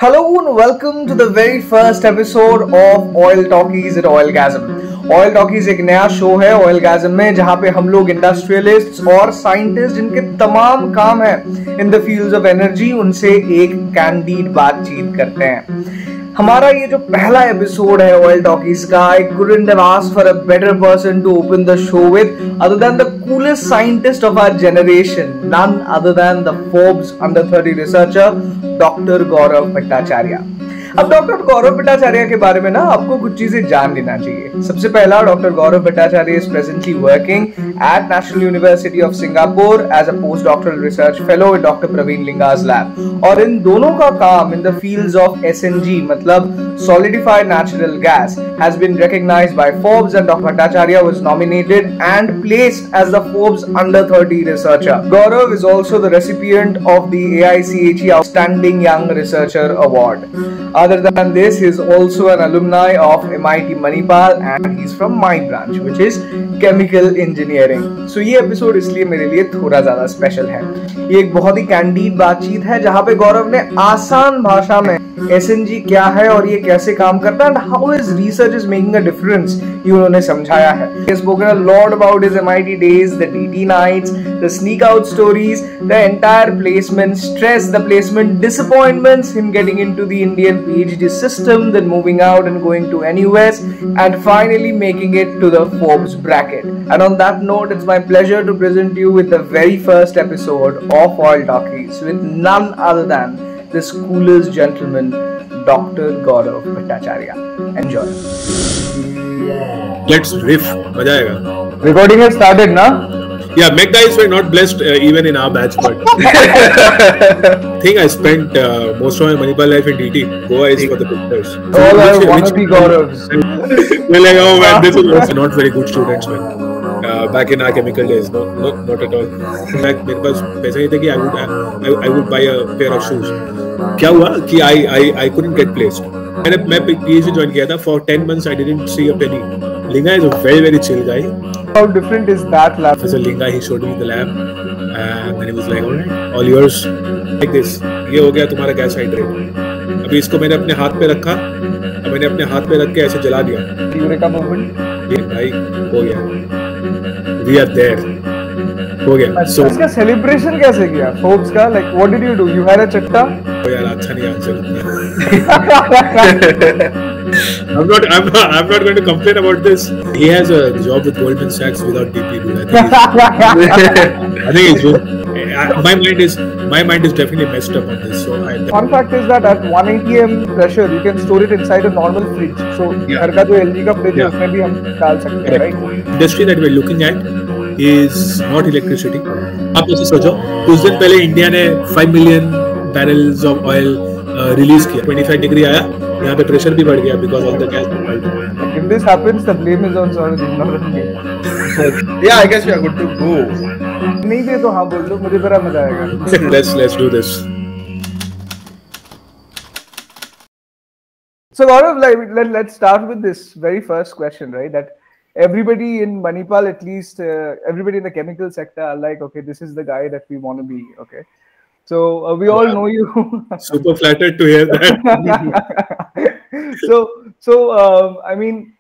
Hello and welcome to the very first episode of Oil Talkies at Oilgasm. Oil Talkies एक नया show है Oilgasm में जहाँ पे हम लोग इंडस्ट्रियलिस्ट्स और साइंटिस्ट जिनके तमाम काम है इन द फील्ड्स ऑफ एनर्जी उनसे एक कैंडिड बातचीत करते हैं. हमारा ये जो पहला एपिसोड है ऑयल टॉकीज का, I couldn't have asked for a better person to open the show with other than the coolest scientist of our generation, none other than the Forbes under 30 researcher, Dr. Gaurav Bhattacharjee. अब doctor Gaurav Bhattacharya के बारे में ना आपको कुछ चीजें जान लेना चाहिए. सबसे पहला, doctor Gaurav Bhattacharya is presently working at National University of Singapore as a post doctoral research fellow with doctor Praveen लिंगा's लैब. और इन दोनों का काम in the fields of SNG मतलब solidified natural gas has been recognized by Forbes, and Dr. Bhattacharjee was nominated and placed as the Forbes under 30 researcher. Gaurav is also the recipient of the AICHE Outstanding Young Researcher Award. Other than this, he is also an alumni of MIT Manipal and he's from my branch, which is chemical engineering. So ये episode इसलिए मेरे लिए थोड़ा ज़्यादा special है. ये एक बहुत ही candid बातचीत है जहाँ पे गौरव ने आसान भाषा में SNG क्या है और ये कैसे काम करता है and how his research is making a difference ये उन्होंने समझाया है. He has spoken a lot about his MIT days, the DT nights, the sneak out stories, the entire placement stress, the placement disappointments, him getting into the Indian PhD system, then moving out and going to NUS, and finally making it to the Forbes bracket. And on that note, it's my pleasure to present you with the very first episode of Oil Talkies with none other than this coolest gentleman, Dr. Gaurav Bhattacharjee. Enjoy. Let's riff. मजा आएगा. Recording has started, na? Yeah, Mech guys were not blessed even in our batch, but I think I spent most of my Manipal life in DT. Goa is for the pictures. All I want to be Gauravs. We're like, oh man, this is not very good students, man. Back in our chemical days, no, not at all. In fact, मेरे पास पैसा नहीं था कि I would buy a pair of shoes. क्या हुआ कि I couldn't get placed. मैं PhD join किया था. For 10 months I didn't see a penny. Linga is a very chill guy. How different is that lab? Professor Linga, he showed me the lab and then he was like, alright, all yours. Like this. ये हो गया तुम्हारा gas hydrate. अभी इसको मैंने अपने हाथ पे रखा. अब मैंने अपने हाथ पे रख के ऐसे जला दिया. Eureka moment. ये भाई हो गया. We are there. हो गया. So इसका celebration कैसे किया? Forbes का, like what did you do? You had a chatta? Oh यार अच्छा नहीं answer. I'm not going to complain about this. He has a job with Goldman Sachs without deeply good. I think he's good. My mind is definitely messed up on this. So Fun fact is that at 180 atmosphere pressure, you can store it inside a normal fridge. So घर का जो LG का fridge है उसमें भी हम डाल सकते हैं, right? Industry that we're looking at is not electricity. आप ऐसे सोचो, कुछ दिन पहले इंडिया ने 5 million barrels of oil release किया. 25 डिग्री आया. यहाँ पे प्रेशर भी बढ़ गया because all the gas. If this happens, the blame is on Saurav, not on me. Yeah, I guess we are good to go. नहीं दे तो हाँ बोल दो, मुझे बड़ा मजा आएगा. Let's do this. So Gaurav, let's start with this very first question, right? That everybody in Manipal, at least everybody in the chemical sector, are like, okay, this is the guy that we want to be. Okay. So we all know you. Super flattered to hear that. I mean,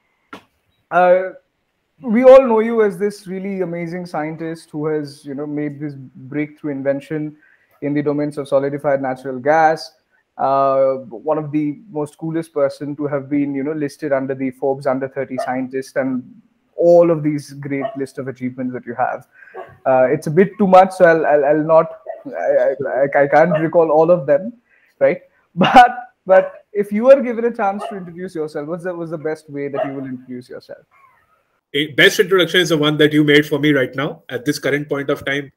we all know you as this really amazing scientist who has, made this breakthrough invention in the domains of solidified natural gas. One of the most coolest person to have been, listed under the Forbes under 30 scientist, and all of these great list of achievements that you have. It's a bit too much, so I'll not. I can't recall all of them, right? But if you were given a chance to introduce yourself, what's the best way that you will introduce yourself? Best introduction is the one that you made for me right now at this current point of time.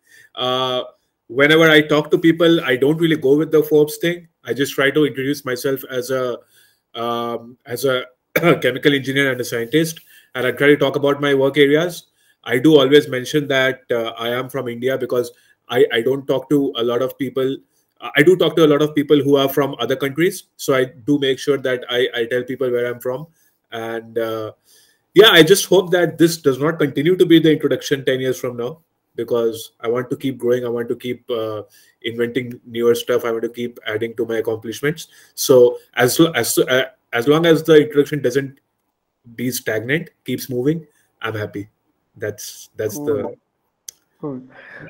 Whenever I talk to people, I don't really go with the Forbes thing. I just try to introduce myself as a chemical engineer and a scientist, and I try to talk about my work areas. I do always mention that I am from India because I don't talk to a lot of people. I do talk to a lot of people who are from other countries. So I do make sure that I tell people where I'm from. And yeah, I just hope that this does not continue to be the introduction 10 years from now. because I want to keep growing. I want to keep inventing newer stuff. I want to keep adding to my accomplishments. So as long as the introduction doesn't be stagnant, keeps moving, I'm happy. That's Cool. Cool.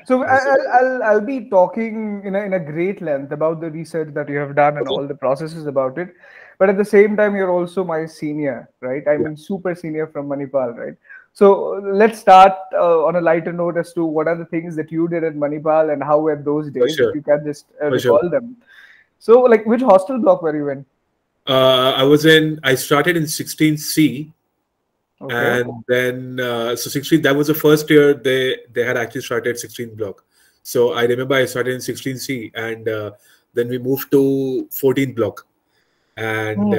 So I'll be talking in a great length about the research that you have done and all the processes about it. But at the same time, you're also my senior, right? I mean, super senior from Manipal, right? So let's start on a lighter note as to what are the things that you did at Manipal and how were those days, sure. if you can just recall sure. them. So, like, which hostel block were you in? I started in 16C. Okay. And then, so 16, that was the first year they had actually started 16 block. So I remember I started in 16C, and then we moved to 14 block. And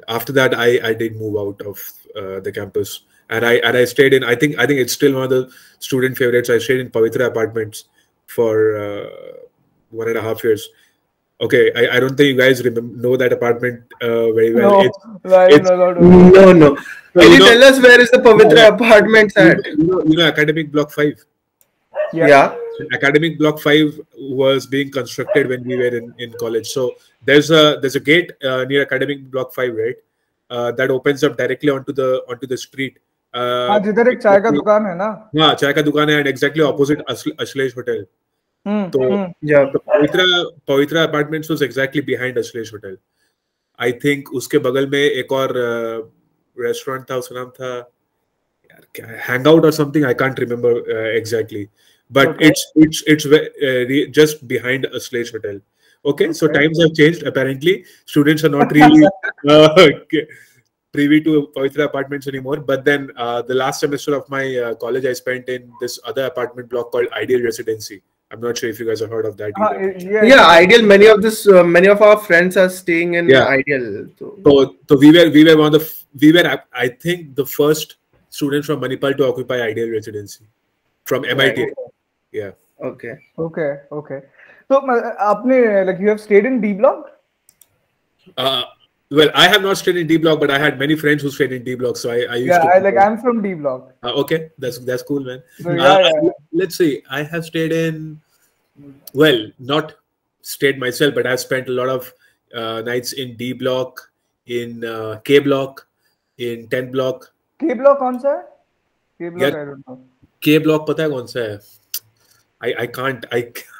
after that, I did move out of the campus. And I stayed in, I think it's still one of the student favorites. I stayed in Pavitra apartments for 1.5 years. Okay, I don't think you guys know that apartment very well. No. Can you tell us where is the Pavitra apartments at? You know Academic Block 5? Yeah. Academic Block 5 was being constructed when we were in college. So there's a gate near Academic Block 5, right? That opens up directly onto the street. जिधर एक चाय का दुकान है ना? हाँ, चाय का दुकान है, and exactly opposite Ashlesh Hotel. So the Pavitra Apartments was exactly behind Ashlesh Hotel. I think उसके बगल में एक और restaurant था, उसका नाम था Hangout or something. I can't remember exactly, but it's just behind Ashlesh Hotel. Okay, so times have changed. Apparently, students are not really privy to Pavitra apartments anymore. But then the last semester of my college, I spent in this other apartment block called Ideal Residency. I'm not sure if you guys have heard of that either. Yeah, Ideal. Many of our friends are staying in Ideal. So we were one of I think the first students from Manipal to occupy Ideal Residency from MIT. Yeah. Okay. So, you have stayed in D block? Well, I have not stayed in D block, but I had many friends who stayed in D block. So I used to. I'm from D block. Okay, that's cool, man. So, let's see. I have stayed in. Well, not stayed myself, but I've spent a lot of nights in D block, in K block, in 10 block. K block कौन सा है? K block I don't know. K block पता है कौन सा है? I can't.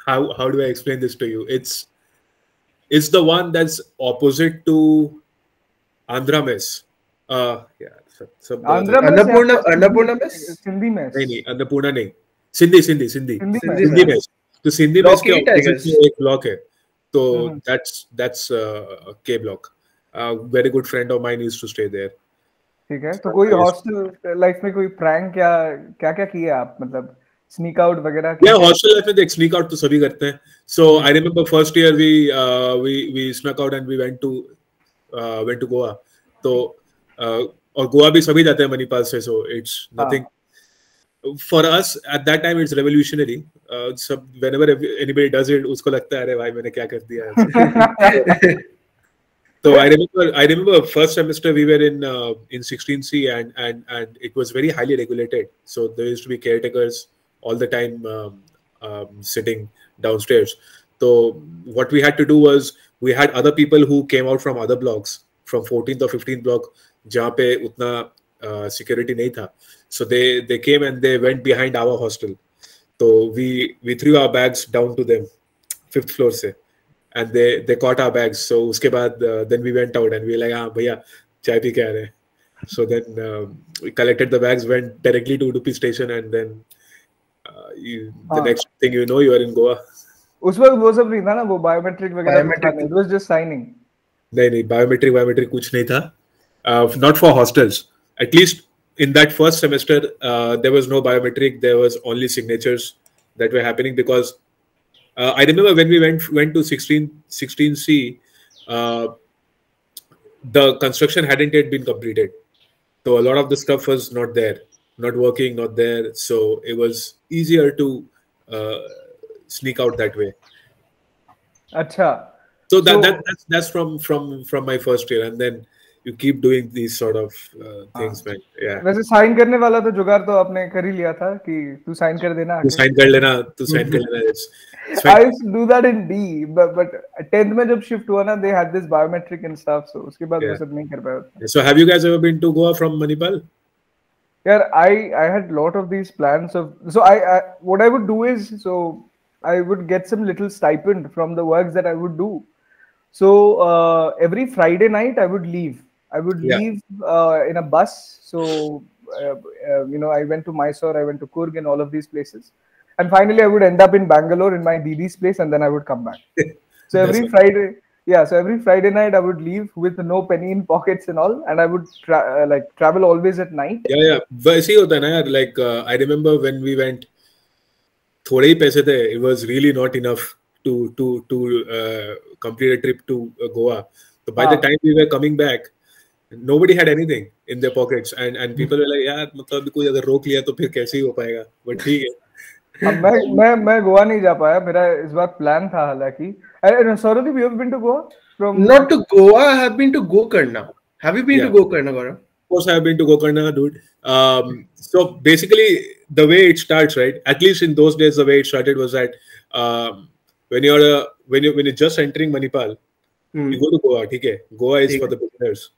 How do I explain this to you? It's the one that's opposite to Andhra Mess. Annapurna Mess? Sindhi Mess. नहीं, Annapurna नहीं. Sindhi Mess. तो Sindhi Mess के opposite में एक block है. So that's K block. Very good friend of mine used to stay there. ठीक है. तो कोई hostel life में कोई prank क्या किया आप, मतलब sneak out वगैरह? Yeah, hostel life में देख sneak out तो सभी करते हैं. So I remember first year we snuck out and we went to Goa. तो और गोवा भी सभी जाते हैं मणिपाल से. So it's nothing for us at that time. It's revolutionary. So whenever anybody does it, उसको लगता है अरे भाई मैंने क्या कर दिया. So I remember first semester we were in 16C and it was very highly regulated. So there used to be caretakers all the time sitting downstairs. So what we had to do was we had other people who came out from other blocks, from 14th or 15th block, जहाँ पे उतना security नहीं था. So they came and they went behind our hostel. So we threw our bags down to them, 5th floor से. And they caught our bags. So उसके बाद then we went out and we were like, हाँ भैया चाय P के आ रहे हैं. So then we collected the bags, went directly to Udupi station, and then the next thing you know, you are in Goa. उस वक्त वो सब नहीं था ना, वो biometric वगैरह. It was just signing. नहीं biometric कुछ नहीं था. Not for hostels. At least in that first semester, there was no biometric. There was only signatures that were happening because I remember when we went to 16C, the construction hadn't yet been completed. So a lot of the stuff was not there, not working, not there. So it was easier to sneak out that way. Acha. So that's from my first year, and then you keep doing these sort of things, man. Yeah. वैसे sign करने वाला तो जुगाड़ तो आपने कर ही लिया था कि तू साइन कर देना तू साइन कर लेना it's I fine. used to do that in D, but 10th में जब shift हुआ ना, they had this biometric and stuff, so उसके बाद वो सब नहीं कर पाया. So have you guys ever been to Goa from Manipal? Yeah, I had lot of these plans of, so I what I would do is, so I would get some little stipend from the works that I would do. So every Friday night I would leave. I would leave in a bus. So I went to Mysore, I went to Coorg and all of these places, and finally I would end up in Bangalore in my DD's place, and then I would come back. So every Friday. Yeah, so every Friday night I would leave with no penny in pockets and all, and I would travel always at night. Yeah. वैसे ही होता है ना यार. Like I remember when we went, थोड़े ही पैसे थे. It was really not enough to complete a trip to Goa. So by the time we were coming back, nobody had anything in their pockets, and people were like, यार मतलब कोई अगर रोक लिया तो फिर कैसे ही हो पाएगा. But ठीक है. अब मैं गोवा नहीं जा पाया. मेरा इस बार प्लान था हालांकि. Saurav, you have been to Goa? Not to Goa, I have been to Gokarna. Have you been to Gokarna, Gaurav? Of course, I have been to Gokarna, dude. So basically, the way it starts, right? At least in those days, the way it started was that when you're just entering Manipal, you go to Goa. Okay, Goa is for the beginners.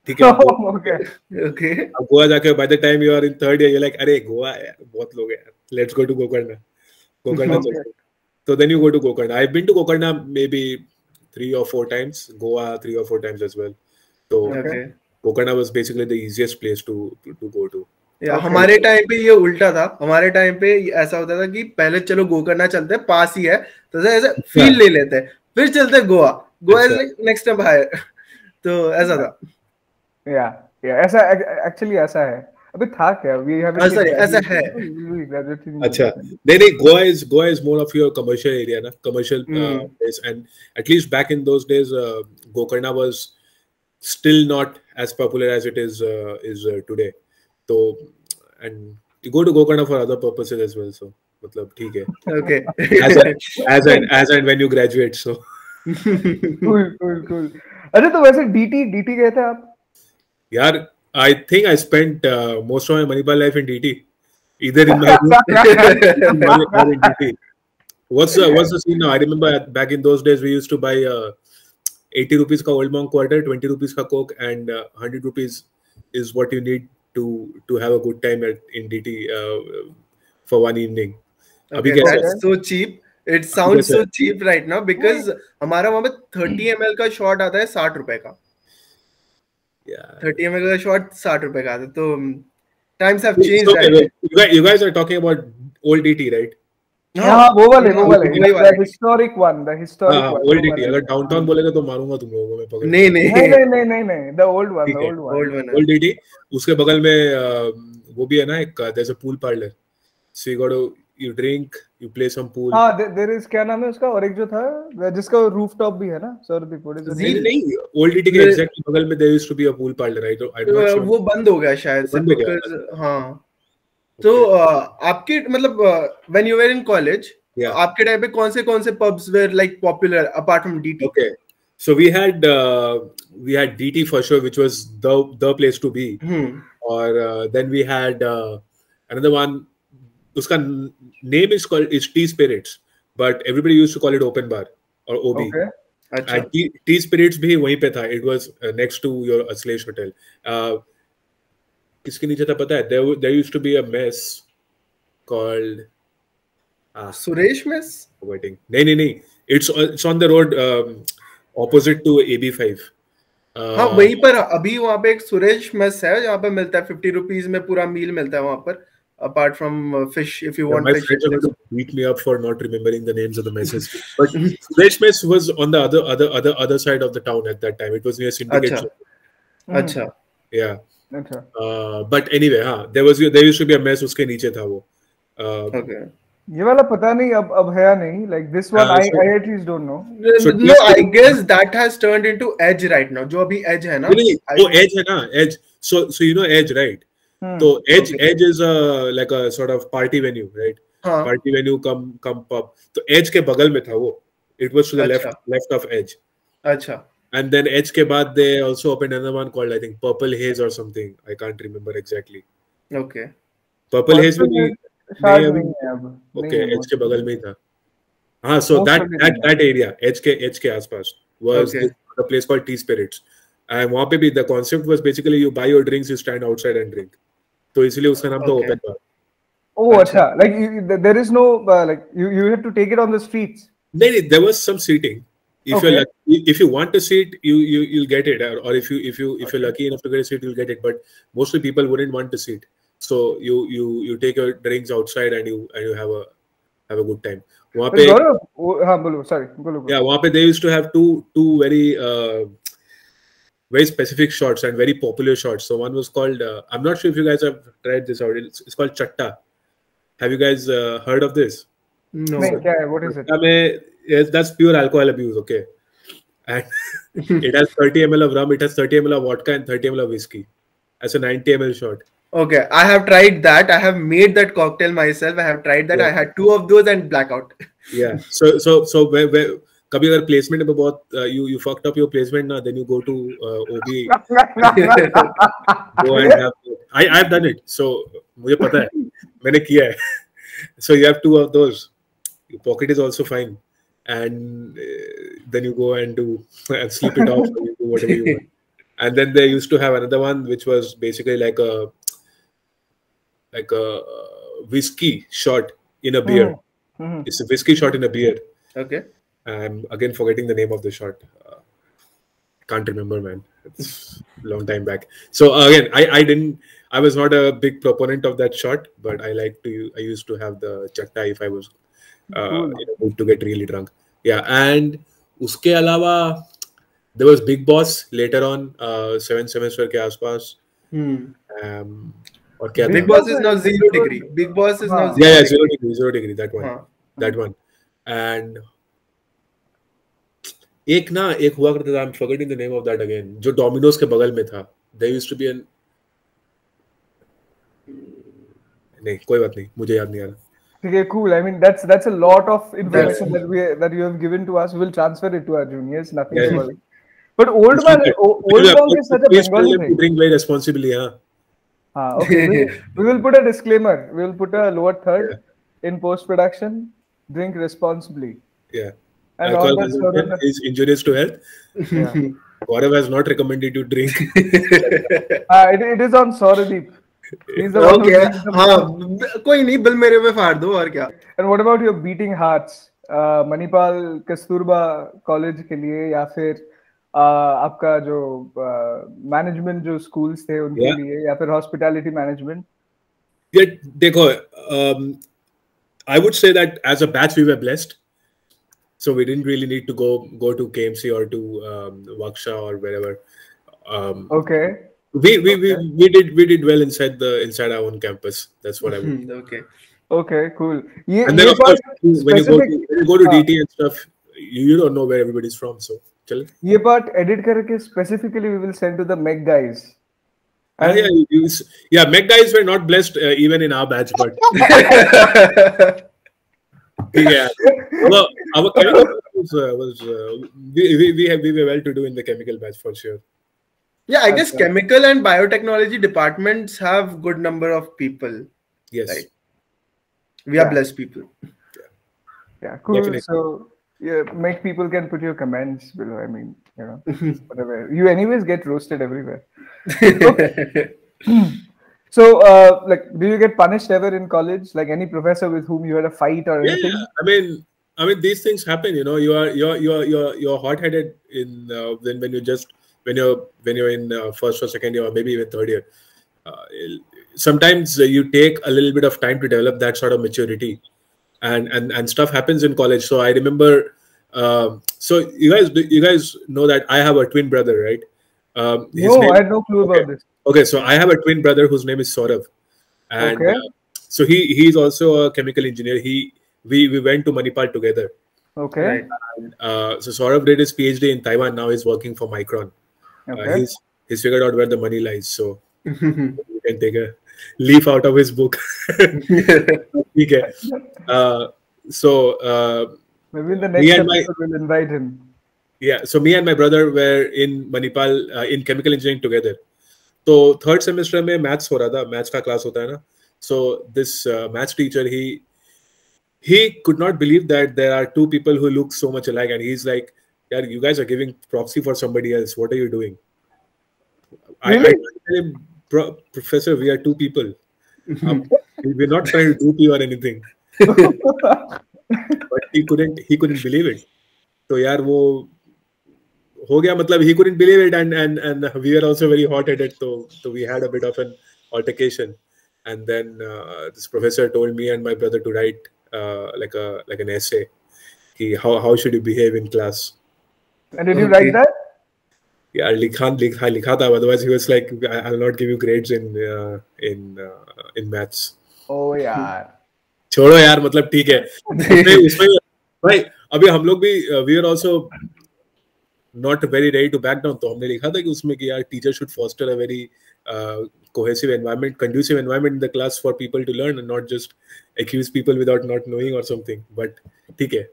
Okay. Goa जाके by the time you are in third year, you're like, अरे Goa यार बहुत लोग हैं. Let's go to Gokarna. So then you go to Gokarna. I've been to Gokarna maybe 3 or 4 times. Goa 3 or 4 times as well. So Gokarna was basically the easiest place to go to. हमारे time पे ये उल्टा था. हमारे time पे ऐसा होता था कि पहले चलो गोकर्णा चलते हैं, पास ही है, तो ऐसे फील ले लेते हैं, फिर चलते हैं Goa. Goa is like next step higher. तो ऐसा था. ऐसा एक्चुअली ऐसा है. अबे था क्या? ऐसा है. अच्छा, नहीं Goa is more of your commercial area ना, commercial place, and at least back in those days Gokarna was still not as popular as it is today. So and you go to Gokarna for other purposes as well, so मतलब ठीक है. Okay. as and when you graduate, so cool. अरे तो वैसे DT गए थे आप? यार I think I spent most of my Manipal life in DT, either in my room or in DT. What's the scene now? I remember back in those days we used to buy 80 rupees ka Old Monk quarter, 20 rupees ka Coke, and 100 rupees is what you need to have a good time in DT for one evening. Okay, that's so cheap. It sounds so cheap right now because हमारा वहाँ पे 30 ml का shot आता है 60 रुपए का. 30 ml का shot 60 रुपए का आता है. तो times have changed. Okay, you guys are talking about old DT, right? हाँ वो वाले the historic one. Old DT. अगर downtown बोलेगा तो मारूंगा तुम लोगों को मैं पकड़. नहीं the old one. Old DT. उसके बगल में वो भी है ना एक, there's a pool parlor. So you drink, you play some pool. हाँ, there is, क्या नाम है उसका, और एक जो था जिसका rooftop भी है ना, Saurav, what is it? नहीं, Old DT के exactly बगल में there used to be a pool parlor, right? I'm not sure. वो बंद हो गया शायद से, because हाँ. तो आपके मतलब when you were in college, आपके टाइम पे कौन से pubs were like popular apart from DT? Okay, so we had DT for sure, which was the place to be. Or then we had another one. उसका name is Tea Spirits, but everybody used to call it Open Bar or OB. Okay. And Tea Spirits भी वहीं पे था. It was next to your Aslesh Hotel. किसके नीचे था पता है? There used to be a mess called Suresh Mess? नहीं. It's on the road opposite to AB5. हाँ वहीं पर अभी वहाँ पे एक सुरेश मेस है जहाँ पे मिलता है 50 रुपीस में पूरा मील मिलता है वहाँ पर. Apart from fish, if you want my fish. friends are going to beat me up for not remembering the names of the messes. But Suresh Mess was on the other side of the town at that time. It was near Syndicate. Acha. Yeah. But anyway, there used to be a mess. उसके नीचे था वो. Okay. ये वाला पता नहीं अब है या नहीं. Like this one, I at least don't know. No, I guess that has turned into Edge right now. जो अभी Edge है ना. वो Edge है ना. Edge. So you know Edge, right? So Edge is like a sort of party venue, right? Party venue come pub. So Edge के बगल में था वो. It was to the left of Edge. अच्छा. And then H ke baad they also opened another one called, I think, Purple Haze or something. I can't remember exactly. Okay. Purple Haze will be शायद नहीं है अब. okay. H के बगल में ही था. हाँ, so that area H के आसपास was the place called Tea Spirits. And वहाँ पे भी the concept was basically you buy your drinks, you stand outside and drink. तो इसलिए उसका नाम था open bar. Oh, अच्छा. Like there is no like you have to take it on the streets. No, there was some seating. If you're lucky, if you want a seat, you'll get it, or if you're lucky enough to get a seat, you'll get it. But mostly people wouldn't want a seat, so you take your drinks outside and you have a good time. वहाँ पे yeah, वहाँ पे they used to have two very specific shots and very popular shots. So one was called I'm not sure if you guys have tried this out. It's called Chatta. Have you guys heard of this? No. What is it? Yes, that's pure alcohol abuse, okay? And it has 30 ml of rum, it has 30 ml of vodka and 30 ml of whiskey. That's a 90 ml shot. Okay, I have tried that. I have made that cocktail myself. I have tried that. Yeah. I had 2 of those and blackout. Yeah. So where कभी अगर placement में बहुत you fucked up your placement ना, then you go to OB. Go and have I've done it. So मुझे पता है, मैंने किया है. So you have 2 of those. Your pocket is also fine. And then you go and do and sleep it off, or you do whatever you want. And then they used to have another one which was basically like a whiskey shot in a beer. Mm-hmm. It's a whiskey shot in a beer. Okay. I'm again forgetting the name of the shot. Can't remember, man. It's a long time back. So again, I was not a big proponent of that shot, but I used to have the chatta if I was to get really drunk. Yeah, and उसके अलावा there was Big Boss later on 7th semester के आसपास. और क्या Big Boss is now 0 degree. Big Boss is now 0 degree. That one. And एक हुआ करता था. I'm forgetting the name of that again. जो Domino's के बगल में था. There used to be an नहीं, कोई बात नहीं, मुझे याद नहीं आ रहा. Okay, cool. I mean, that's a lot of information that you have given to us. We will transfer it to our juniors. Nothing to worry. But old man is such a Bengali thing. Drink very responsibly, huh? Okay. We will put a disclaimer. We will put a lower third in post production. Drink responsibly. Yeah. And alcohol is injurious to health. Yeah. Gaurav has not recommended you drink. It is on Saurav. Okay. कोई नहीं, bill मेरे पे फाड़ दो और क्या. And what about your beating hearts? Manipal Kasturba College के लिए या फिर आपका जो management जो schools थे उनके लिए या फिर hospitality management? Yeah, देखो, I would say that as a batch we were blessed, so we didn't really need to go to KMC or to Waksha or wherever. Okay. We did well inside our own campus. That's what I would. Okay, cool. And then of course, when you go to DT and stuff, you don't know where everybody's from. So, chale. ये part edit करके specifically we will send to the Mech guys. Mech guys were not blessed even in our batch, but yeah. Well, our chemical was we were well to do in the chemical batch for sure. Yeah, I guess chemical and biotechnology departments have good number of people. Yes. Right? We are blessed people. Yeah, cool. Definitely. So, Mech people can put your comments below. I mean, whatever. You anyways get roasted everywhere. Okay. So, do you get punished ever in college? Like any professor with whom you had a fight or anything? Yeah. I mean, these things happen. You're hot-headed when you're in first or second year or maybe even third year. Sometimes you take a little bit of time to develop that sort of maturity, and stuff happens in college. So I remember. So you guys know that I have a twin brother, right? I had no clue about this. Okay, so I have a twin brother whose name is Saurav, and so he's also a chemical engineer. We went to Manipal together. Okay. And, so Saurav did his PhD in Taiwan. Now he's working for Micron. Okay. He's figured out where the money lies. So you can take a leaf out of his book. So maybe in the next episode we'll invite him. Yeah, so me and my brother were in Manipal in chemical engineering together. तो third semester में maths हो रहा था, maths का class होता है ना. So this maths teacher, he could not believe that there are two people who look so much alike, and he's like, "Yeah, you guys are giving proxy for somebody else. What are you doing?" Really? I told him, Professor, we are two people. We're not trying to dupe you or anything. But he couldn't believe it. तो यार वो हो गया, मतलब he couldn't believe it, and we were also very hot-headed, so we had a bit of an altercation, and then this professor told me and my brother to write like an essay, how should you behave in class. And did you write that? Yeah, लिखा था. Otherwise he was like, I'll not give you grades in maths. Oh यार, छोड़ो यार, मतलब ठीक है. उसमें भाई अभी हम लोग भी we are also not very ready to back down. तो हमने लिखा था कि उसमें कि यार teacher should foster a very cohesive environment, conducive environment in the class for people to learn and not just accuse people without not knowing or something. But ठीक है,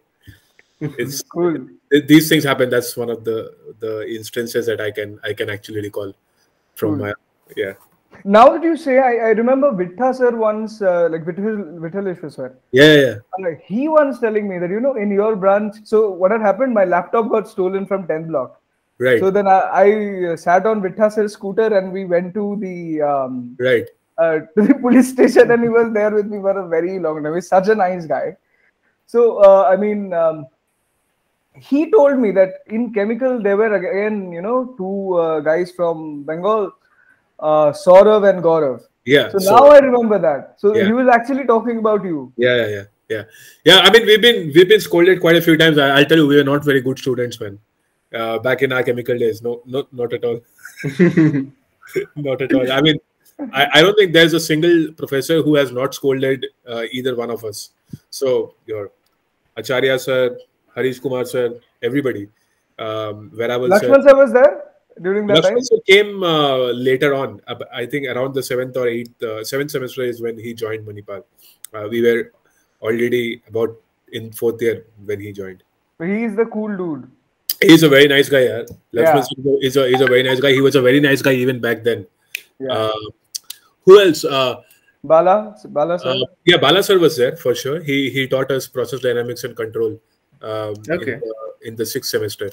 it's cool. These things happen. That's one of the instances that I can actually recall from my Now that you say, I remember Vittha sir once, like Vithaleshwar sir. Yeah. He once telling me that, you know, in your branch, so what had happened, my laptop got stolen from 10th block. Right. So then I sat on Vittha sir's scooter and we went to the to the police station, and he was there with me for a very long time. He's such a nice guy. So I mean, he told me that in chemical there were again, you know, two guys from Bengal, Saurav and Gaurav. Yeah. So now I remember that. So he was actually talking about you. Yeah. I mean, we've been scolded quite a few times. I'll tell you, we were not very good students, man. Back in our chemical days, not at all. Not at all. I mean, I don't think there's a single professor who has not scolded either one of us. So your Acharya sir, Harish Kumar sir, everybody. Laxman Sir was there during that time? Laxman Sir came later on. I think around the 7th or 7th semester is when he joined Manipal. We were already about in 4th year when he joined. But he is the cool dude. He's a very nice guy, yeah. Laxman Sir is a very nice guy. He was a very nice guy even back then. Yeah. Who else? Bala sir. Yeah, Bala sir was there for sure. He taught us process dynamics and control in the 6th semester.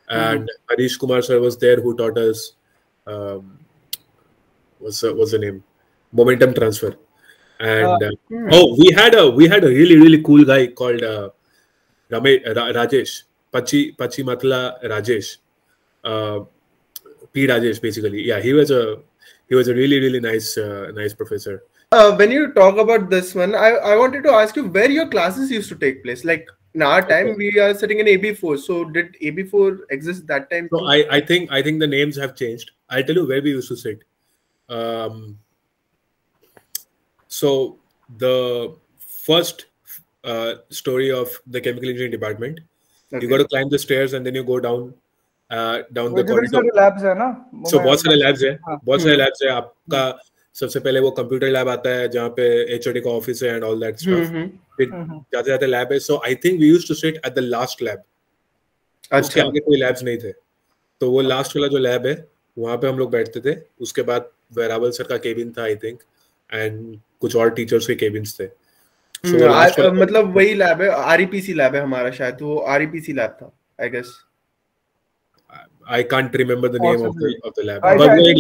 And Harish Kumar sir was there, who taught us what's the name, momentum transfer. And we had a really cool guy called Rajesh Pachimatla Rajesh, P Rajesh basically. Yeah, he was a really nice professor. When you talk about this one, I wanted to ask you where your classes used to take place. Like in our time, we are sitting in AB4. So did AB4 exist that time? So I think the names have changed. I'll tell you where we used to sit. So the first story of the chemical engineering department, you got to climb the stairs and then you go down the corridor. Labs है ना? So बहुत सारे labs है. आपका सबसे पहले वो computer lab आता है जहाँ पे HOD का ऑफिस है and all that stuff. फिर जाते लैब है. So I think we used to sit at the last lab. उसके आगे कोई लैब्स नहीं थे. तो वो लास्ट वाला जो लैब है वहाँ पे हम लोग बैठते थे. उसके बाद वेरावल सर का केबिन था आई थिंक, एंड कुछ और टीचर्स के केबिन्स थे. मतलब वही लैब है, REPC लैब है हमारा शायद. वो REPC लैब था I guess. I can't remember the name of the lab. But वो एक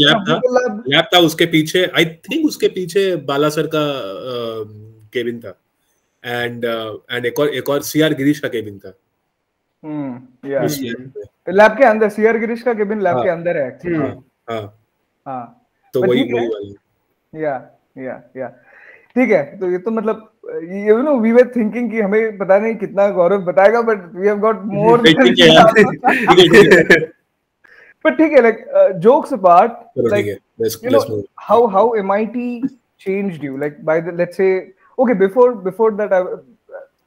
लैब था उसके पीछे, I think उसके पीछे बाला सर का केबिन था, and एक और CR गिरीश का केबिन था. लैब के अंदर CR गिरीश का केबिन लैब के अंदर है एक्चुअली. हाँ. तो वही वाला. या ठीक है. तो ये तो मतलब you know we were thinking कि हमें पता नहीं कितना गौरव बताएगा, but we have got more. But ठीक है, like jokes apart, like you know how MIT changed you, like by the, let's say, okay, before that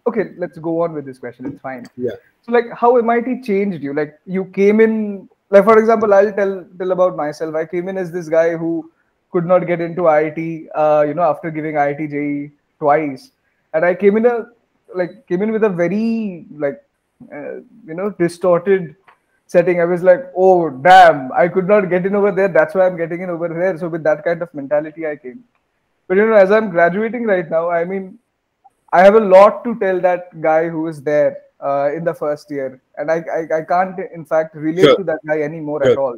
okay, let's go on with this question, it's fine. Yeah. So like how MIT changed you, like you came in, like for example, I'll tell about myself. I came in as this guy who could not get into IIT, you know, after giving IIT JEE twice, and I came in with a very like you know distorted setting, I was like, oh damn, I could not get in over there. That's why I'm getting in over here. So with that kind of mentality, I came. But as I'm graduating right now, I mean, I have a lot to tell that guy who is there in the first year, and I can't in fact relate Sure. to that guy anymore Sure. at all.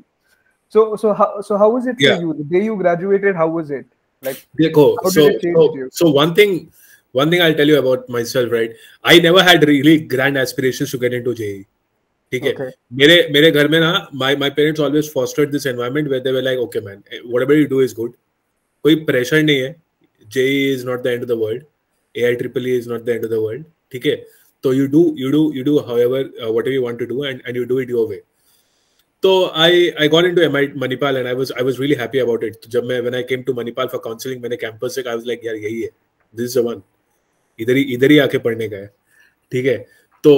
So how was it for you? The day you graduated, how was it? Like, how did it change you? So one thing I'll tell you about myself, right? I never had really grand aspirations to get into JEE. Okay. मेरे घर में ना, my parents always fostered this environment where they were like, okay man, whatever you do is good. कोई pressure नहीं है. JEE is not the end of the world. AIEEE is not the end of the world. ठीक है. So you do however whatever you want to do, and you do it your way. So I got into Manipal, and I was really happy about it. When I came to Manipal for counseling, मैंने campus से I was like, यार यही है. This is the one. इधर ही आके पढ़ने का है. ठीक है. तो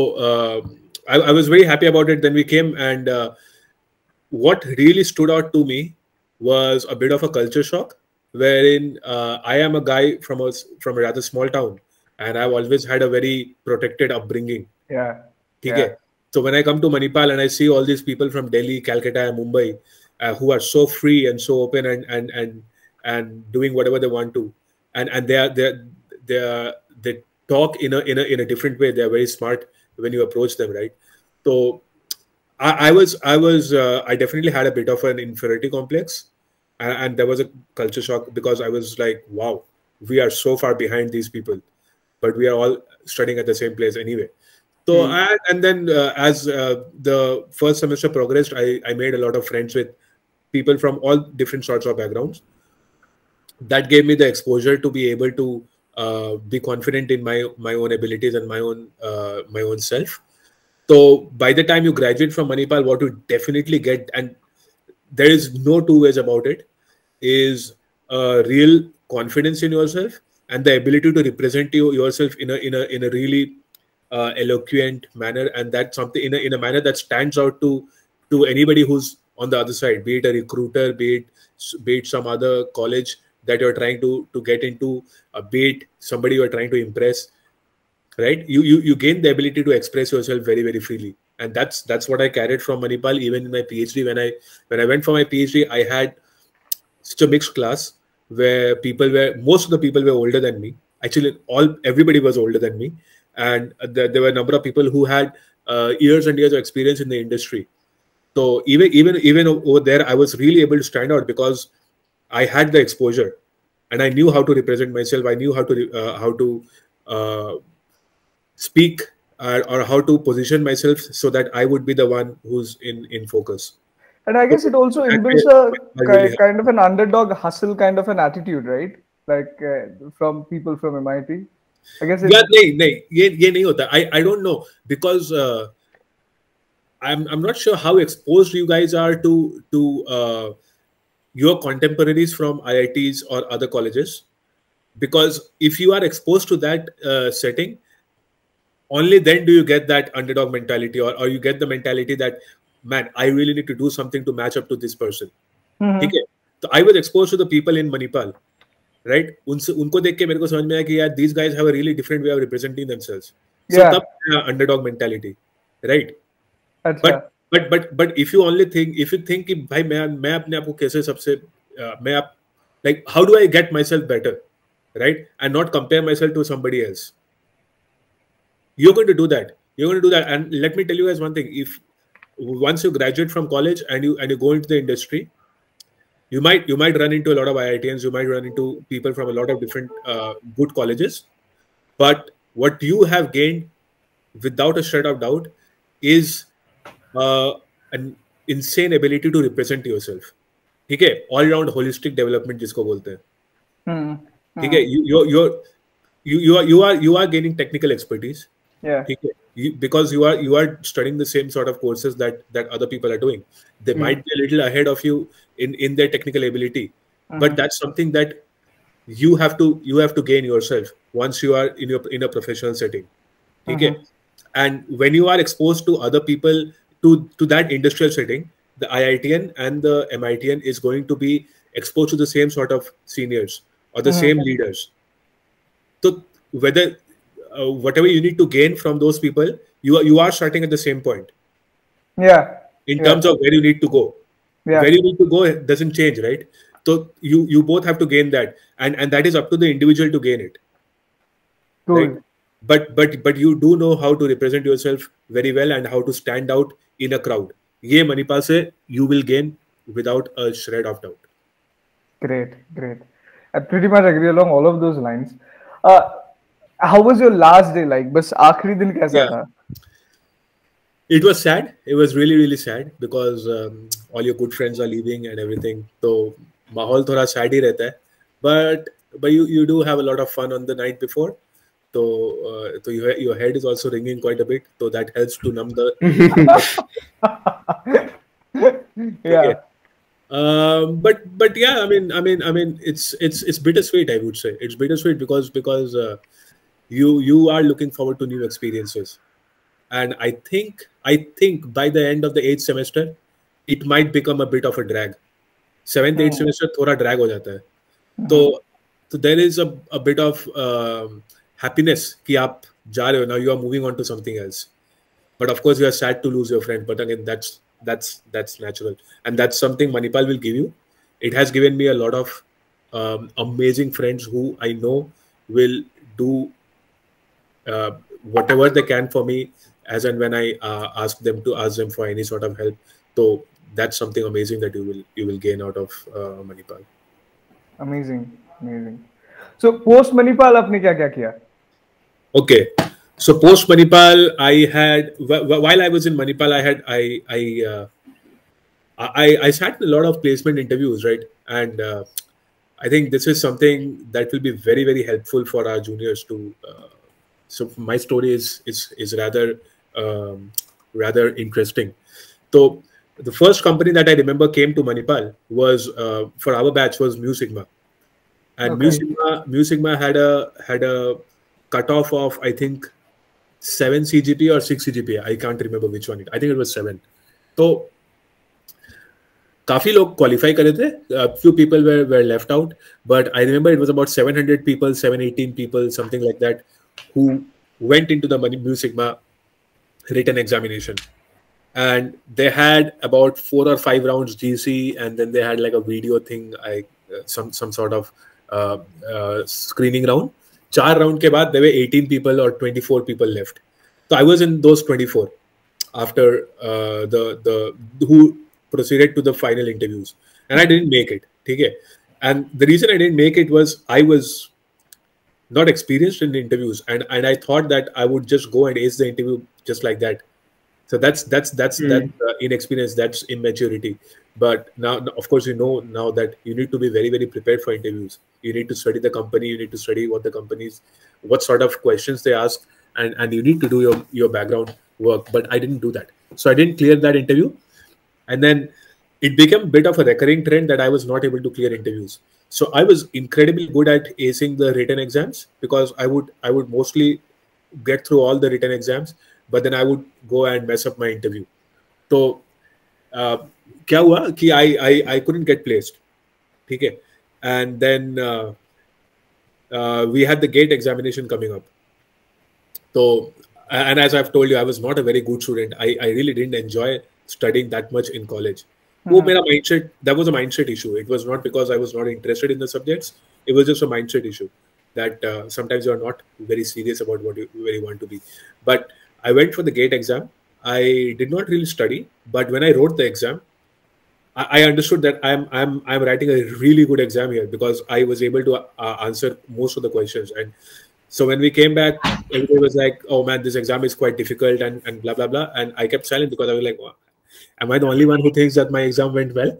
I was very happy about it. Then we came, and what really stood out to me was a bit of a culture shock, wherein I am a guy from a rather small town, and I've always had a very protected upbringing. Yeah. So when I come to Manipal and I see all these people from Delhi, Calcutta, and Mumbai who are so free and so open and doing whatever they want to, and they talk in a different way. They are very smart when you approach them, right? So I definitely had a bit of an inferiority complex, and there was a culture shock because I was like, wow, we are so far behind these people, but we are all studying at the same place anyway. So and then as the first semester progressed, I made a lot of friends with people from all different sorts of backgrounds. That gave me the exposure to be able to be confident in my own abilities and my own self. So by the time you graduate from Manipal, what you definitely get, and there is no two ways about it, is a real confidence in yourself and the ability to represent yourself in a really eloquent manner, and that's something in a manner that stands out to anybody who's on the other side, be it a recruiter, be it some other college that you're trying to get into, be it somebody you're trying to impress, right? You gain the ability to express yourself very, very freely, and that's what I carried from Manipal. Even in my PhD, when I went for my PhD, I had such a mixed class where most of the people were older than me. Actually, everybody was older than me. And there were a number of people who had years and years of experience in the industry. So even over there, I was really able to stand out because I had the exposure, and I knew how to represent myself. I knew how to speak or how to position myself so that I would be the one who's in focus. And I guess it also inbuilts a kind of an underdog hustle kind of an attitude, right? Like from people from MIT. I guess ये नहीं होता. I don't know, because I'm not sure how exposed you guys are to your contemporaries from IITs or other colleges, because if you are exposed to that setting, only then do you get that underdog mentality, or you get the mentality that, man, I really need to do something to match up to this person. Okay? So I was exposed to the people in Manipal, right? उनको देख के मेरे को समझ में आया कि यार these guys have a really different way of representing themselves. So तब underdog mentality, right? But if you think कि भाई मैं अपने आप को कैसे सबसे like how do I get myself better, right? And not compare myself to somebody else. You're going to do that. And let me tell you guys one thing: if once you graduate from college and you go into the industry, you might run into a lot of IIT-ains, you might run into people from a lot of different good colleges, but what you have gained, without a shred of doubt, is an insane ability to represent yourself. ठीक है, all round holistic development जिसको बोलते हैं. ठीक है, you are gaining technical expertise. Yeah. Because you are studying the same sort of courses that other people are doing. They might be a little ahead of you in their technical ability, but that's something that you have to gain yourself once you are in a professional setting. Okay? And when you are exposed to other people, to that industrial setting, the IIT-ain and the MIT-ain is going to be exposed to the same sort of seniors or the same leaders. So whether whatever you need to gain from those people, you are starting at the same point. Yeah. in terms of where you need to go. Yeah. Where you need to go doesn't change, right? So you both have to gain that, and that is up to the individual to gain it. Cool. Right? But you do know how to represent yourself very well and how to stand out in a crowd. Ye Manipal se you will gain without a shred of doubt. Great. I pretty much agree along all of those lines. How was your last day like? Bas aakhri din kaisa tha? It was sad. It was really, really sad because all your good friends are leaving and everything. So mahol thoda sad hi rehta hai. But you do have a lot of fun on the night before. So your head is also ringing quite a bit. So that helps to numb the. Yeah. But yeah, I mean, it's bittersweet. I would say it's bittersweet because you are looking forward to new experiences, and I think by the end of the 8th semester, it might become a bit of a drag. 7th, 8th semester थोड़ा drag हो जाता है. So there is a bit of happiness कि आप जा रहे हो, now you are moving on to something else. But of course you are sad to lose your friend. But again, that's natural, and that's something Manipal will give you. It has given me a lot of amazing friends who I know will do whatever they can for me as and when I ask them for any sort of help. So that's something amazing that you will gain out of Manipal. Amazing. So post Manipal आपने क्या किया? Okay. So post Manipal, I had while I was in Manipal, I sat in a lot of placement interviews, right? And I think this is something that will be very, very helpful for our juniors to. So my story is rather interesting. So the first company that I remember came to Manipal was for our batch was Mu Sigma, and Mu Sigma had a cutoff of I think 7 CGPA or 6 CGPA. I can't remember which one. I think it was 7. So काफी लोग qualify करे थे. Few people were left out, but I remember it was about 700 people, 718 people, something like that, who went into the Mu Sigma written examination. And they had about 4 or 5 rounds GC, and then they had like a video thing, some sort of screening round. 4 round के बाद there were 18 people or 24 people left. So I was in those 24 after who proceeded to the final interviews, and I didn't make it. Okay, and the reason I didn't make it was I was not experienced in the interviews, and I thought that I would just go and ace the interview just like that. So that's inexperience, that's immaturity. But now, of course, you know now that you need to be very, very prepared for interviews. You need to study the company. You need to study what the companies, what sort of questions they ask, and you need to do your background work. But I didn't do that, so I didn't clear that interview, and then it became a bit of a recurring trend that I was not able to clear interviews. So I was incredibly good at acing the written exams because I would mostly get through all the written exams, but then I would go and mess up my interview. So क्या हुआ कि I couldn't get placed, ठीक है? And then we had the GATE examination coming up. So, and as I've told you, I was not a very good student. I really didn't enjoy studying that much in college. That was a mindset issue. It was not because I was not interested in the subjects. It was just a mindset issue that sometimes you are not very serious about where you want to be. But I went for the GATE exam. I did not really study, but when I wrote the exam, I understood that I'm writing a really good exam here because I was able to answer most of the questions. And so when we came back, everybody was like, "Oh man, this exam is quite difficult," and blah blah blah. And I kept silent because I was like, well, "Am I the only one who thinks that my exam went well?"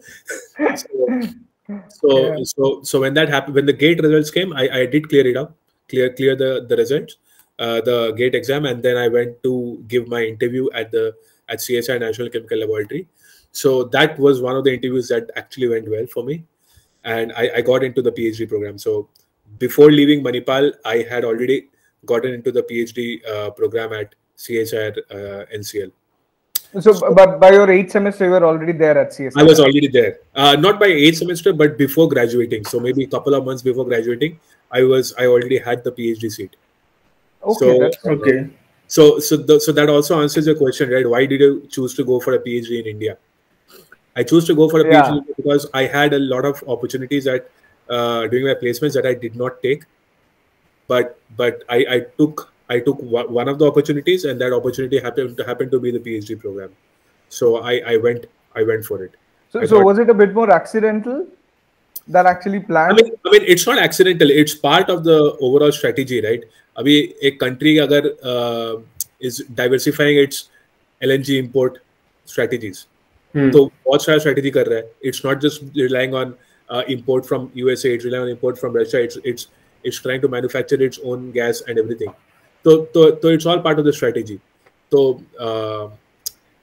So when that happened, when the GATE results came, I did clear it up, clear the results, the GATE exam, and then I went to give my interview at CSI National Chemical Laboratory. So that was one of the interviews that actually went well for me, and I got into the PhD program. So before leaving Manipal, I had already gotten into the PhD program at CSI NCL. So by your 8th semester, you were already there at CSI? I was already there. Not by 8th semester, but before graduating. So maybe a couple of months before graduating, I already had the PhD seat. Okay, that's okay. So that also answers your question, right? Why did you choose to go for a PhD in India? I chose to go for a PhD because I had a lot of opportunities at doing my placements that I did not take, but I took one of the opportunities, and that opportunity happened to be the PhD program. So I went for it. So was it a bit more accidental than actually planned? I mean, it's not accidental. It's part of the overall strategy, right? अभी एक country अगर is diversifying its LNG import strategies, तो बहुत सारा strategy कर रहा है. It's not just relying on import from USA. It's relying on import from Russia. It's trying to manufacture its own gas and everything. So it's all part of the strategy. So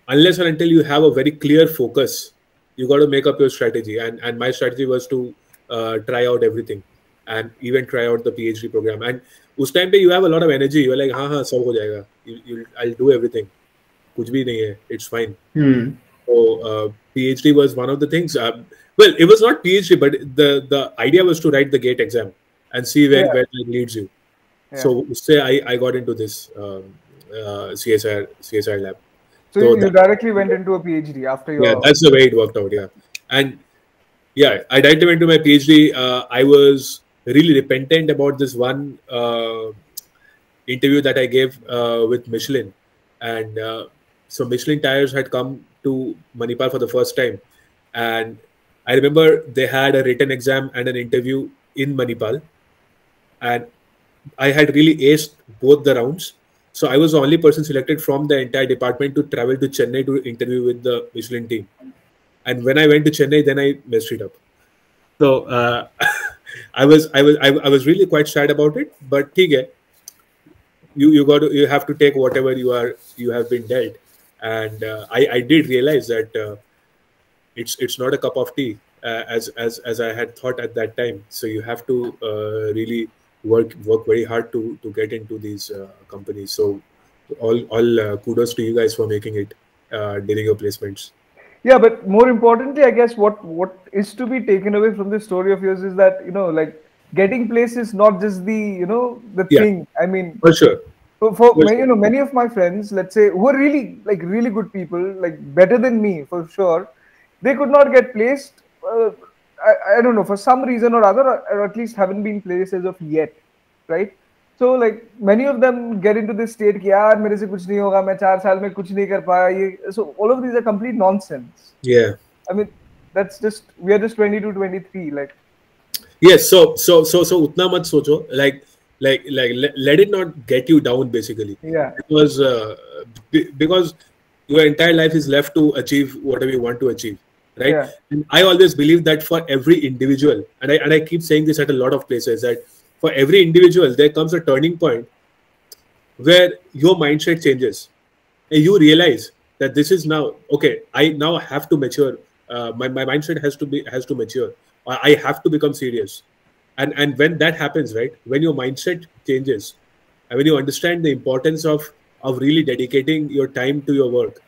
unless and until you have a very clear focus, you got to make up your strategy. And my strategy was to try out everything and even try out the PhD program. And उस time पे you have a lot of energy. You're like, हाँ सब हो जाएगा. I'll do everything. कुछ भी नहीं है. It's fine. So PhD was one of the things. Well, it was not PhD, but the idea was to write the GATE exam and see where it leads you. Yeah. So उससे I got into this CSR lab. So you directly went into a PhD after your... Yeah, that's the way it worked out, yeah. And yeah, I directly went to my PhD. I was really repentant about this one interview that I gave with Michelin. And so Michelin Tyres had come to Manipal for the first time. And I remember they had a written exam and an interview in Manipal. And I had really aced both the rounds. So I was the only person selected from the entire department to travel to Chennai to interview with the Michelin team. And when I went to Chennai, then I messed it up. So I was really quite sad about it. But ठीक है, you have to take whatever you have been dealt. And I did realize that it's not a cup of tea as I had thought at that time. So you have to really work very hard to get into these companies. So all kudos to you guys for making it during your placements. Yeah, but more importantly, I guess what is to be taken away from this story of yours is that, like getting placed is not just the the thing. I mean, for sure. For many of my friends, let's say, who are really really good people, like better than me for sure, they could not get placed. I don't know, for some reason or other, or at least haven't been placed as of yet, right? So like many of them get into this state कि यार मेरे से कुछ नहीं होगा, मैं 4 साल में कुछ नहीं कर पाया ये. So all of these are complete nonsense. Yeah. I mean, we are just 22, 23, like. Yes. So उतना मत सोचो, like let it not get you down basically. Yeah. Because your entire life is left to achieve whatever you want to achieve. Right. Yeah. And I always believe that for every individual, and I keep saying this at a lot of places, that for every individual, there comes a turning point where your mindset changes. And you realize that this is now, okay, I now have to mature. My mindset has to mature. I have to become serious. And when that happens, right, when your mindset changes, and when you understand the importance of really dedicating your time to your work,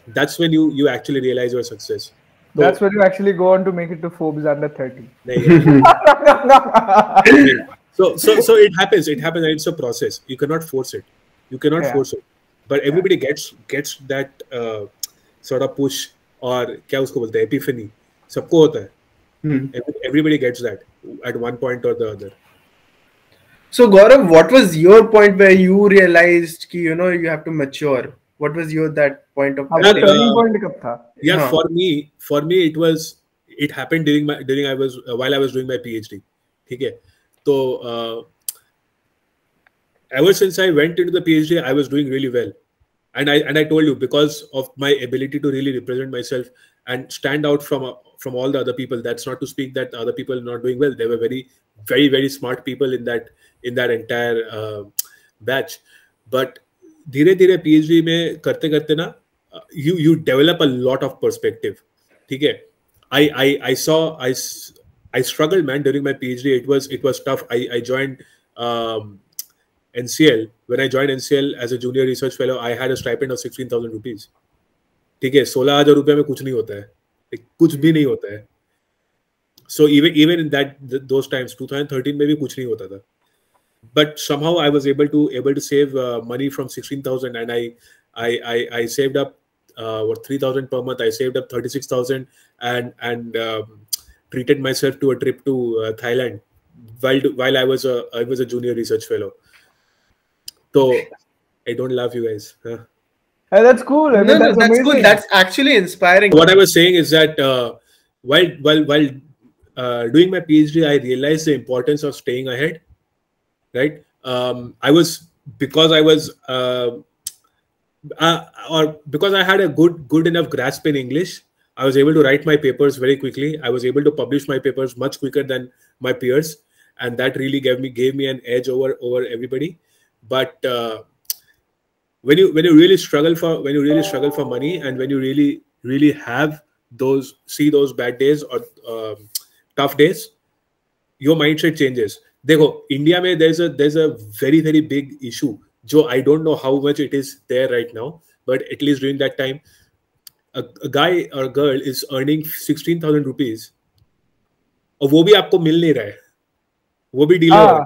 that's when you actually realize your success. That's when you actually go on to make it to Forbes under 30. So it happens. It happens, and it's a process. You cannot force it. Force it. But everybody gets that sort of push, or क्या उसको बोलते हैं, epiphany. सबको होता है. Everybody gets that at one point or the other. So Gaurav, what was your point where you realized कि you have to mature? What was that point of turning point कब था? Yeah, for me it happened while I was doing my PhD. ठीक है. So ever since I went into the PhD, I was doing really well, and I told you, because of my ability to really represent myself and stand out from all the other people. That's not to speak that other people are not doing well. They were very, very, very smart people in that entire batch. But धीरे-धीरे PhD में करते ना, you develop a lot of perspective. ठीक है. I struggled, man, during my PhD. It was tough. I joined NCL. When I joined NCL as a junior research fellow, I had a stipend of 16,000 rupees. ठीक है. 16,000 रुपये में कुछ नहीं होता है. कुछ भी नहीं होता है. So even in those times, 2013 में भी कुछ नहीं होता था. but somehow I was able to save money from 16,000, and I saved up what 3,000 per month. I saved up 36,000 and treated myself to a trip to Thailand while I was a junior research fellow. So I don't love you guys. Huh? Hey, that's cool. I mean, that's cool. That's actually inspiring. What I was saying is that while doing my PhD, I realized the importance of staying ahead. Right? Because I had a good enough grasp in English, I was able to write my papers very quickly. I was able to publish my papers much quicker than my peers, and that really gave me an edge over everybody. But when you really struggle for money, and when you really have those bad days or tough days, your mindset changes. देखो, India में there's a very very big issue. जो I don't know how much it is there right now, but at least during that time, a guy or a girl is earning 16,000 rupees, और वो भी आपको मिल नहीं रहा है, वो भी डिले हो रहा है,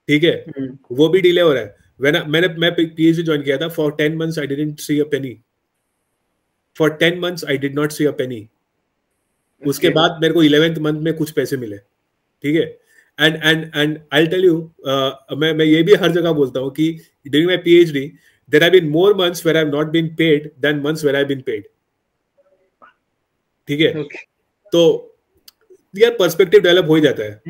ठीक है, वो भी डिले हो रहा है. मैं PhD ज्वाइन किया था, for 10 months I didn't see a penny. For 10 months I did not see a penny. उसके बाद मेरे को 11th month में कुछ पैसे मिले, ठीक है. And I'll tell you, मैं ये भी हर जगह बोलता हूँ कि during my PhD there have been more months where I have not been paid than months where I have been paid. ठीक है. तो यार पर्सपेक्टिव डेवलप हो ही जाता है.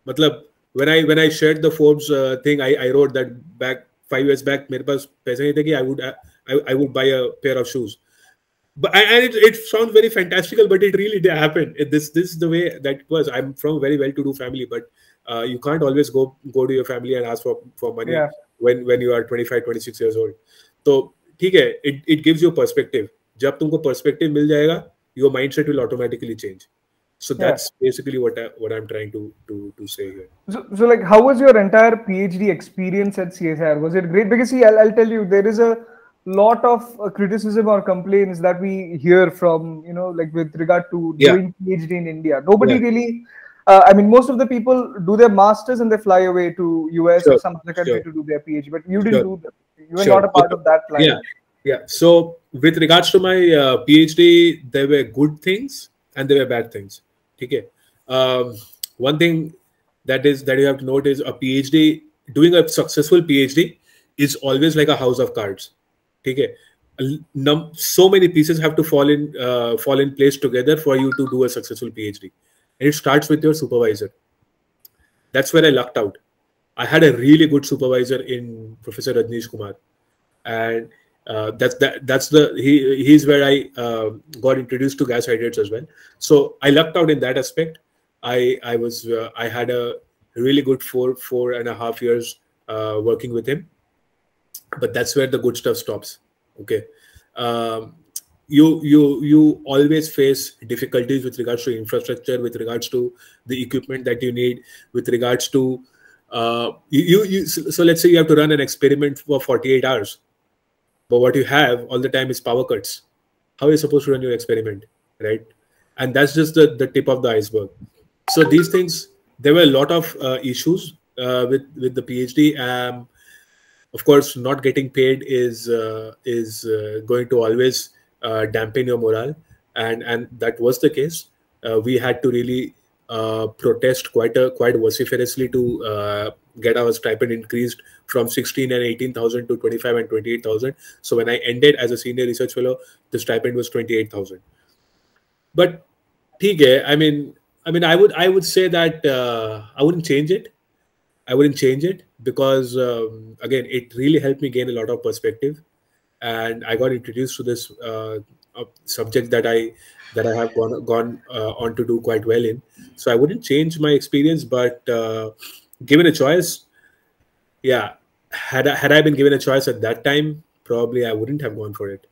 मतलब when I shared the Forbes thing, I wrote that back 5 years back मेरे पास पैसे नहीं थे कि I would buy a pair of shoes. But it sounds very fantastical, but it really did happen. This is the way that it was. I'm from a very well-to-do family, but you can't always go to your family and ask for money when you are 25, 26 years old. So ठीक है, it gives you perspective. जब तुमको perspective मिल जाएगा, your mindset will automatically change. So that's basically what I'm trying to say here. So like, how was your entire PhD experience at CSIR? Was it great? Because see, I'll tell you, there is a lot of criticism or complaints that we hear from, like with regard to doing PhD in India. Nobody really, I mean, most of the people do their masters and they fly away to US or some other country to do their PhD, but you didn't do that. You were not a part of that line. Yeah. So with regards to my PhD, there were good things and there were bad things. Okay. One thing that you have to note is a PhD, doing a successful PhD is always like a house of cards. Okay. So many pieces have to fall in place together for you to do a successful PhD. And it starts with your supervisor. That's where I lucked out. I had a really good supervisor in Professor Rajneesh Kumar. And he's where I got introduced to gas hydrates as well. So I lucked out in that aspect. I had a really good 4.5 years working with him, but that's where the good stuff stops. Okay, you always face difficulties with regards to infrastructure, with regards to the equipment that you need, with regards to so let's say you have to run an experiment for 48 hours. But what you have all the time is power cuts. How are you supposed to run your experiment, right? And that's just the tip of the iceberg. So these things, there were a lot of issues with the PhD. Of course, not getting paid is going to always dampen your morale, and that was the case. We had to really protest quite vociferously to get our stipend increased from 16 and 18,000 to 25 and 28,000. So when I ended as a senior research fellow, the stipend was 28,000. But I mean, I would say that I wouldn't change it. I wouldn't change it because again, it really helped me gain a lot of perspective, and I got introduced to this subject that I have gone on to do quite well in. So I wouldn't change my experience, but given a choice, had I been given a choice at that time, probably I wouldn't have gone for it.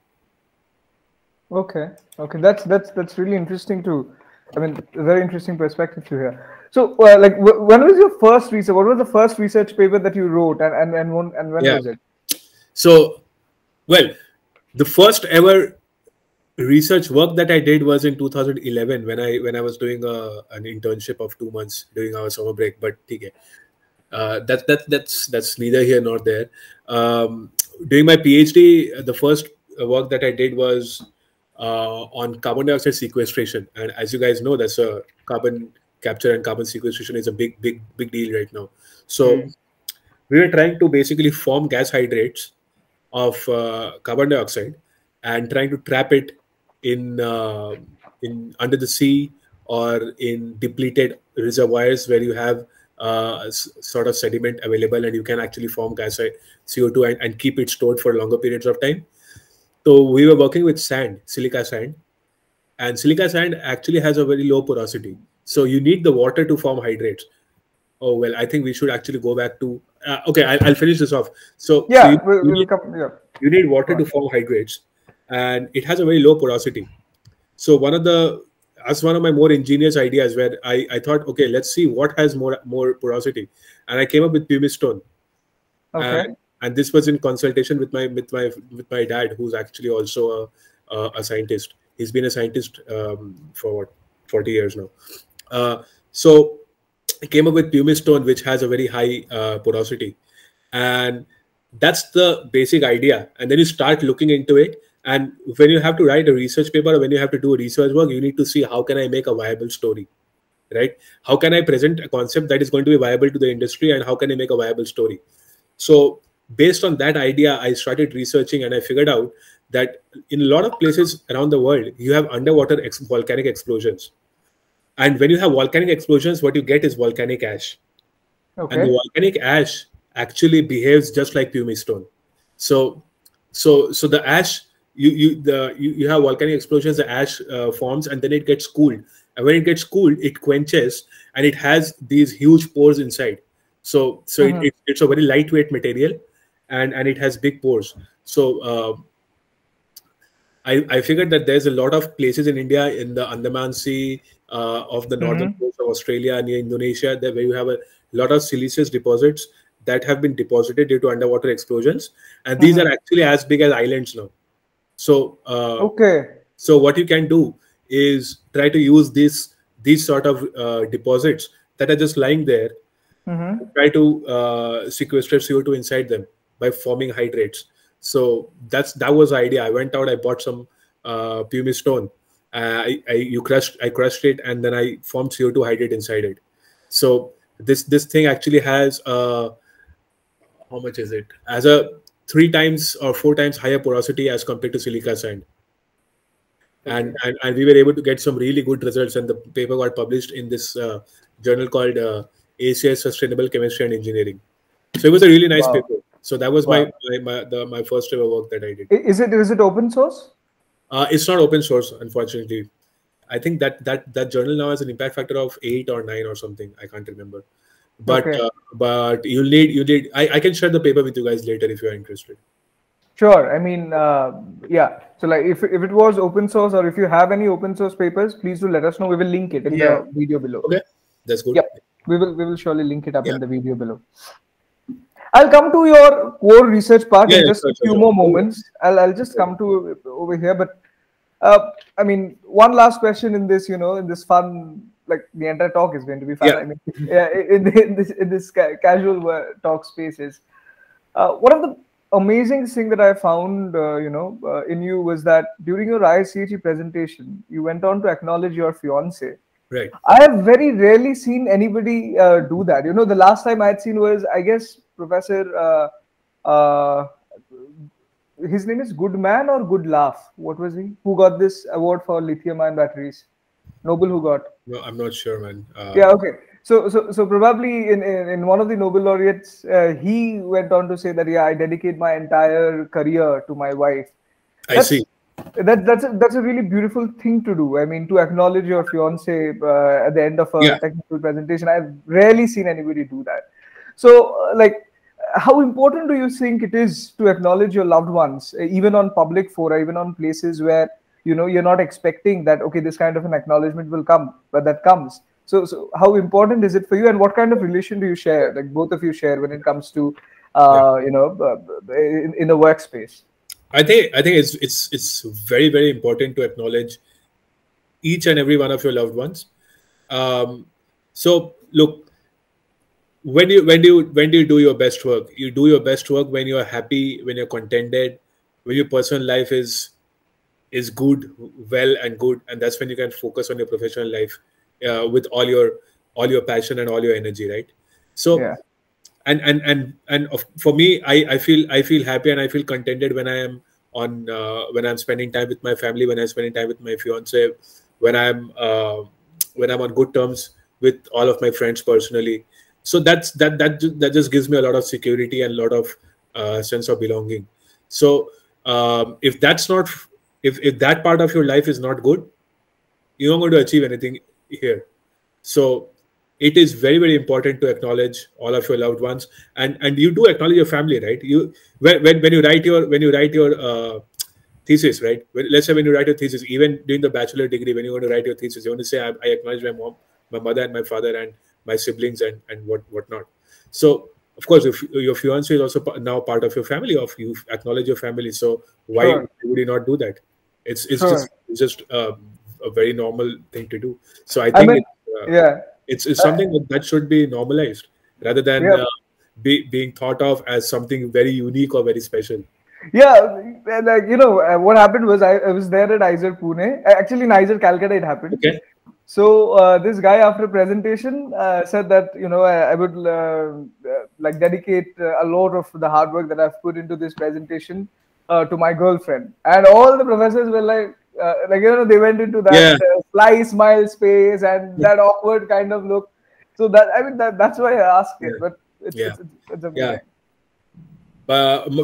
Okay, that's really interesting too. I mean, a very interesting perspective to hear. So, like, when was your first research? What was the first research paper that you wrote, and when was it? So, well, the first ever research work that I did was in 2011 when I was doing an internship of 2 months during our summer break. But that's neither here nor there. During my PhD, the first work that I did was on carbon dioxide sequestration, and as you guys know, that's a carbon capture and carbon sequestration is a big deal right now. So we were trying to basically form gas hydrates of carbon dioxide and trying to trap it in under the sea or in depleted reservoirs where you have sort of sediment available and you can actually form gas CO2 and keep it stored for longer periods of time. So we were working with sand, silica sand, and silica sand actually has a very low porosity. So you need the water to form hydrates. Oh, well, I think we should actually go back to... okay, I'll finish this off. So, yeah, you need water to form hydrates, and it has a very low porosity. So one of my more ingenious ideas where I thought, okay, let's see what has more porosity. And I came up with pumice stone. Okay. And this was in consultation with my dad, who's actually also a scientist. He's been a scientist for what, 40 years now. So I came up with pumice stone, which has a very high porosity. And that's the basic idea. And then you start looking into it. And when you have to write a research paper or when you have to do a research work, you need to see how can I make a viable story, right? How can I present a concept that is going to be viable to the industry and how can I make a viable story? So based on that idea, I started researching and I figured out that in a lot of places around the world, you have underwater volcanic explosions. And when you have volcanic explosions, what you get is volcanic ash. Okay. And the volcanic ash actually behaves just like pumice stone. So the ash, you have volcanic explosions, the ash forms, and then it gets cooled. And when it gets cooled, it quenches, and it has these huge pores inside. So it's a very lightweight material, and it has big pores. So I figured that there's a lot of places in India, in the Andaman Sea, of the northern coast of Australia, near Indonesia, where you have a lot of siliceous deposits that have been deposited due to underwater explosions, and these are actually as big as islands now. So so what you can do is try to use these sort of deposits that are just lying there, try to sequester CO2 inside them by forming hydrates. So that was the idea. I went out, I bought some pumice stone. I crushed it, and then I formed CO2 hydrate inside it. So this thing actually has how much is it? As a 3 times or 4 times higher porosity as compared to silica sand. And we were able to get some really good results, and the paper got published in this journal called ACS Sustainable Chemistry and Engineering. So it was a really nice paper. So that was my first ever work that I did. Is it open source? It's not open source, unfortunately. I think that journal now has an impact factor of 8 or 9 or something. I can't remember. But but you need. I can share the paper with you guys later if you are interested. Sure. I mean, yeah. So like, if it was open source, or if you have any open source papers, please do let us know. We will link it in the video below. Okay, that's good. Yep. We will surely link it up in the video below. I'll come to your core research part in just a few more moments. I'll just come to over here, but I mean, one last question in this, in this fun, like the entire talk is going to be fun. I mean, in this casual talk spaces, one of the amazing thing that I found, in you was that during your ISCHE presentation, you went on to acknowledge your fiance. Right. I have very rarely seen anybody do that. The last time I had seen was, I guess, Professor, his name is Goodman or Good Laugh. What was he? Who got this award for lithium-ion batteries? Nobel who got? No, I'm not sure, man. Yeah, okay. So probably in one of the Nobel laureates, he went on to say that, I dedicate my entire career to my wife. I see. That's a really beautiful thing to do. I mean, to acknowledge your fiance at the end of a technical presentation. I've rarely seen anybody do that. So, like, how important do you think it is to acknowledge your loved ones, even on public fora, even on places where you're not expecting that, okay, this kind of an acknowledgement will come, but that comes. So how important is it for you, and what kind of relation do you share, like both of you share, when it comes to in the workspace? I think it's very, very important to acknowledge each and every one of your loved ones. So look, when do you do your best work? You do your best work when you're happy, when you're contented, when your personal life is good, well and good, and that's when you can focus on your professional life with all your passion and all your energy, right? So Yeah. For me, I feel happy and I feel contented when I am on when I'm spending time with my family, when I'm spending time with my fiance, when I'm on good terms with all of my friends personally. So that just gives me a lot of security and a lot of sense of belonging. So if that's not if that part of your life is not good, you're not going to achieve anything here. So it is very, very important to acknowledge all of your loved ones, and you do acknowledge your family, right? You when you write your thesis, right? Let's say when you write your thesis, even during the bachelor degree, when you're going to write your thesis, you want to say, I acknowledge my mom, my mother, and my father, and my siblings, and whatnot. So of course, if your fiance is also now part of your family, of you acknowledge your family, so why would you not do that? It's just a very normal thing to do. So I think it's something that should be normalized rather than being thought of as something very unique or very special. Yeah, like what happened was I was there at IISER Pune. Actually, in IISER Calcutta it happened. Okay. So this guy after presentation said that I would like dedicate a lot of the hard work that I've put into this presentation to my girlfriend, and all the professors were like they went into that sly smile space and that awkward kind of look. So that's why I asked it, but it's amazing.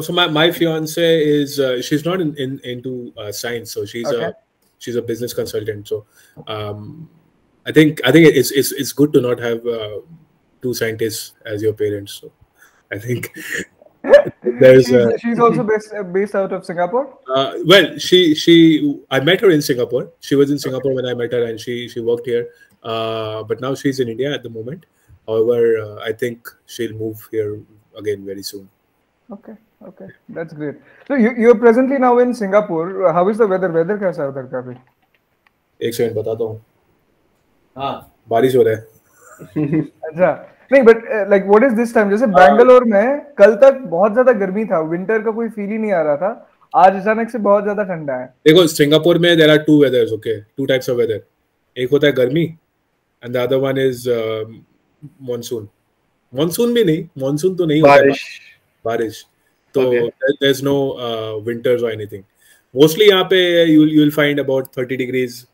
So my fiance is she's not into science, so she's a business consultant. So I think it's good to not have two scientists as your parents. So I think there's she's also based out of Singapore. Well, I met her in Singapore. She was in Singapore when I met her, and she worked here. But now she's in India at the moment. However, I think she'll move here again very soon. Okay, that's great. So you're presently now in Singapore. How is the weather? Weather कैसा है उधर का भी? एक second बताता हूँ. हाँ, बारिश हो रहा है. अच्छा, नहीं but like what is this time? जैसे बैंगलोर में कल तक बहुत ज्यादा गर्मी था, विंटर का कोई फील ही नहीं आ रहा था. आज अचानक से बहुत ज्यादा ठंडा है. देखो सिंगापुर में there are two weathers, okay, two types of weather. एक होता है गर्मी, and the other one is monsoon. Monsoon भी नहीं, monsoon तो नहीं होता है. बारिश तो there's no winters or anything. Mostly यहाँ पे you'll find about 30 degrees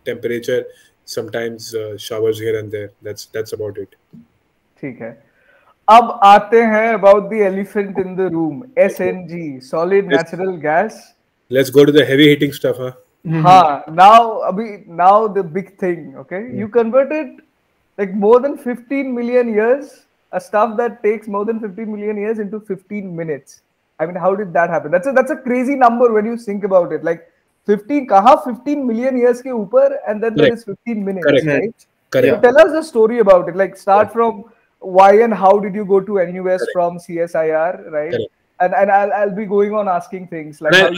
temperature, sometimes showers here and there. That's about it. ठीक है. अब आते हैं about the elephant in the room, SNG, solid natural gas. Let's go to the heavy hitting stuff, huh? हाँ, now the big thing, okay? You converted like more than 15 million years, a stuff that takes more than 15 million years into 15 minutes. I mean, how did that happen? That's a crazy number when you think about it. Like 15 million years ke upar, and then there is 15 minutes, right? Correct. So tell us the story about it. Like start from why and how did you go to NUS from CSIR, right? Correct. And I'll be going on asking things like I'll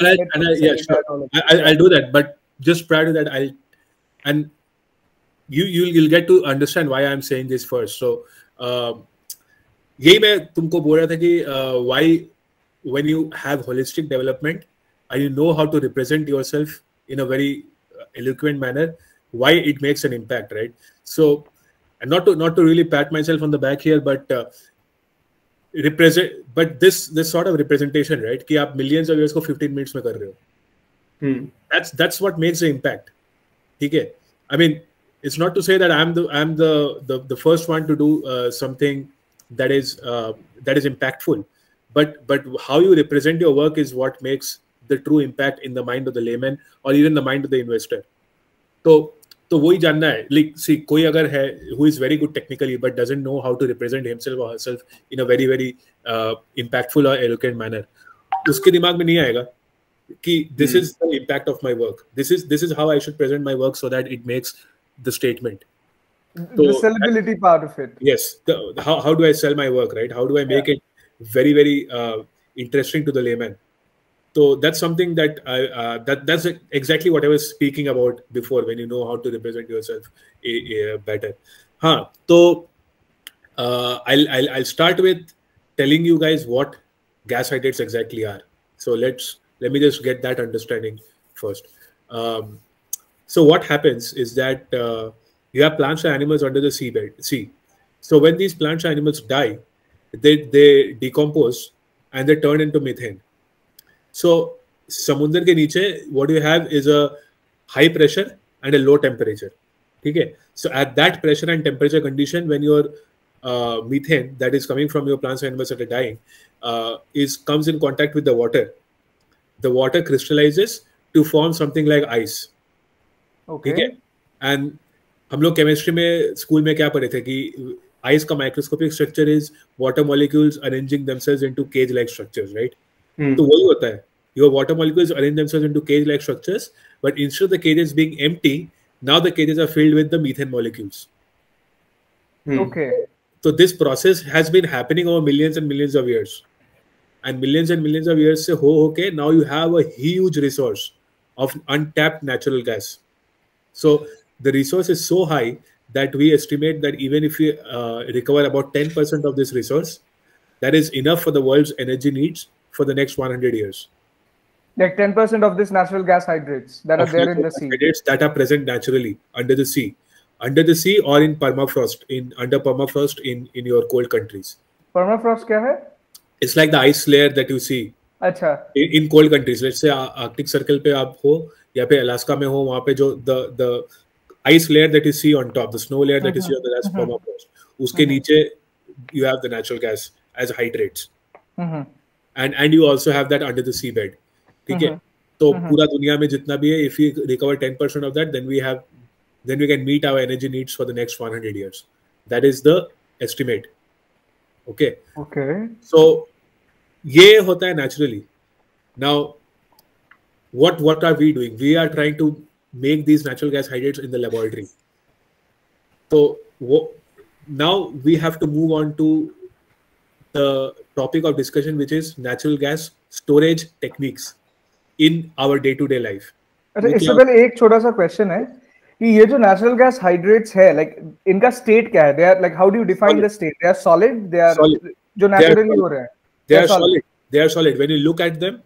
do that, but just prior to that, you'll get to understand why I'm saying this first. So यही मैं तुमको बोल रहा था कि why when you have holistic development and you know how to represent yourself in a very eloquent manner, why it makes an impact, right? So, and not to really pat myself on the back here, but this sort of representation, right? कि आप millions of years को 15 minutes में कर रहे हो. That's what makes the impact. ठीक है? I mean, it's not to say that I'm the first one to do something that is impactful, but how you represent your work is what makes the true impact in the mind of the layman or even the mind of the investor. तो वही जानना है. Like, see, कोई अगर है who is very good technically but doesn't know how to represent himself or herself in a very very impactful or eloquent manner, उसके दिमाग में नहीं आएगा कि this is the impact of my work. This is how I should present my work so that it makes the statement. The sellability part of it. Yes. How do I sell my work, right? How do I make it very, very interesting to the layman? So that's something that that's exactly what I was speaking about before, when you know how to represent yourself better. हाँ, तो I'll start with telling you guys what gas hydrates exactly are. So let me just get that understanding first. So what happens is that you have plants and animals under the sea. So when these plants and animals die, they decompose and they turn into methane. So समुद्र के नीचे what you have is a high pressure and a low temperature. Okay, so at that pressure and temperature condition, when your methane that is coming from your plants and animals that are dying comes in contact with the water crystallizes to form something like ice. Okay. ठीक है, and हम लोग chemistry में school में क्या पढ़े थे कि ice का microscopic structure is water molecules arranging themselves into cage-like structures, right? तो वही होता है. Your water molecules arrange themselves into cage-like structures, but instead of the cages being empty, now the cages are filled with the methane molecules. Okay. So this process has been happening over millions and millions of years. And millions of years se ho now you have a huge resource of untapped natural gas. So the resource is so high that we estimate that even if we recover about 10% of this resource, that is enough for the world's energy needs for the next 100 years. Like 10% of this natural gas hydrates that are there in the sea. Hydrates that are present naturally under the sea or in permafrost, under permafrost in your cold countries. Permafrost क्या है? It's like the ice layer that you see. अच्छा. In cold countries, let's say Arctic Circle पे आप हो या पे Alaska में हो, वहाँ पे जो the ice layer that you see on top, the snow layer that you see on the that's permafrost, उसके नीचे you have the natural gas as hydrates. And you also have that under the seabed. ठीक है, तो पूरा दुनिया में जितना भी है, if we recover 10% of that, then we can meet our energy needs for the next 100 years. That is the estimate. Okay. So ये होता है naturally. Now what are we doing? We are trying to make these natural gas hydrates in the laboratory. So now we have to move on to the topic of discussion, which is natural gas storage techniques in our day-to-day life. अच्छा, इससे पहले एक छोटा सा question है कि ये जो नेचुरल गैस हाइड्रेट्स है, लाइक इनका स्टेट क्या है? They are like, how do you define the state? They are solid, they are जो नेचुरली हो रहे हैं. They are solid. When you look at them,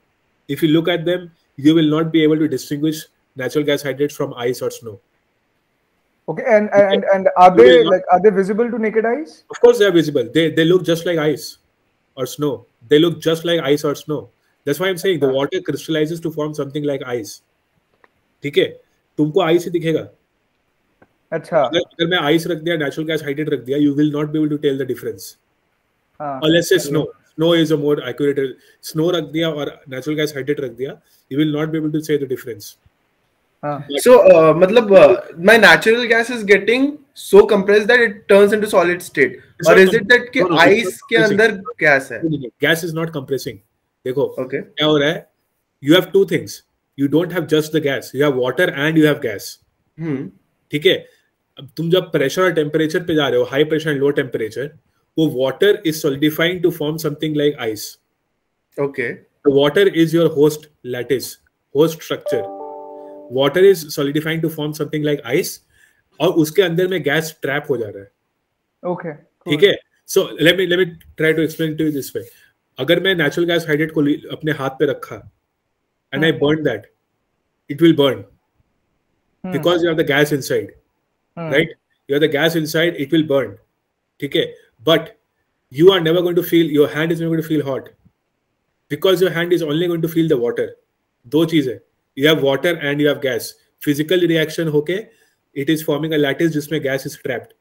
if you look at them, you will not be able to distinguish natural gas hydrates from ice or snow. Okay, and are they visible to naked eyes? Of course, they are visible. They look just like ice or snow. They look just like ice or snow. That's why I'm saying the water crystallizes to form something like ice. ठीक है, तुमको ice ही दिखेगा. अच्छा. अगर मैं ice रख दिया, natural gas hydrate रख दिया, you will not be able to tell the difference. Or let's say snow. Snow is a more accurate. Snow रख दिया और natural gas hydrate रख दिया, you will not be able to say the difference. So मतलब my natural gas is getting so compressed that it turns into solid state. Or is it that कि ice के अंदर gas है? Gas is not compressing. देखो क्या हो रहा है? You have two things. You don't have just the gas. You have water and you have gas. ठीक है. अब तुम जब pressure और temperature पे जा रहे हो, high pressure and low temperature, वो water is solidifying to form something like ice. Okay. The water is your host lattice, host structure. Water is solidifying to form something like ice, और उसके अंदर में gas trap हो जा रहा है. Okay. ठीक है. So let me try to explain to you this way. अगर मैं natural gas hydrate को अपने हाथ पे रखा and I burn that, it will burn because you have the gas inside, right? You have the gas inside, it will burn. ठीक है. But you are never going to feel, your hand is never going to feel hot because your hand is only going to feel the water. दो चीज है. You have water and you have gas. Physical reaction होके it is forming a lattice जिसमें gas is trapped.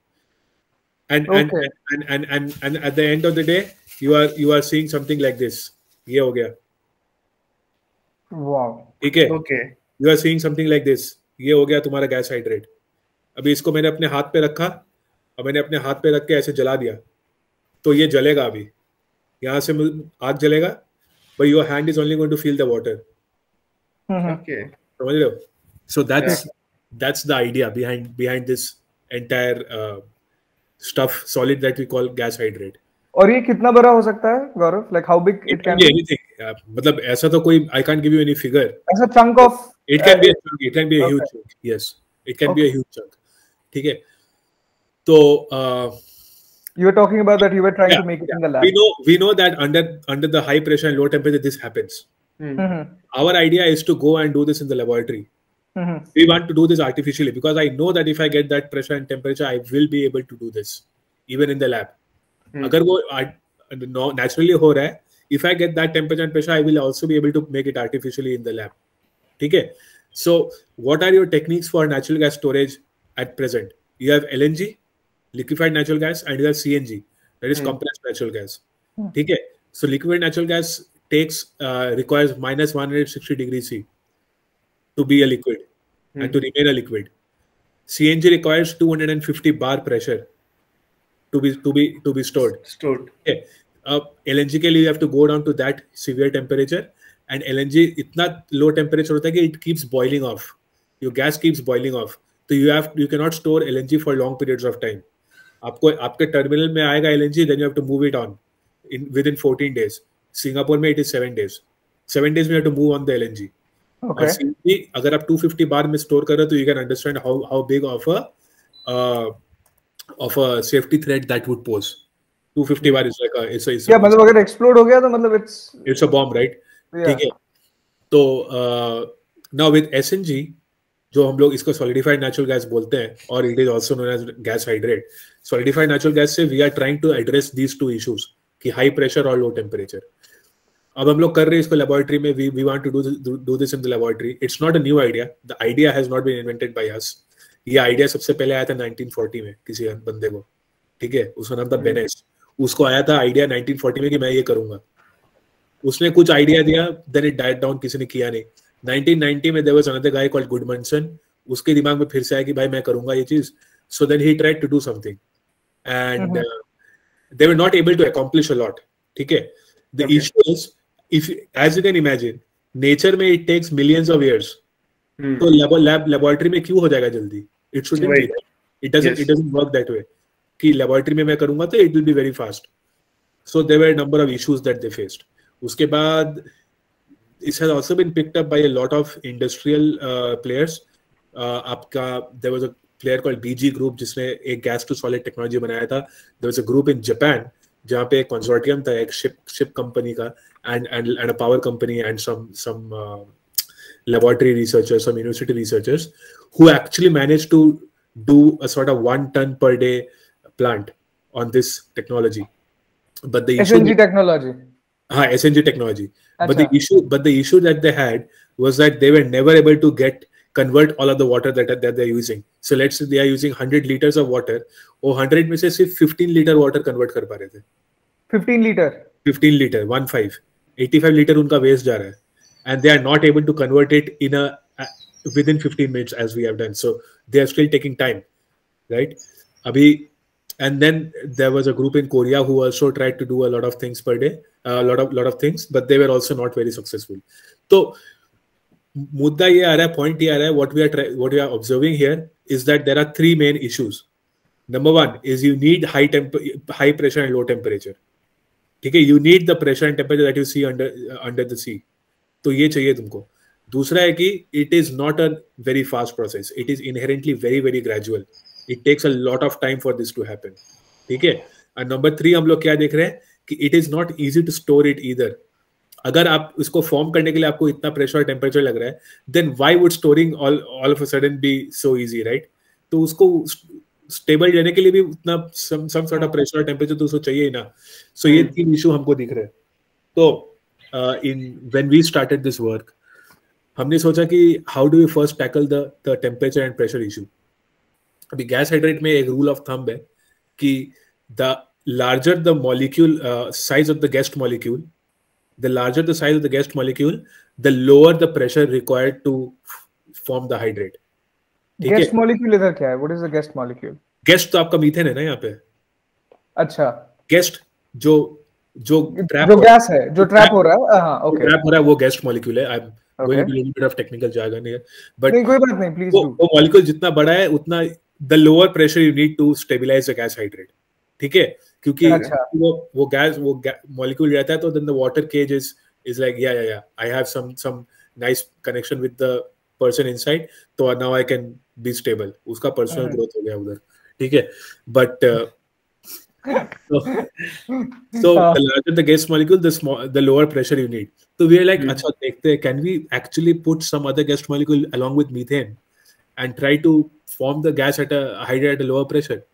And at the end of the day, you are seeing something like this. ये हो गया. Wow. ठीक है. Okay. You are seeing something like this. ये हो गया तुम्हारा गैस हाइड्रेट. अभी इसको मैंने अपने हाथ पे रखा और मैंने अपने हाथ पे रख के ऐसे जला दिया, तो ये जलेगा. अभी यहाँ से आग जलेगा, but your hand is only going to feel the water. Okay. समझ रहे हो? So that's the idea behind this entire stuff, solid that we call gas hydrate. और ये कितना बड़ा हो सकता है, गौरव? Like how big it can be? Anything. मतलब ऐसा तो कोई, I can't give you any figure. As a chunk of. It can be a chunk. It can be a huge chunk. Yes, it can be a huge chunk. ठीक है. तो You were talking about that you were trying to make it in the lab. We know that under the high pressure and low temperature this happens. Our idea is to go and do this in the laboratory. We want to do this artificially because I know that if I get that pressure and temperature, I will be able to do this even in the lab. Agar wo naturally ho raha hai, if I get that temperature and pressure, I will also be able to make it artificially in the lab. Okay. So what are your techniques for natural gas storage at present? You have LNG, liquefied natural gas, and you have CNG, that is compressed natural gas. Okay. So liquefied natural gas requires minus 160 degrees C to be a liquid and to remain a liquid. CNG requires 250 bar pressure to be stored. Okay. LNG के लिए you have to go down to that severe temperature, and LNG इतना low temperature होता है कि it keeps boiling off. Your gas keeps boiling off. So you cannot store LNG for long periods of time. आपको आपके terminal में आएगा LNG, then you have to move it on within 14 days. Singapore में it is 7 days. 7 days में you have to move on the LNG. Okay. और CNG अगर आप 250 बार में store कर रहे हो तो you can understand how big of a safety threat that would pose. 250 bar is like yeah, मतलब अगर explode हो गया तो मतलब it's a bomb, right? ठीक है. तो now with SNG जो हम लोग इसको solidified natural gas बोलते हैं, और it is also known as gas hydrate. Solidified natural gas से we are trying to address these two issues कि high pressure और low temperature. अब हम लोग कर रहे हैं इसको laboratory में. We want to do this in the laboratory. It's not a new idea. The idea has not been invented by us. ये idea सबसे पहले आया था 1940 में किसी बंदे को, ठीक है, उसका नाम था बेनेस. उसको आया था आइडिया 1940 में कि मैं ये करूंगा. उसने कुछ आइडिया दिया, देन इट डाइड डाउन, किसी ने किया नहीं. 1990 में there was another guy called Goodmanson. उसके दिमाग में फिर से आया कि भाई मैं करूंगा ये चीज. So then he tried to do something and they were not able to accomplish a lot. ठीक है. The issue is if as you can imagine nature में it takes millions of years. तो लेबोरेटरी में क्यों हो जाएगा जल्दी? It shouldn't be. It doesn't work that way कि लेबोरेटरी में मैं करूंगा तो it will be very fast. So there were number of issues that they faced. उसके बाद it has also been picked up by a lot of industrial players. आपका there was a player called BG Group जिसने एक gas to solid technology बनाया था. There was a group in Japan जहाँ पे एक consortium था एक ship company का and a power company and some laboratory researchers, some university researchers who actually managed to do a sort of 1 ton per day plant on this technology. But the SNG technology. SNG technology. But the issue that they had was that they were never able to convert all of the water that they're using. So let's say they are using 100 liters of water, और 100 में से सिर्फ 15 litre water convert कर पा रहे थे. 15 litre 85 litre उनका waste जा रहा है, and they are not able to convert it within 15 minutes as we have done. So they are still taking time, right? And then there was a group in Korea who also tried to do a lot of things per day, a lot of things, but they were also not very successful. So मुद्दा ये आ रहा है, point ये आ रहा है, what we are observing here is that there are 3 main issues. Number 1 is you need high pressure and low temperature. ठीक है, you need the pressure and temperature that you see under the sea. तो ये चाहिए तुमको. दूसरा है कि it is not a very fast process. It is inherently very very gradual. It takes a lot of time for this to happen. ठीक है. And number 3 हम लोग क्या देख रहे हैं कि it is not easy to store it either. अगर आप इसको फॉर्म करने के लिए आपको इतना प्रेशर और टेम्परेचर लग रहा है, then why would storing all of a sudden be so easy, right? तो उसको स्टेबल रहने के लिए भी उतना some sort of pressure और टेम्परेचर तो उसको चाहिए ही ना. So ये 3 इशू हमको दिख रहे हैं. तो when we started this work, हमने सोचा कि how do we first tackle the temperature and pressure issue. अभी गैस हाइड्रेट में एक रूल ऑफ थंब है कि the larger the molecule size of the guest molecule, the larger the size of the guest molecule, the lower the pressure required to form the hydrate. Guest molecule इधर क्या है? What is the guest molecule? Guest तो आपका methane है ना यहाँ पे. अच्छा, गेस्ट जो गैस है जो ट्रैप हो रहा है. हां, ओके, ट्रैप हो रहा है वो गेस्ट मॉलिक्यूल है. I am going to little bit of technical jargon here, but नहीं, कोई बात नहीं, प्लीज डू. वो मॉलिक्यूल जितना बड़ा है उतना the lower pressure you need to stabilize the gas hydrate. ठीक है, क्योंकि वो गैस molecule रहता है तो then the water cage is like yeah I have some nice connection with the person inside, so now I can be stable. उसका personal growth हो गया उधर. ठीक है, but So the larger the gas molecule, the lower pressure you need. So we are like, अच्छा देखते हैं, can we actually put some other gas molecule along with methane and try to form the gas at a hydrate at a lower pressure?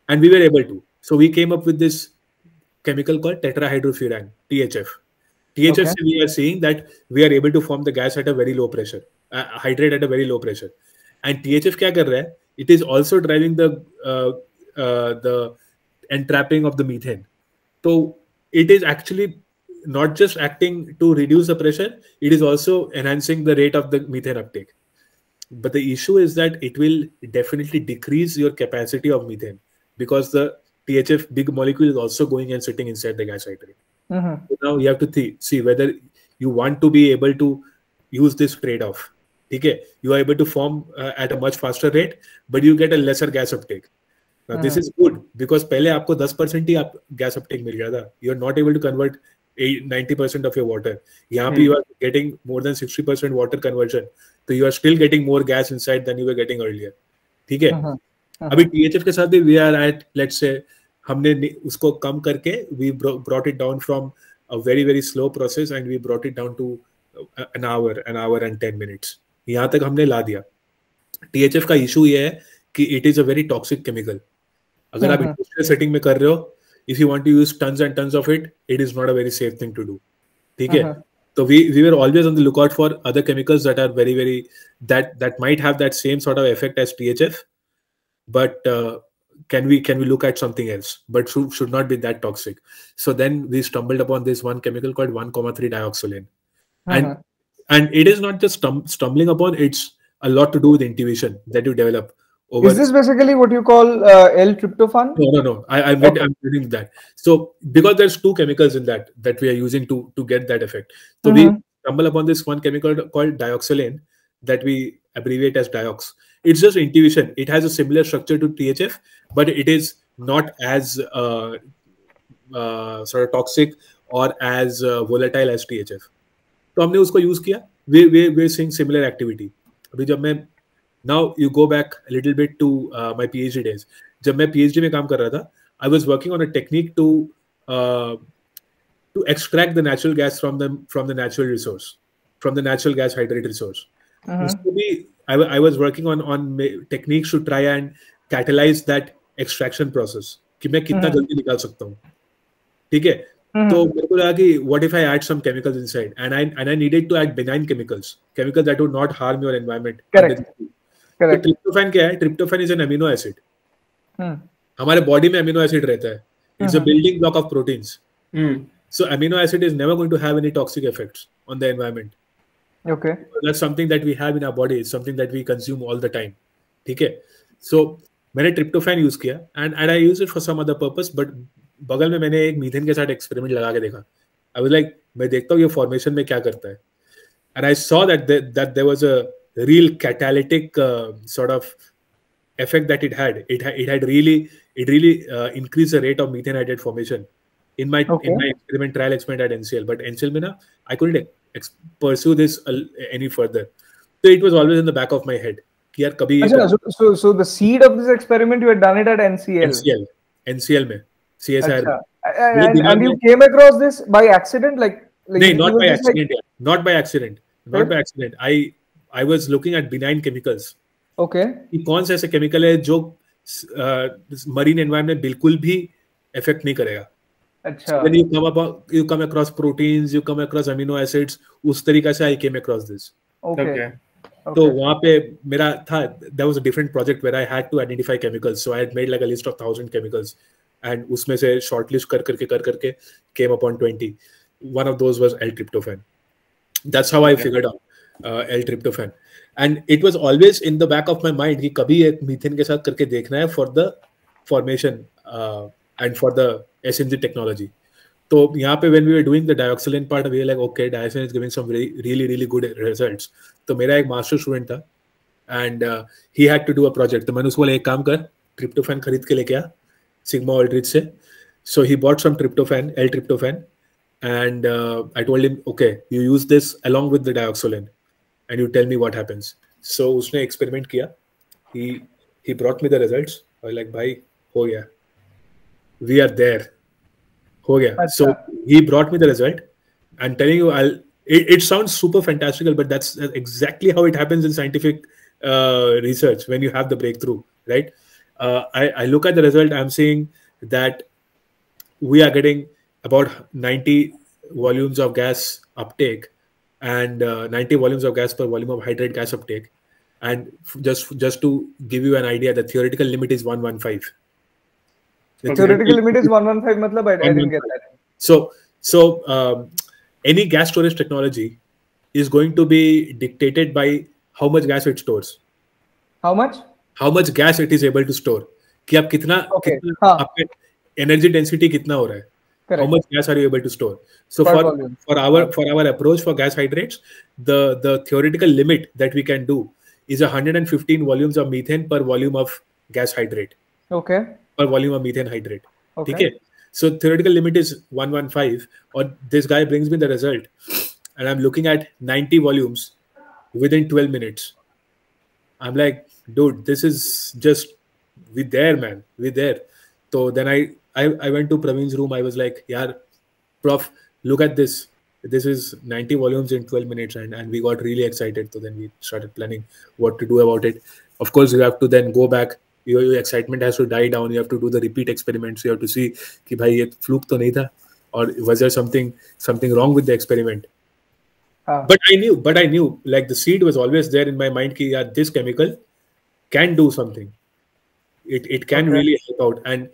And we were able to. So we came up with this chemical called tetrahydrofuran, THF. THF, we are seeing that we are able to form the gas at a very low pressure, hydrate at a very low pressure. And THF क्या कर रहा है? It is also driving the entrapping of the methane. So it is actually not just acting to reduce the pressure, it is also enhancing the rate of the methane uptake. But the issue is that it will definitely decrease your capacity of methane because the THF big molecule is also going and sitting inside the gas hydrate. So now you have to see whether you want to be able to use this trade-off. Okay, you are able to form at a much faster rate, but you get a lesser gas uptake. Now this is good because पहले आपको 10% ही gas uptake मिल गया था. You are not able to convert 90% of your water. यहाँ पे you are getting more than 60% water conversion. So you are still getting more gas inside than you were getting earlier. ठीक है? अभी THF के साथ भी we are at, let's say, हमने उसको कम करके we brought it down from a very very slow process and we brought it down to an hour and 10 minutes. यहाँ तक हमने ला दिया. THF का इशू ये है कि it is a very toxic chemical. अगर आप इंडस्ट्रियल सेटिंग में कर रहे हो, if you want to use tons and tons of it, it is not a very safe thing to do. ठीक है? So we were always on the lookout for other chemicals that are very very that might have that same sort of effect as THF, but can we look at something else? But should not be that toxic. So then we stumbled upon this one chemical called 1,3 dioxolane, and it is not just stumbling upon; it's a lot to do with intuition that you develop. Is this basically what you call L-tryptophan? No. I'm reading that. So because there's two chemicals in that we are using to get that effect. So we stumble upon this one chemical called dioxolane that we abbreviate as diox. It's just intuition. It has a similar structure to THF, but it is not as sort of toxic or as volatile as THF. तो हमने उसको use किया. We're seeing similar activity. अभी जब मैं Now you go back a little bit to my PhD days. जब मैं PhD में काम कर रहा था, I was working on a technique to extract the natural gas from the natural resource, from the natural gas hydrate resource. उसको भी I was working on techniques to try and catalyze that extraction process. कि मैं कितना जल्दी निकाल सकता हूँ, ठीक है? तो मेरे को लगा कि what if I add some chemicals inside, and I needed to add benign chemicals that would not harm your environment. Correct. तो ट्रिप्टोफैन क्या है? Tryptophan is an amino acid. हमारे बॉडी में अमीनो एसिड रहता है. It's a building block of proteins. So amino acid is never going to have any toxic effects on the environment. Okay, that's something that we have in our body, something that we consume all the time. ठीक है? So मैंने tryptophan use किया and I use it for some other purpose, but बगल में मैंने एक methane के साथ एक्सपेरिमेंट लगा के देखा. आई वाज लाइक, मैं देखता हूँ ये फॉर्मेशन में क्या करता है. And I saw that there was a real catalytic sort of effect that it had. It really increased the rate of methane hydrate formation in my experiment, trial experiment at NCL. But NCL में ना, I couldn't pursue this any further. So it was always in the back of my head कि यार कभी. So the seed of this experiment, you had done it at NCL. NCL में CSIR. And you came across this by accident, like no, not by accident. Not by accident. I was looking at benign chemicals. Okay. कि कौन सा ऐसा chemical है जो marine environment बिल्कुल भी affect नहीं करेगा. अच्छा. When you come across proteins, you come across amino acids, उस तरीके से I came across this. Okay. तो वहाँ पे मेरा था, there was a different project where I had to identify chemicals. So I had made like a list of 1,000 chemicals, and उसमें से shortlist कर करके came upon 20. One of those was L-tryptophan. That's how I figured out L-tryptophan. And it was always in the back of my mind कि कभी एक methane के साथ करके देखना है for the formation and for the SNG technology. तो यहाँ पे when we were doing the dioxolane part, we were like, okay, dioxolane is giving some really good results. तो मेरा एक मास्टर स्टूडेंट था and he had to do a project. तो मैंने उसको बोला एक काम कर, ट्रिप्टोफैन खरीद के लेके आ सिग्मा ऑल्ड्रिच से. So he bought some tryptophan, L-tryptophan, and I told him, okay, you use this along with the dioxolane and you tell me what happens. So उसने experiment किया. He brought me the results. I was like, भाई हो गया. we are there. हो गया. So he brought me the result. I'm telling you, it sounds super fantastical, but that's exactly how it happens in scientific research when you have the breakthrough, right? I look at the result. I'm seeing that we are getting about 90 volumes of gas uptake and 90 volumes of gas per volume of hydrate gas uptake. And just to give you an idea, the theoretical limit is 115. The theoretical limit is 115. Matlab, I didn't get that. So any gas storage technology is going to be dictated by how much gas it stores. How much? How much gas it is able to store. कि आप कितना आपके energy density कितना हो रहा है. Correct. How much gas are you able to store? So for our approach for gas hydrates, the theoretical limit that we can do is 115 volumes of methane per volume of gas hydrate. Okay. Per volume of methane hydrate. Okay. Okay. So theoretical limit is 115. Or this guy brings me the result, and I'm looking at 90 volumes within 12 minutes. I'm like, dude, this is just we there, man. We there. So then I went to Praveen's room. I was like, yeah, Prof, look at this. This is 90 volumes in 12 minutes. And we got really excited. So then we started planning what to do about it. Of course, you have to then go back. Your excitement has to die down. You have to do the repeat experiments. You have to see कि भाई ये fluke तो नहीं था, or was there something wrong with the experiment? But I knew like the seed was always there in my mind कि yeah, this chemical can do something. It can really help out. And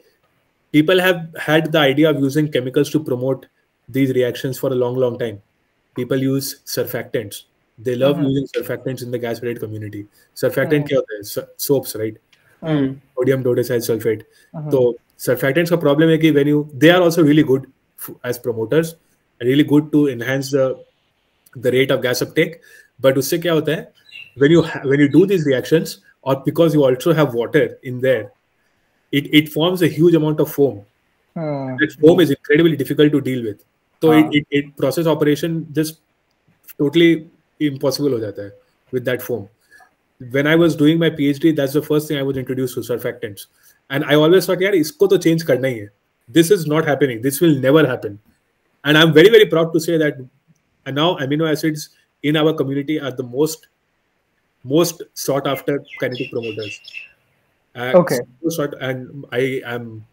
people have had the idea of using chemicals to promote these reactions for a long time. People use surfactants. They love using surfactants in the gas hydrate community. Surfactant क्या होता है? Soaps, right? Sodium dodecyl sulfate. So surfactants का problem है कि they are also really good as promoters, really good to enhance the rate of gas uptake. But उससे क्या होता है? When you do these reactions, or because you also have water in there, it forms a huge amount of foam. That foam is incredibly difficult to deal with. So it process operation just totally impossible हो जाता है with that foam. When I was doing my PhD, that's the first thing I was introduced to, surfactants. And I always thought, यार इसको तो change करना ही है. This is not happening. This will never happen. And I'm very, very proud to say that now amino acids in our community are the most sought after kinetic promoters. Okay. And I am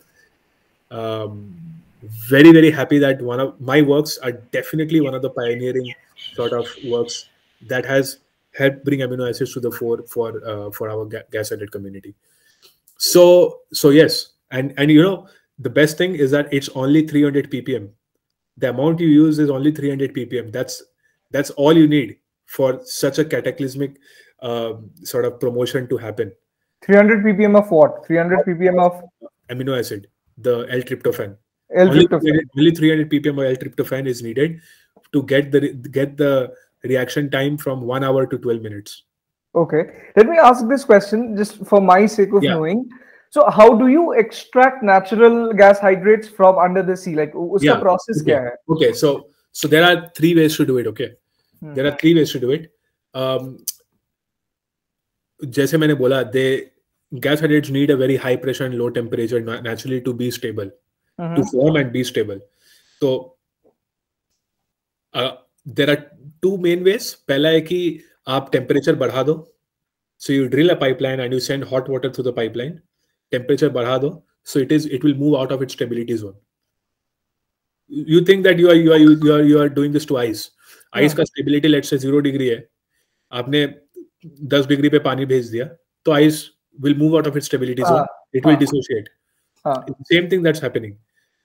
very, very happy that one of my works are definitely one of the pioneering sort of works that has helped bring amino acids to the fore for our gas hydrate community. So yes, and the best thing is that it's only 300 ppm. The amount you use is only 300 ppm. That's all you need for such a cataclysmic sort of promotion to happen. 300 ppm of what? 300 ppm of amino acid, the L-tryptophan. Only 300 ppm of L-tryptophan is needed to get the reaction time from 1 hour to 12 minutes. Okay, let me ask this question just for my sake of knowing. So how do you extract natural gas hydrates from under the sea? Like uska process kya hai? Okay, so there are 3 ways to do it. Okay, there are 3 ways to do it. जैसे मैंने बोला, gas hydrates need a very high pressure and low temperature naturally to be stable, to form and be stable. So there are 2 main ways. पहला है कि आप temperature बढ़ा दो. So you drill a pipeline and you send hot water through the pipeline. Temperature बढ़ा दो, so it will move out of its stability zone. You think that you are doing this to ice. Ice का stability let's say 0 degree है. आपने 10 degree पे पानी भेज दिया, तो ice will move out of its stability zone. It will dissociate. Same thing that's happening.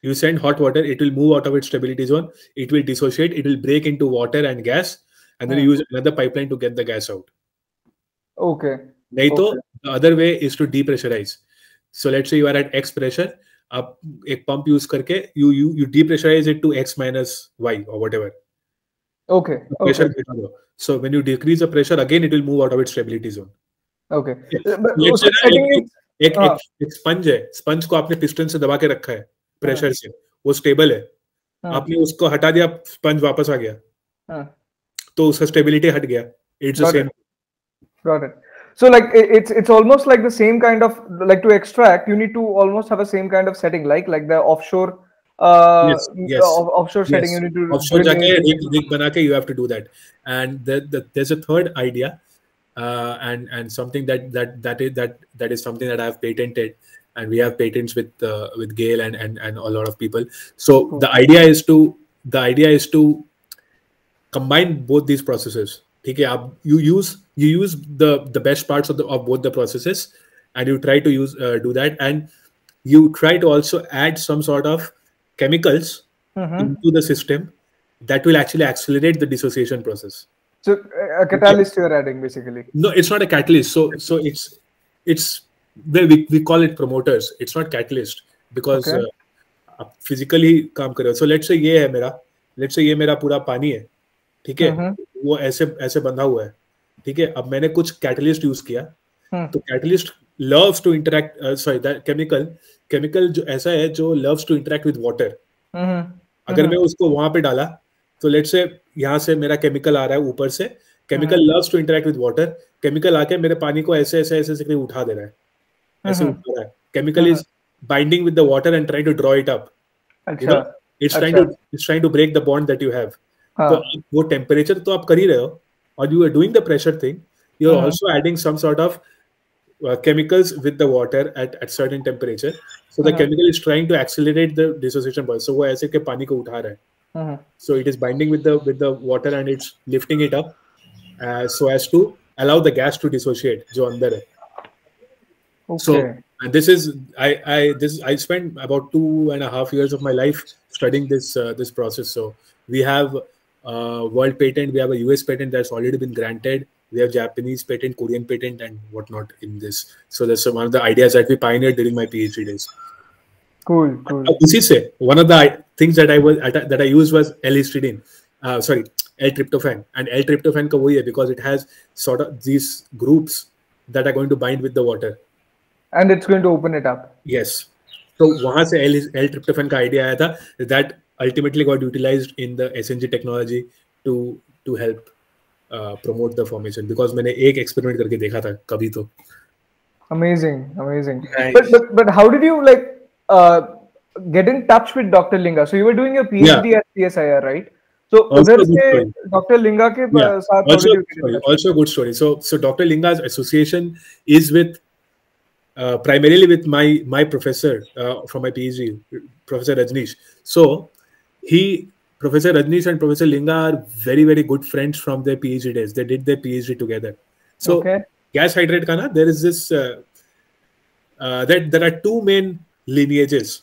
You send hot water, it will move out of its stability zone. It will dissociate. It will break into water and gas, and then you use another pipeline to get the gas out. Okay. नहीं तो the other way is to depressurize. So let's say you are at X pressure. आप एक pump use करके you depressurize it to X minus Y or whatever. Okay. So when you decrease the pressure, again it will move out of its stability zone. Okay. एक sponge है, sponge को आपने piston से दबा के रखा है प्रेशर से, वो स्टेबल है. आपने उसको हटा दिया, स्पंज वापस आ गया, तो उसका स्टेबिलिटी हट गया. It's the same. Got it. So like it's almost like the same kind of, like, to extract you need to almost have a same kind of setting, like the offshore Yes, yes, offshore setting you yes. need to Offshore drill जाके anything. rig बना के you have to do that. And there's a third idea, and something that is something that I have patented, and we have patents with Gail and a lot of people. So Cool. the idea is to combine both these processes. Okay, you use the best parts of both the processes, and you try to do that, and you try to also add some sort of chemicals into the system that will actually accelerate the dissociation process. So a catalyst you're adding basically. No, it's not a catalyst. So it's we call it promoters. It's not catalyst because Okay. physically काम कर रहे हो. So let's say ये मेरा पूरा पानी है, ठीक है, वो ऐसे ऐसे बंधा हुआ है, ठीक है. अब मैंने कुछ कैटलिस्ट यूज किया, तो catalyst loves to interact, sorry, that chemical जो ऐसा है जो loves to interact with water. अगर मैं उसको वहां पे डाला, तो लेट्स से यहाँ से मेरा केमिकल आ रहा है ऊपर से, chemical loves to interact with water, chemical आके मेरे पानी को ऐसे ऐसे ऐसे से उठा दे रहा है, ऐसे उठा रहा है. Chemical is binding with the water and trying to draw it up. You know, it's trying to break the bond that you have. तो वो टेम्परेचर तो आप कर ही रहे हो, और you are doing the pressure thing. You are also adding some sort of chemicals with the water at certain temperature. So the chemical is trying to accelerate the dissociation process. So वो ऐसे के पानी को उठा रहा है. So it is binding with the water and it's lifting it up so as to allow the gas to dissociate जो अंदर है. Okay. So and this is I spent about 2.5 years of my life studying this process. So we have world patent, we have a US patent that's already been granted, we have Japanese patent, Korean patent, and whatnot in this. So that's one of the ideas that we pioneered during my PhD days. Cool. उसी से one of the things that I used was L-histidine, L-tryptophan, and L-tryptophan का वही है because it has sort of these groups that are going to bind with the water. And it's going to open it up. Yes. So वहाँ से L-tryptophan का idea आया था that ultimately got utilized in the SNG technology to help promote the formation, because मैंने एक experiment करके देखा था कभी तो. Amazing. Nice. But how did you get in touch with Dr. Linga? So you were doing your PhD at CSIR, right? So उधर से Dr. Linga के साथ also a good story. So Dr. Linga's association is with primarily with my professor from my PhD, Professor Rajneesh. So Professor Rajneesh and Professor Linga are very, very good friends from their PhD days. They did their PhD together. So GasHydrate का ना, there is this there are two main lineages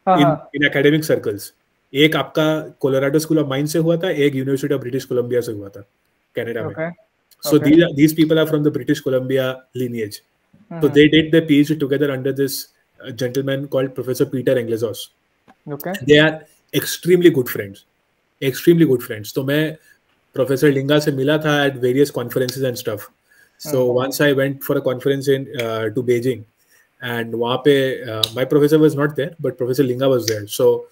in academic circles. एक आपका Colorado school of mines से हुआ था, एक university of British Columbia से हुआ था कनाडा में. So these people are from the British Columbia lineage. So they did their PhD together under this gentleman called Professor Peter Englezos. They are extremely good friends. So मैं Professor Linga से मिला था at various conferences and stuff. So once I went for a conference to Beijing, and वहाँ पे my professor was not there, but Professor Linga was there. So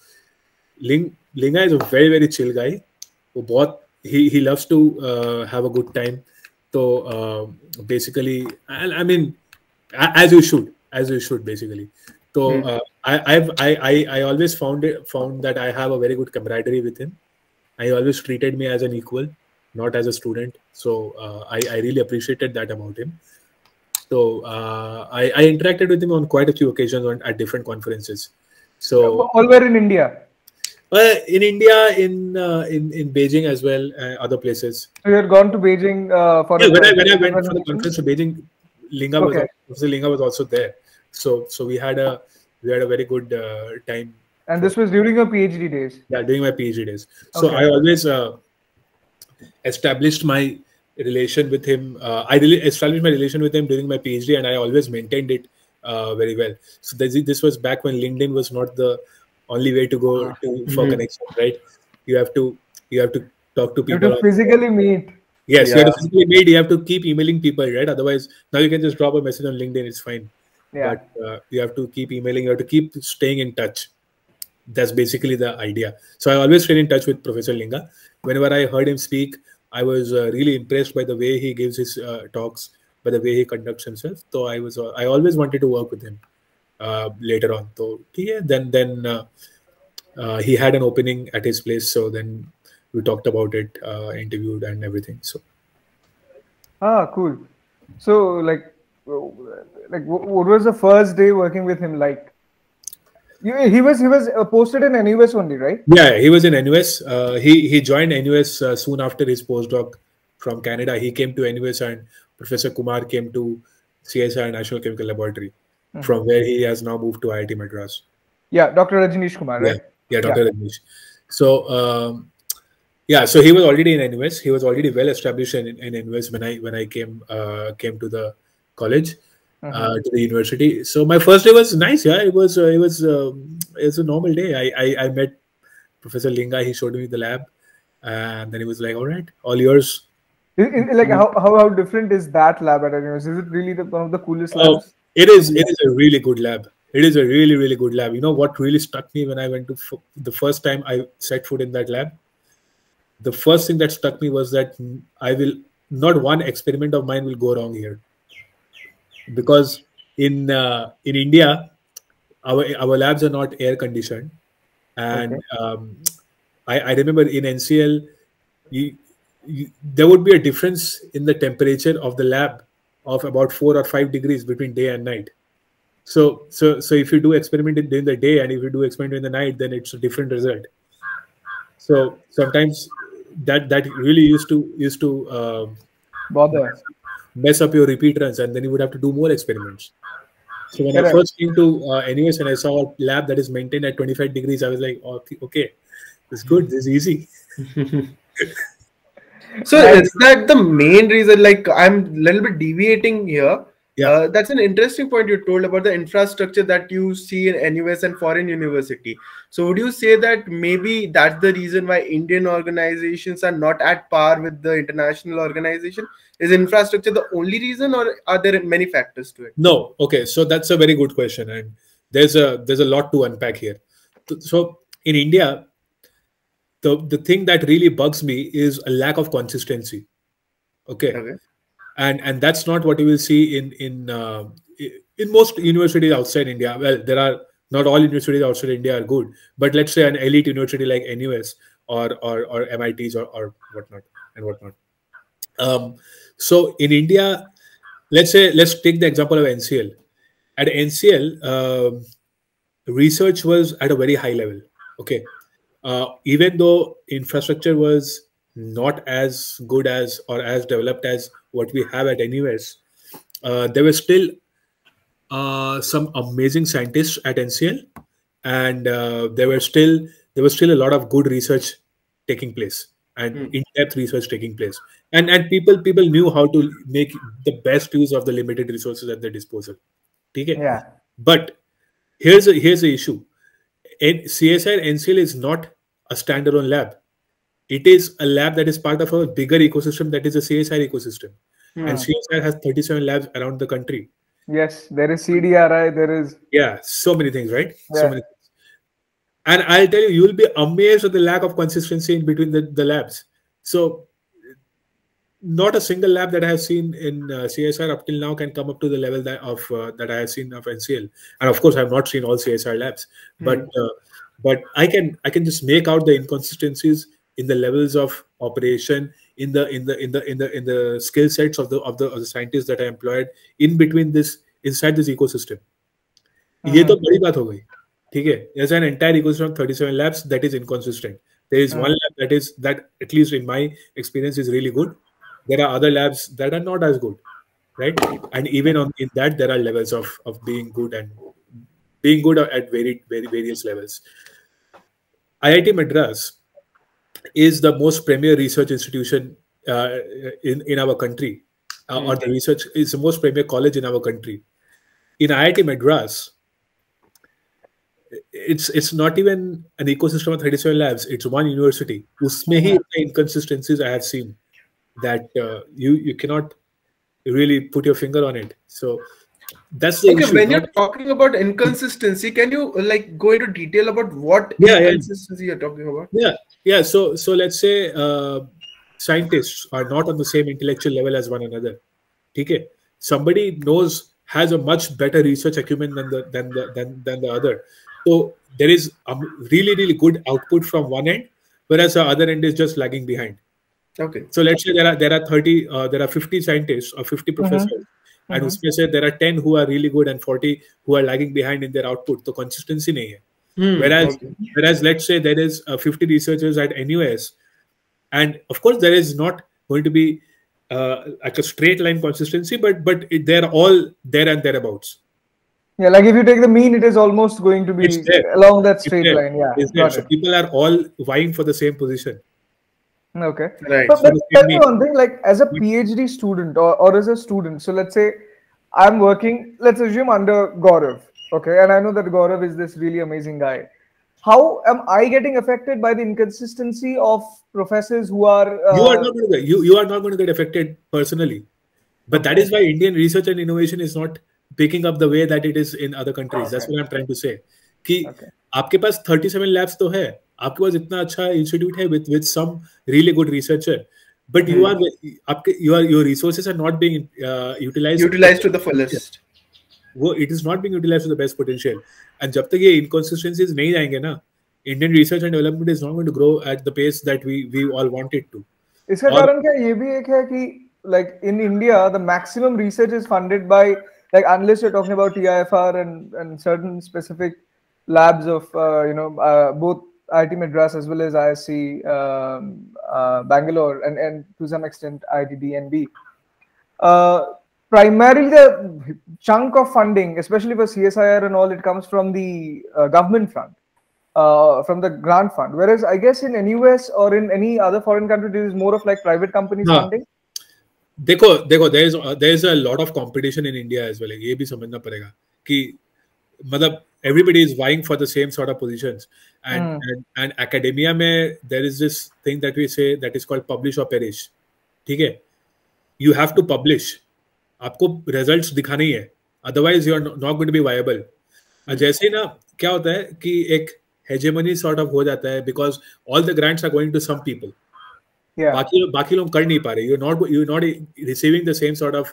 Linga is a very, very chill guy. वो बहुत he loves to have a good time. So basically, I mean, as you should basically. So I always found that I have a very good camaraderie with him. I always treated me as an equal, not as a student. So I really appreciated that about him. So I interacted with him on quite a few occasions at different conferences. So all were in India. In India, in Beijing as well, other places. So you had gone to Beijing for when I went for the conference to Beijing, Professor Linga was also there. So we had a very good time. And this was during your PhD days? Yeah, during my PhD days. So I always established my relation with him. I really established my relation with him during my PhD, and I always maintained it very well. So this was back when LinkedIn was not the only way to go for connection, right? You have to talk to people. You have to physically meet. Yes, you have to physically meet. You have to keep emailing people, right? Otherwise, now you can just drop a message on LinkedIn. It's fine. Yeah. But you have to keep emailing. You have to keep staying in touch. That's basically the idea. So I always stayed in touch with Professor Linga. Whenever I heard him speak, I was really impressed by the way he gives his talks. by the way he conducts himself. So I always wanted to work with him later on. So yeah, then he had an opening at his place. So then we talked about it, interviewed and everything. So cool. So what was the first day working with him like? He was posted in NUS only, right? Yeah, he was in NUS. He joined NUS soon after his postdoc from Canada. He came to NUS, and Professor Kumar came to CSI National Chemical Laboratory, from where he has now moved to IIT Madras. Yeah, Dr. Rajneesh Kumar, right? Yeah, Dr. Rajneesh. So so he was already in NUS. He was already well established in NUS when I came to the college. To the university. So my first day was nice. Yeah, it was a normal day. I met Professor Linga. He showed me the lab, and then he was like, "All right, all yours." Like how different is that lab at NUS? Is it really one of the coolest labs? It is a really good lab. It is a really, really good lab. You know what really struck me when I went to the first time I set foot in that lab? The first thing that struck me was that not one experiment of mine will go wrong here. Because in India, our labs are not air conditioned, and I remember in NCL, there would be a difference in the temperature of the lab of about 4 or 5 degrees between day and night. So if you do experiment during the day and if you do experiment in the night, then it's a different result. So sometimes that really used to bother. Mess up your repeat runs, and then you would have to do more experiments. So when I first came to NUS and I saw a lab that is maintained at 25 degrees, I was like, oh, okay, it's good, this is easy. So is that the main reason? Like, I'm a little bit deviating here. Yeah. That's an interesting point you told about the infrastructure that you see in NUS and foreign university. So would you say that maybe that's the reason why Indian organizations are not at par with the international organization? Is infrastructure the only reason, or are there many factors to it? No. Okay. So that's a very good question. And there's a lot to unpack here. So in India, the thing that really bugs me is a lack of consistency. Okay. And that's not what you will see in most universities outside India. Well, there are not all universities outside India are good, but let's say an elite university like NUS or MITs or whatnot. So in India, let's take the example of NCL. At NCL, research was at a very high level. Okay, even though infrastructure was not as good as or as developed as what we have at NUS, there were still some amazing scientists at NCL, and there was still a lot of good research taking place and in-depth research taking place, and people knew how to make the best use of the limited resources at their disposal. Okay? Yeah. But here's the issue. CSI NCL is not a standalone lab. It is a lab that is part of a bigger ecosystem that is a CSI ecosystem. And CSI has 37 labs around the country. Yes, there is CDRI, there is... Yeah, so many things, right? Yeah. So many things. And I'll tell you will be amazed at the lack of consistency in between the labs. So not a single lab that I have seen in CSR up till now can come up to the level that I have seen of NCL. And of course, I have not seen all CSR labs, but I can just make out the inconsistencies in the levels of operation, in the skill sets of the scientists that are employed inside this ecosystem. ये तो बड़ी बात हो गई, ठीक है? There's an entire ecosystem of 37 labs that is inconsistent. There is one lab that at least in my experience is really good. There are other labs that are not as good, right? And even in that, there are levels of being good and being good at various levels. IIT Madras is the most premier research institution in our country, or the research is the most premier college in our country. In IIT Madras, it's not even an ecosystem of 37 labs. It's one university. Usme hi inconsistencies I have seen that you cannot really put your finger on it. So that's the issue. When you're talking about inconsistency, can you like go into detail about what inconsistency you're talking about? Yeah. So let's say scientists are not on the same intellectual level as one another. Okay. somebody has a much better research acumen than the other. So there is really good output from one end, whereas the other end is just lagging behind. Okay. So let's say there are 50 scientists or 50 professors, and उसमें से there are 10 who are really good and 40 who are lagging behind in their output. तो consistency नहीं है. Whereas let's say there is 50 researchers at NUS, and of course there is not going to be like a straight line consistency, but they're all there and thereabouts. Yeah, like if you take the mean, it is almost going to be along that straight line. Yeah, so people are all vying for the same position. Okay, right. But tell me one thing, like as a PhD student or as a student, so let's say I'm working, let's assume under Gaurav, okay, and I know that Gaurav is this really amazing guy. How am I getting affected by the inconsistency of professors who are... You are not going to get affected personally. But that is why Indian research and innovation is not picking up the way that it is in other countries. That's what I'm trying to say. कि आपके पास 37 labs तो है, आपके पास इतना अच्छा institute है with some really good researcher, but your resources are not being utilized to the fullest. It is not being utilized to the best potential. And जब तक ये inconsistencies नहीं जाएंगे ना, Indian research and development is not going to grow at the pace that we all want it to. इसका कारण क्या ये भी एक है कि like in India the maximum research is funded by, like unless you're talking about TIFR and certain specific labs of both IIT Madras as well as ISC Bangalore and to some extent IIT DNB. Primarily the chunk of funding, especially for CSIR and all, it comes from the government front, from the grant fund. Whereas I guess in NUS or in any other foreign country, it is more of like private companies funding. देखो there is a lot of competition in India as well. ये भी समझना पड़ेगा कि मतलब everybody is vying for the same sort of positions, and academia में there is this thing that we say that is called publish or perish. ठीक है, you have to publish. आपको results दिखाने ही है, otherwise you are not going to be viable. जैसे ना क्या होता है कि एक hegemony sort of हो जाता है because all the grants are going to some people. बाकी लोग कर नहीं पा रहे. You're not receiving the same sort of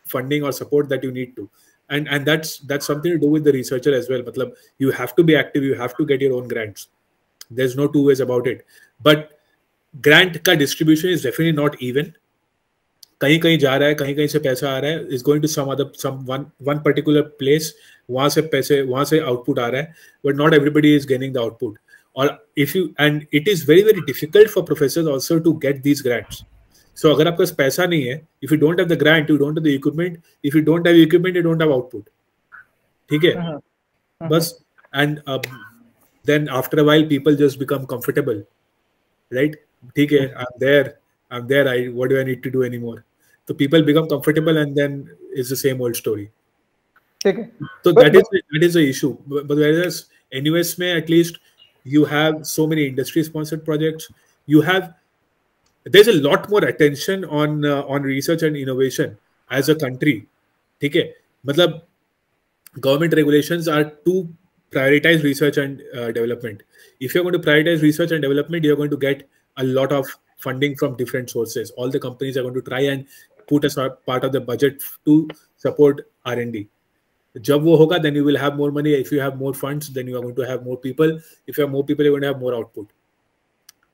funding or support that you need to, and that's something to do with the researcher as well. मतलब you have to be active, you have to get your own grants. There's no two ways about it. But grant का distribution is definitely not even. कहीं जा रहा है, कहीं से पैसा आ रहा है, is going to some one particular place, वहाँ से output आ रहा है, but not everybody is getting the output. Or and it is very difficult for professors also to get these grants. So अगर आपके पास पैसा नहीं है, if you don't have the grant, you don't have the equipment. If you don't have equipment, you don't have output. ठीक है, बस. And then after a while, people just become comfortable, right? ठीक है, I'm there. What do I need to do anymore? So people become comfortable, and then it's the same old story. Okay. So that is the issue. But whereas NUS में at least you have so many industry-sponsored projects. There's a lot more attention on research and innovation as a country. ठीक है, मतलब government regulations are to prioritize research and development. If you're going to prioritize research and development, you're going to get a lot of funding from different sources. All the companies are going to try and put a part of the budget to support R&D. जब वो होगा, then you will have more money. If you have more funds, then you are going to have more people. If you have more people, you're going to have more output.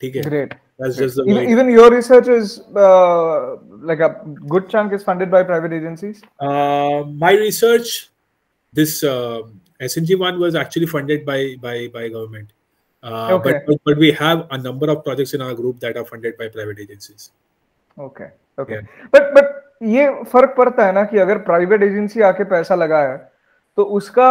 ठीक है. Great. That's just the way. Even your research is like a good chunk is funded by private agencies. My research, this SNG one was actually funded by government. Okay. But we have a number of projects in our group that are funded by private agencies. Okay. Okay. Yeah. But ये फर्क पड़ता है ना कि अगर private agency आके पैसा लगाया तो उसका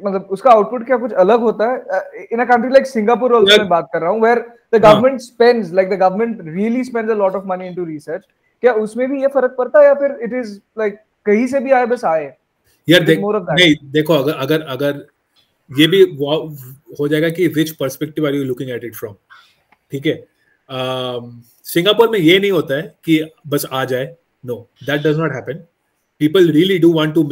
मतलब उसका आउटपुट क्या कुछ अलग होता है? In a country like Singapore also मैं बात कर रहा हूँ, where the government spends like the government really spends a lot of money into research. क्या उसमें भी ये फर्क पड़ता है या फिर इट इज लाइक कहीं से भी आए बस आए? यार नहीं, देखो अगर ये भी हो जाएगा कि which perspective are you looking at it from. ठीक है, सिंगापुर में ये नहीं होता है कि बस आ जाए. No, that does not happen. People really do want to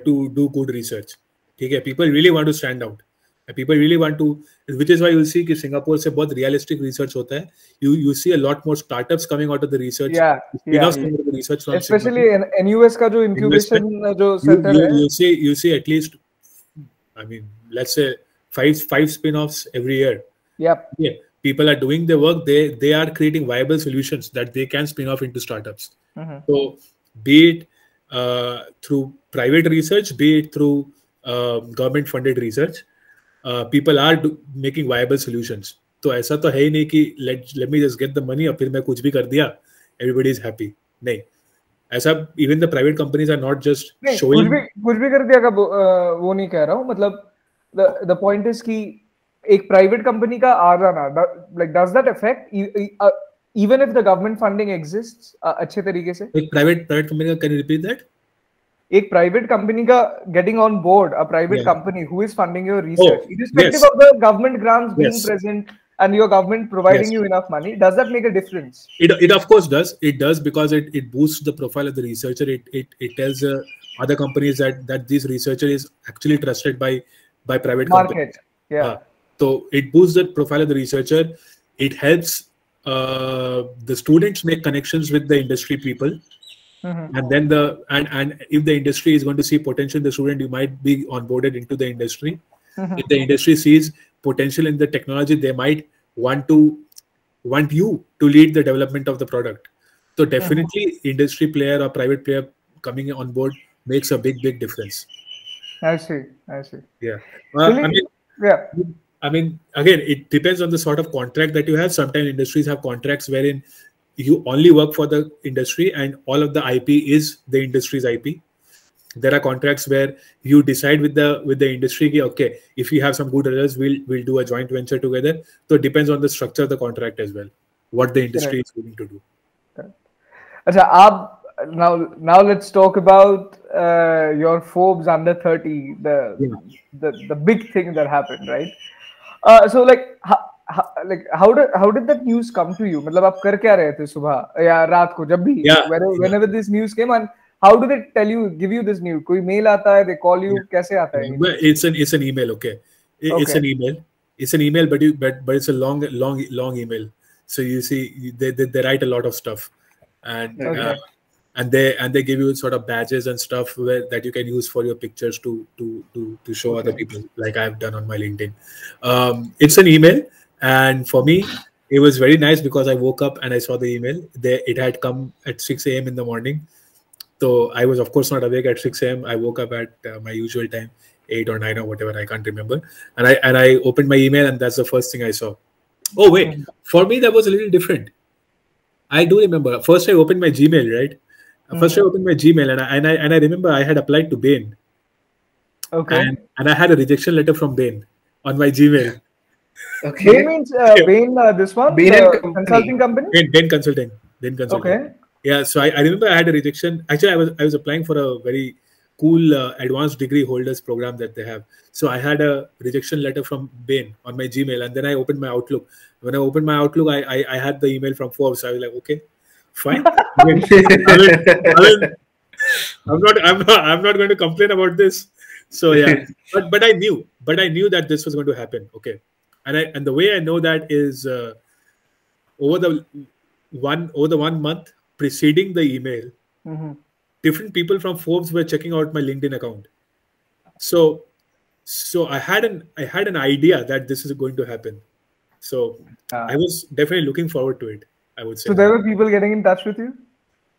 do good research. ठीक है, people really want to stand out. People really want to, which is why you'll see कि Singapore से बहुत realistic research होता है. You see a lot more startups coming out of the research. Yeah. Coming out of the research from Especially NUS का जो incubation जो center है. You see at least, I mean, let's say five spin-offs every year. Yep. Yeah. People are doing their work. They are creating viable solutions that they can spin off into startups. So be it through private research, be it through government funded research, people are making viable solutions. तो ऐसा तो है ही नहीं कि let me just get the money और फिर मैं कुछ भी कर दिया, everybody is happy. नहीं, ऐसा even the private companies are not just showing. कुछ भी कर दिया का वो नहीं कह रहा हूँ. मतलब the point is कि एक प्राइवेट कंपनी का आ जाना, like does that affect even if the government funding exists अच्छे तरीके से? एक प्राइवेट कंपनी का, can you repeat that? एक प्राइवेट कंपनी का getting on board a private company who is funding your research, irrespective of the government grants being present and your government providing you enough money, does that make a difference? It of course does. It does because it boosts the profile of the researcher. It tells other companies that this researcher is actually trusted by private companies. Yeah. So it boosts the profile of the researcher. It helps the students make connections with the industry people, and then and if the industry is going to see potential in the student, you might be onboarded into the industry. If the industry sees potential in the technology, they might want you to lead the development of the product. So definitely, industry player or private player coming on board makes a big difference. I see. Yeah. Yeah. I mean, again, it depends on the sort of contract that you have. Sometimes industries have contracts wherein you only work for the industry and all of the IP is the industry's IP. There are contracts where you decide with the industry, okay, if you have some good results, we'll do a joint venture together. So it depends on the structure of the contract as well, what the industry is willing to do. Achha, now let's talk about your Forbes under 30, the big thing that happened, right? So like how did that news come to you? मतलब आप कर क्या रहे थे सुबह या रात को जब भी whenever this news came, and how do they give you this news? कोई mail आता है, they call you, कैसे आता है? Well, it's an email, okay. It's an email, but it's a long email. So you see, they write a lot of stuff, and they give you sort of badges and stuff that you can use for your pictures to show other people, like I've done on my LinkedIn. It's an email, and for me, it was very nice because I woke up and I saw the email. It had come at 6 a.m. in the morning. So I was, of course, not awake at 6 a.m. I woke up at my usual time, 8 or 9 or whatever, I can't remember. And I opened my email, and that's the first thing I saw. Oh, wait. For me, that was a little different. I do remember. First, I opened my Gmail, right? First, I opened my Gmail, and I remember I had applied to Bain. Okay. And I had a rejection letter from Bain on my Gmail. Okay. Bain means Bain, this one? Bain consulting company? Bain Consulting. Okay. Yeah, so I remember I had a rejection. Actually, I was applying for a very cool advanced degree holders program that they have. So I had a rejection letter from Bain on my Gmail, and then I opened my Outlook. When I opened my Outlook, I had the email from Forbes. So I was like, okay, fine. I'm not going to complain about this. So yeah, but I knew that this was going to happen. Okay, and the way I know that is over the 1 month preceding the email, different people from Forbes were checking out my LinkedIn account. So I had an idea that this is going to happen. So I was definitely looking forward to it, I would say. So there were people getting in touch with you?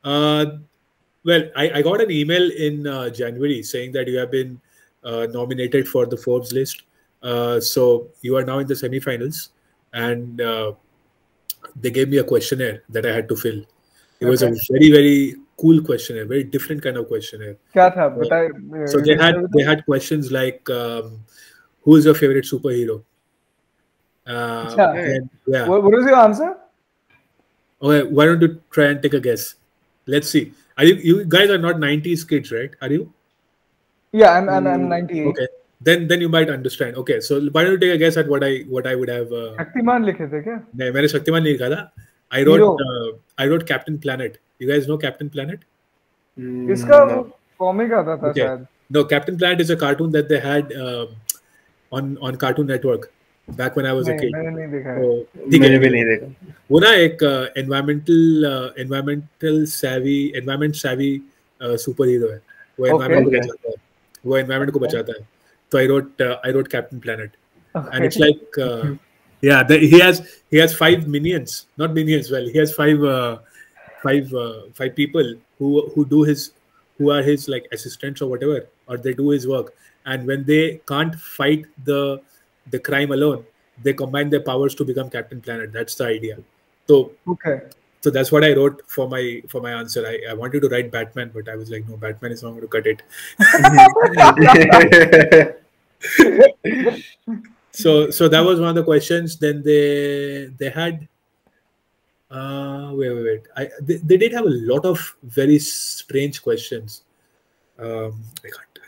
Well, I got an email in January saying that you have been nominated for the Forbes list. So you are now in the semifinals, and they gave me a questionnaire that I had to fill. It was a very, very cool questionnaire, very different kind of questionnaire. So they had questions like, who is your favorite superhero? And, what was your answer? Okay, why don't you try and take a guess? Let's see. You guys are not 90s kids, right? Are you? Yeah, I'm 98. Okay, then you might understand. Okay, so why don't you take a guess at what I would have? Shaktiman लिखे थे क्या? नहीं, मैंने शक्तिमान नहीं लिखा था. I wrote Captain Planet. You guys know Captain Planet? इसका comic आता था शायद. No, Captain Planet is a cartoon that they had. on Cartoon Network back when I was a kid. मैंने नहीं देखा है. तो ठीक है, मैंने भी नहीं देखा. वो ना एक environment savvy सुपर हीरो है. वो environment को बचाता है. वो environment को बचाता है. So I wrote Captain Planet, and it's like he has 5 minions, not minions. Well, he has five people who are his like assistants or whatever, or they do his work. And when they can't fight the crime alone, they combine their powers to become Captain Planet. That's the idea. So so that's what I wrote for my answer. I wanted to write Batman, but I was like, no, Batman is not going to cut it. So that was one of the questions. Then they had wait. They did have a lot of very strange questions. I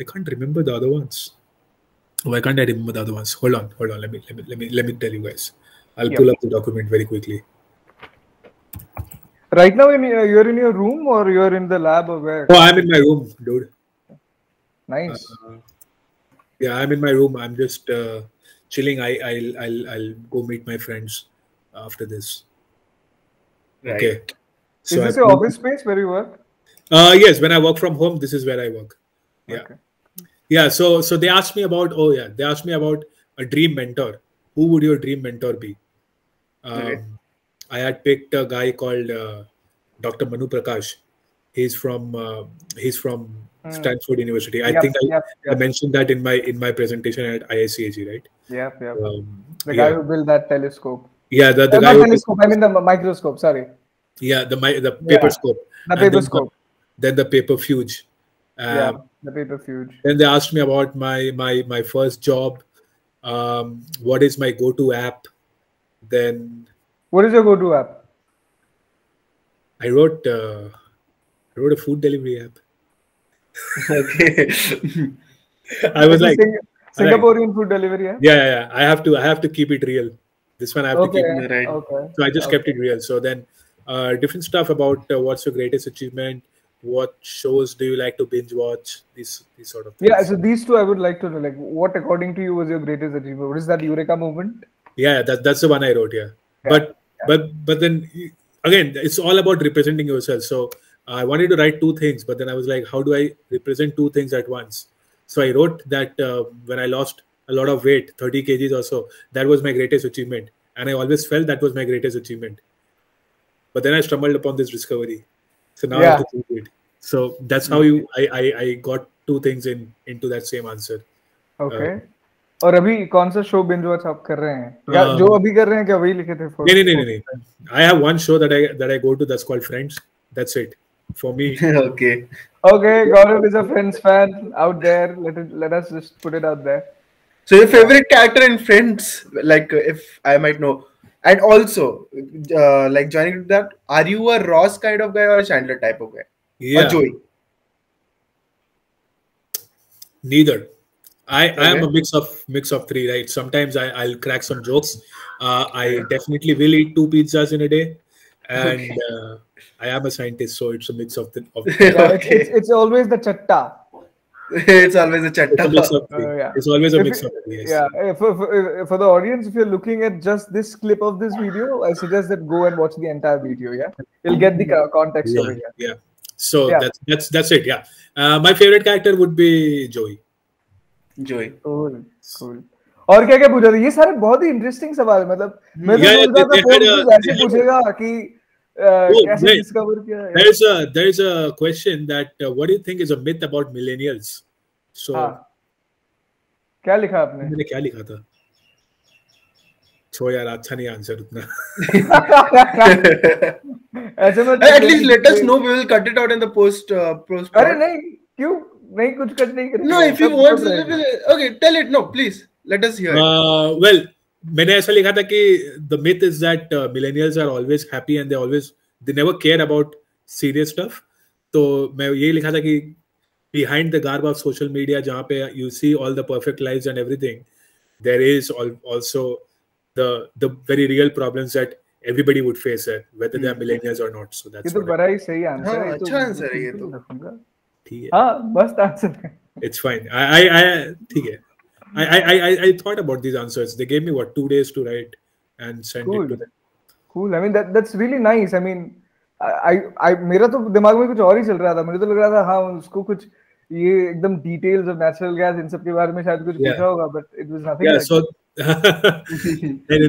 can't remember the other ones. Why can't I remember the other ones? Hold on. Let me tell you guys. I'll pull up the document very quickly. Right now, you're in your room or you're in the lab or where? Oh, I'm in my room, dude. Nice. Yeah, I'm in my room. I'm just chilling. I'll go meet my friends after this. Right. Okay. So is this your office space where you work? Yes, when I work from home, this is where I work. Yeah. Okay. Yeah. So they asked me about a dream mentor. Who would your dream mentor be? I had picked a guy called Dr. Manu Prakash. He's from Stanford University. I think I mentioned that in my presentation at IICAG, right? Yep. The guy who built that telescope. Yeah, the guy. Not telescope. I mean the microscope. Sorry. Yeah, the paper scope. The paper scope. Then the paper fuge. The paper fuge. Then they asked me about my first job. What is my go-to app? Then. What is your go-to app? I wrote a food delivery app. Okay. I was like Singaporean food delivery app? Yeah. I have to keep it real. This one I have to keep it right. Okay. So I just kept it real. So then different stuff about what's your greatest achievement, what shows do you like to binge watch, these sort of things. Yeah, so these two I would like to know. Like, what according to you was your greatest achievement? What is that Eureka moment? Yeah, that's the one I wrote. Yeah. But then again, it's all about representing yourself. So I wanted to write 2 things, but then I was like, how do I represent 2 things at once? So I wrote that when I lost a lot of weight, 30 kgs or so, that was my greatest achievement. And I always felt that was my greatest achievement. But then I stumbled upon this discovery. So now I have to do it. So that's how I got 2 things into that same answer. Okay. और अभी कौन सा show binge watch आप कर रहे हैं या जो अभी कर रहे हैं क्या वही लिखे थे? नहीं. I have one show that I go to that's called Friends. That's it for me. Okay, Gaurav is a Friends fan out there. Let us just put it out there. So your favorite character in Friends, like if I might know, and also like joining that, are you a Ross kind of guy or a Chandler type of guy? Yeah. Or Joey? Neither. I am a mix of 3, right? Sometimes I'll crack some jokes. I definitely will eat 2 pizzas in a day, and I am a scientist, so it's a mix of the. It's always the chatta. It's always a chatta. It's always a mix of 3. Yes. Yeah. For the audience, if you're looking at just this clip of this video, I suggest that go and watch the entire video. Yeah, you'll get the context of it. Yeah. So that's it. Yeah. My favorite character would be Joey. Cool. और क्या पूछा था? ये सारे बहुत ही interesting सवाल है. मतलब मैं तो सोच रहा था ऐसे पूछेगा कि कैसे डिस्कवर किया. There is a question that what do you think is a myth about millennials? So क्या लिखा आपने? मैंने क्या लिखा था? छोड़ यार, अच्छा नहीं आंसर उतना. At least let us know. We will cut it out in the post. अरे नहीं, क्यों? नहीं, कुछ कट नहीं करेंगे. No, if you want, okay, tell it. No, please, let us hear it. Well, मैंने ऐसा लिखा था कि the myth is that millennials are always happy and they never care about serious stuff. तो मैं ये लिखा था कि behind the garb of social media, जहाँ पे you see all the perfect lives and everything, there is also the very real problems that everybody would face, whether they are millennials or not. So that's. ये तो बड़ा ही सही answer है. अच्छा answer है ये तो. हाँ, बस आंसर है. It's fine. I ठीक है. I thought about these answers. They gave me what 2 days to write and send it to them. Cool. I mean that's really nice. I mean I मेरा तो दिमाग में कुछ और ही चल रहा था. मुझे तो लग रहा था हाँ उसको कुछ ये एकदम details of natural gas इन सब के बारे में शायद कुछ पूछा होगा, but it was nothing. Yeah, so no,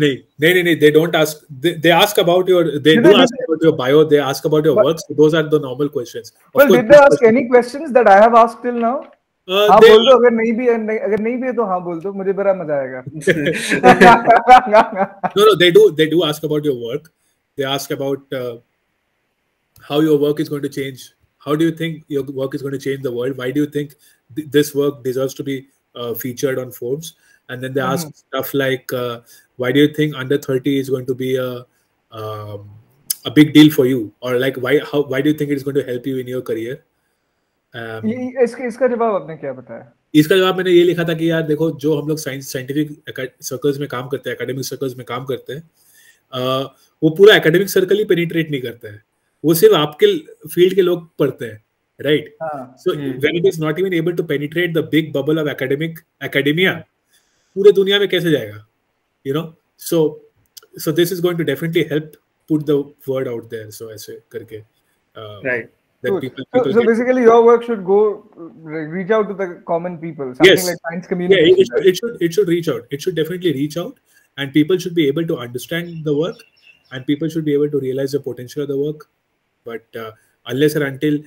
they don't ask. They ask about your. They do ask about your bio. They ask about your work. So those are the normal questions. Well, did they ask any questions that I have asked till now? हाँ बोल दो, अगर नहीं भी है तो हाँ बोल दो, मुझे बड़ा मजा आएगा. No, they do ask about your work. They ask about how your work is going to change. How do you think your work is going to change the world? Why do you think this work deserves to be featured on Forbes? And then they ask stuff like, why do you think under 30 is going to be a big deal for you? Or like, why do you think it's going to help you in your career? इसका जवाब आपने क्या बताया? इसका जवाब मैंने ये लिखा था कि यार देखो, जो हम लोग साइंटिफिक सर्कल्स में काम करते हैं, एकेडमिक सर्कल्स में काम करते हैं, वो पूरा एकेडमिक सर्कल ही पेनिट्रेट नहीं करता है. वो सिर्फ आपके फील्ड के लोग पढ़ते हैं, right? So when it is not even able to penetrate the big bubble of academia, पूरे दुनिया में कैसे जाएगा? You know, so this is going to definitely help put the word out there. So ऐसे करके, right. So basically your work should go reach out to the common people, something like science community. Yeah, it should reach out. It should definitely reach out, and people should be able to understand the work, and people should be able to realize the potential of the work. But unless and until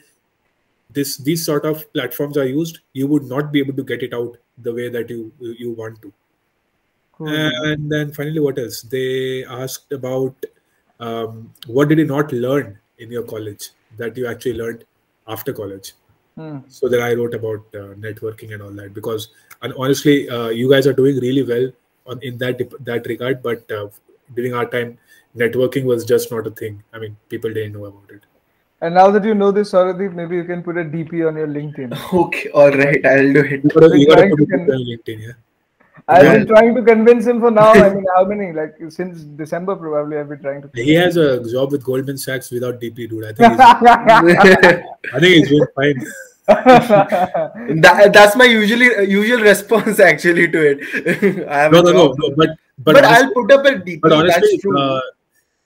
these sort of platforms are used, you would not be able to get it out the way that you want to. Cool. And then finally, what else? They asked about what did you not learn in your college that you actually learned after college. So then I wrote about networking and all that, because and honestly, you guys are doing really well in that regard. But during our time, networking was just not a thing. I mean, people didn't know about it. And now that you know this, Saurav, maybe you can put a DP on your LinkedIn. Okay, all right, I'll do it. You gotta put it on LinkedIn, yeah. I've been trying to convince him for now. I mean, how many? Like since December, probably. I've been trying to. He has a job with Goldman Sachs without DP, dude. I think he's doing fine. That's my usual response actually to it. No. But I'll put up a DP. But honestly,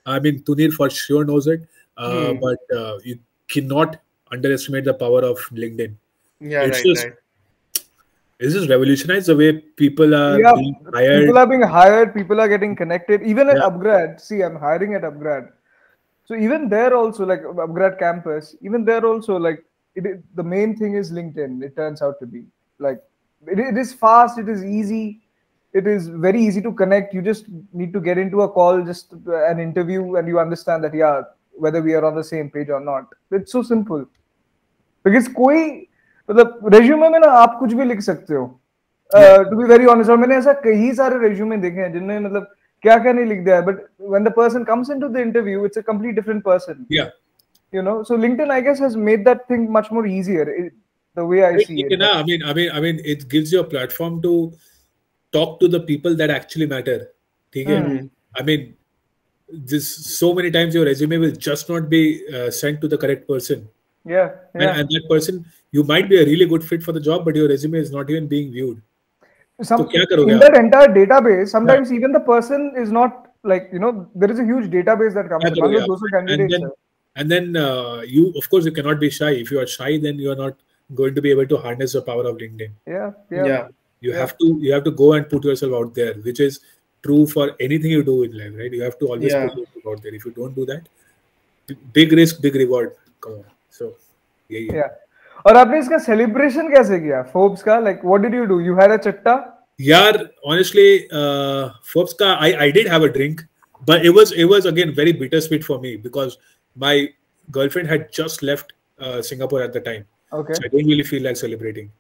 I mean, Tunir for sure knows it. But you cannot underestimate the power of LinkedIn. Yeah, right. It's just revolutionized the way people are being hired. People are being hired. People are getting connected. Even at Upgrad. See, I'm hiring at Upgrad. So even there also, like Upgrad campus, even there also, like the main thing is LinkedIn. It turns out to be like it is fast. It is easy. It is very easy to connect. You just need to get into a call, just an interview, and you understand that whether we are on the same page or not. It's so simple. Because कोई मतलब resume में ना आप कुछ भी लिख सकते हो, टू बी वेरी ऑनेस्ट. और मैंने ऐसा कई सारे रेज्यूमे देखे हैं जिनमें मतलब क्या क्या नहीं लिख दिया है, but when the person comes into the interview it's a complete different person. You know, so LinkedIn I guess has made that thing much more easier, the way I see it. I mean it gives you a platform to talk to the people that actually matter. I mean, this so many times your resume will just not be sent to the correct person. And that person, you might be a really good fit for the job, but your resume is not even being viewed. In that entire database, sometimes even the person is not like, you know, there is a huge database that comes. And then you, of course, you cannot be shy. If you are shy, then you are not going to be able to harness the power of LinkedIn. You have to go and put yourself out there, which is true for anything you do in life, right? You have to always put yourself out there. If you don't do that, big risk, big reward. Come on. So, और आपने इसका celebration कैसे किया? Forbes का, like, what did you do? You had a chatta? Yeah, honestly, Forbes का, I did have a drink, but it was again very bittersweet for me because my girlfriend had just left Singapore at the time. Okay. So I didn't really feel like celebrating.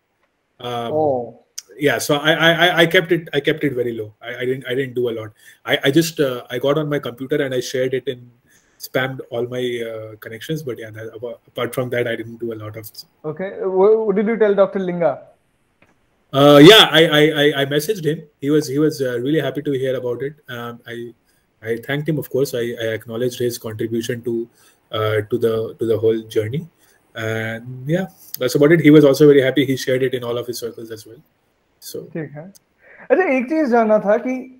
Yeah, so I kept it very low. I didn't do a lot. I just I got on my computer and I shared it and spammed all my connections. But yeah, apart from that, I didn't do a lot of. Okay, what did you tell Dr. Linga? Yeah, I messaged him. He was really happy to hear about it. I thanked him, of course. I acknowledged his contribution to the whole journey, and yeah, that's about it. He was also very happy. He shared it in all of his circles as well. So अच्छा एक चीज जानना था कि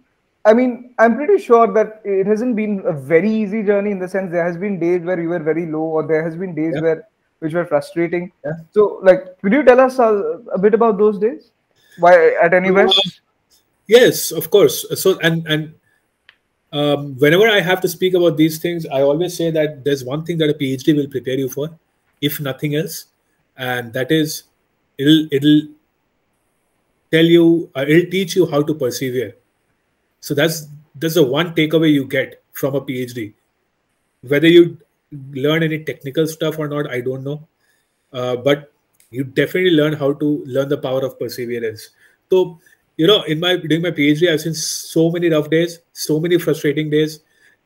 I mean, I'm pretty sure that it hasn't been a very easy journey in the sense there has been days where you were very low, or there has been days Yeah. which were frustrating. Yeah. So, like, could you tell us a bit about those days? Why at any West? Yes, of course. So whenever I have to speak about these things, I always say that there's one thing that a PhD will prepare you for, if nothing else, and that is it'll tell you, it'll teach you how to persevere. So that's the one takeaway you get from a PhD. Whether you learn any technical stuff or not, I don't know, but you definitely learn how to learn the power of perseverance. So in doing my PhD, I've seen so many rough days, so many frustrating days,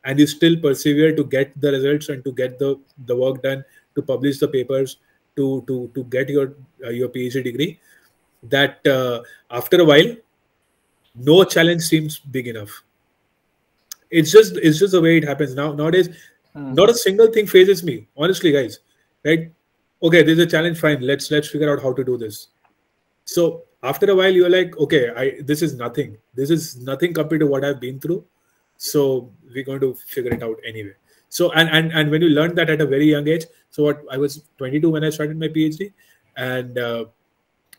and you still persevere to get the results and to get the work done, to publish the papers, to get your PhD degree. That after a while, no challenge seems big enough. It's just the way it happens nowadays. Not a single thing phases me, honestly, guys. Right? Okay, there's a challenge. Fine, let's figure out how to do this. So after a while, you're like, okay, this is nothing. This is nothing compared to what I've been through. So we're going to figure it out anyway. So and when you learn that at a very young age, so what, I was 22 when I started my PhD, and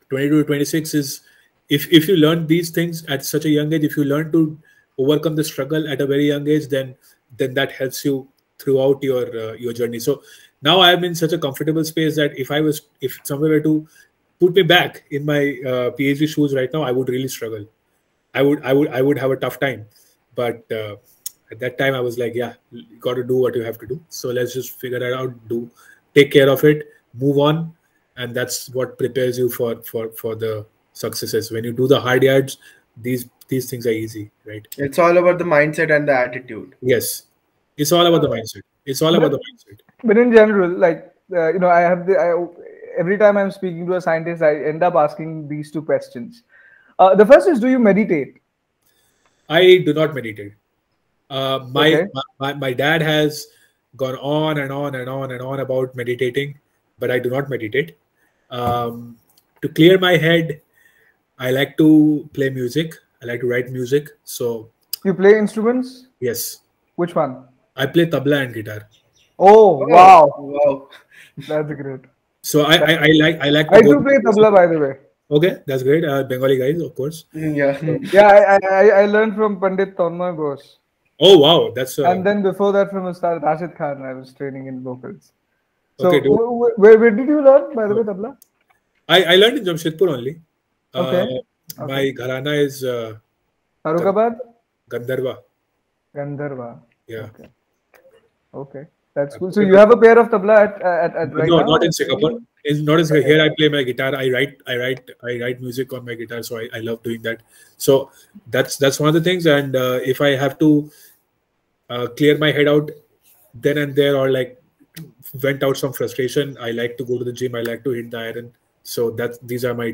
22 to 26 is, if you learn these things at such a young age, if you learn to overcome the struggle at a very young age, then that helps you throughout your journey. So now I am in such a comfortable space that if someone were to put me back in my PhD shoes right now, I would really struggle. I would have a tough time. But at that time, I was like, yeah, you got to do what you have to do. So let's just figure it out, take care of it, move on, and that's what prepares you for the successes. When you do the hard yards, these things are easy, right? It's all about the mindset and the attitude. Yes, it's all about the mindset. It's all about the mindset. But in general, like every time I'm speaking to a scientist, I end up asking these two questions. The first is, do you meditate? I do not meditate. My dad has gone on and on and on and on about meditating, but I do not meditate. To clear my head, I like to play music. I like to write music. So you play instruments? Yes. Which one? I play tabla and guitar. Oh wow! That's great. So I like. I do play tabla, by the way. Okay, that's great. Bengali guys, of course. Yeah. Yeah, I learned from Pandit Tanmay Bose. Oh wow, that's. And then before that, from Ustad Rashid Khan, I was training in vocals. So okay, where did you learn, by the way, tabla? I learned in Jamshedpur only. Okay. My gharana is Farokhabad? Gandharva. Gandharva. Yeah. Okay. That's cool. So you have a pair of tabla at right now? No, not in Singapore. It's not in Singapore. Here I play my guitar. I write music on my guitar, so I love doing that. So that's one of the things. And if I have to clear my head out then and there, or like vent out some frustration, I like to go to the gym. I like to hit the iron. So these are my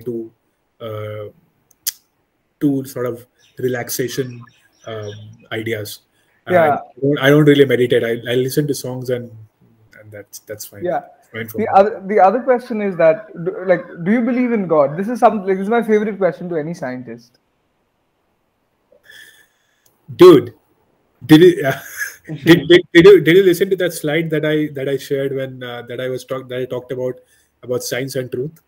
two sort of relaxation ideas. Yeah. I don't really meditate. I listen to songs and that's fine. Yeah. Fine for the other question is that, do you believe in God? This is this is my favorite question to any scientist. Dude, did you listen to that slide that I shared when I talked about science and truth?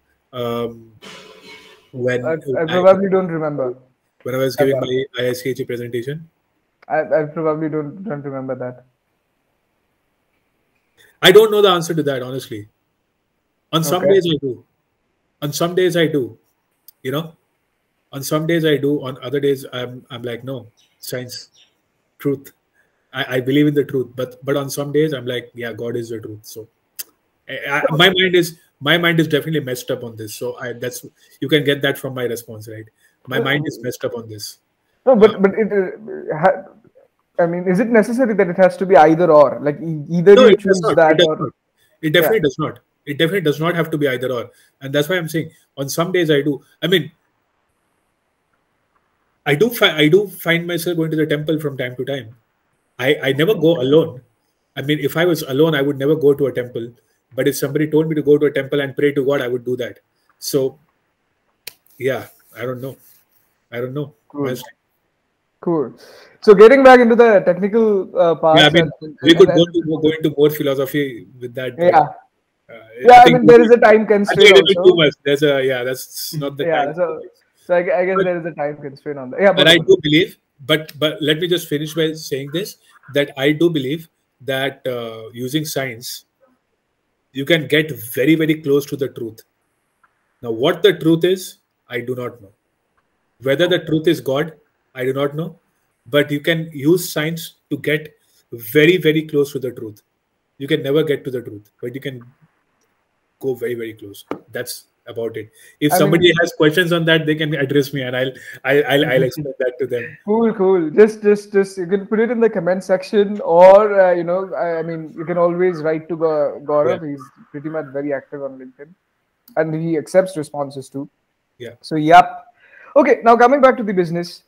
When I probably don't remember. When I was giving my ISCHE presentation. I probably don't remember that. I don't know the answer to that, honestly. On some days I do. On some days I do. On some days I do. On other days I'm like, no, science, truth. I believe in the truth. But on some days I'm like, yeah, God is the truth. So my mind is definitely messed up on this. So you can get that from my response, right? My mind is messed up on this. No, but I mean, is it necessary that it has to be either or? Like either you choose that or... It definitely does not. It definitely does not have to be either or. And that's why I'm saying on some days I do. I mean, I do find myself going to the temple from time to time. I never go alone. I mean, if I was alone, I would never go to a temple. But if somebody told me to go to a temple and pray to God, I would do that. So, yeah, I don't know. I don't know. Cool. Cool. So getting back into the technical parts. Yeah, I mean, we could go into more philosophy with that. Yeah. I mean, there is a time constraint also. Too much. That's not the time. So I guess there is a time constraint on that. Yeah, but I do believe, but let me just finish by saying this, that I do believe that using science, you can get very, very close to the truth. Now, what the truth is, I do not know. Whether the truth is God, I do not know. But you can use science to get very, very close to the truth. You can never get to the truth, but you can go very, very close. That's about it. If somebody has questions on that, they can address me, and I'll explain that to them. Cool. Just you can put it in the comment section, or I mean, you can always write to Gaurav. Yeah. He's pretty much very active on LinkedIn, and he accepts responses too. Yeah. So okay. Now coming back to the business.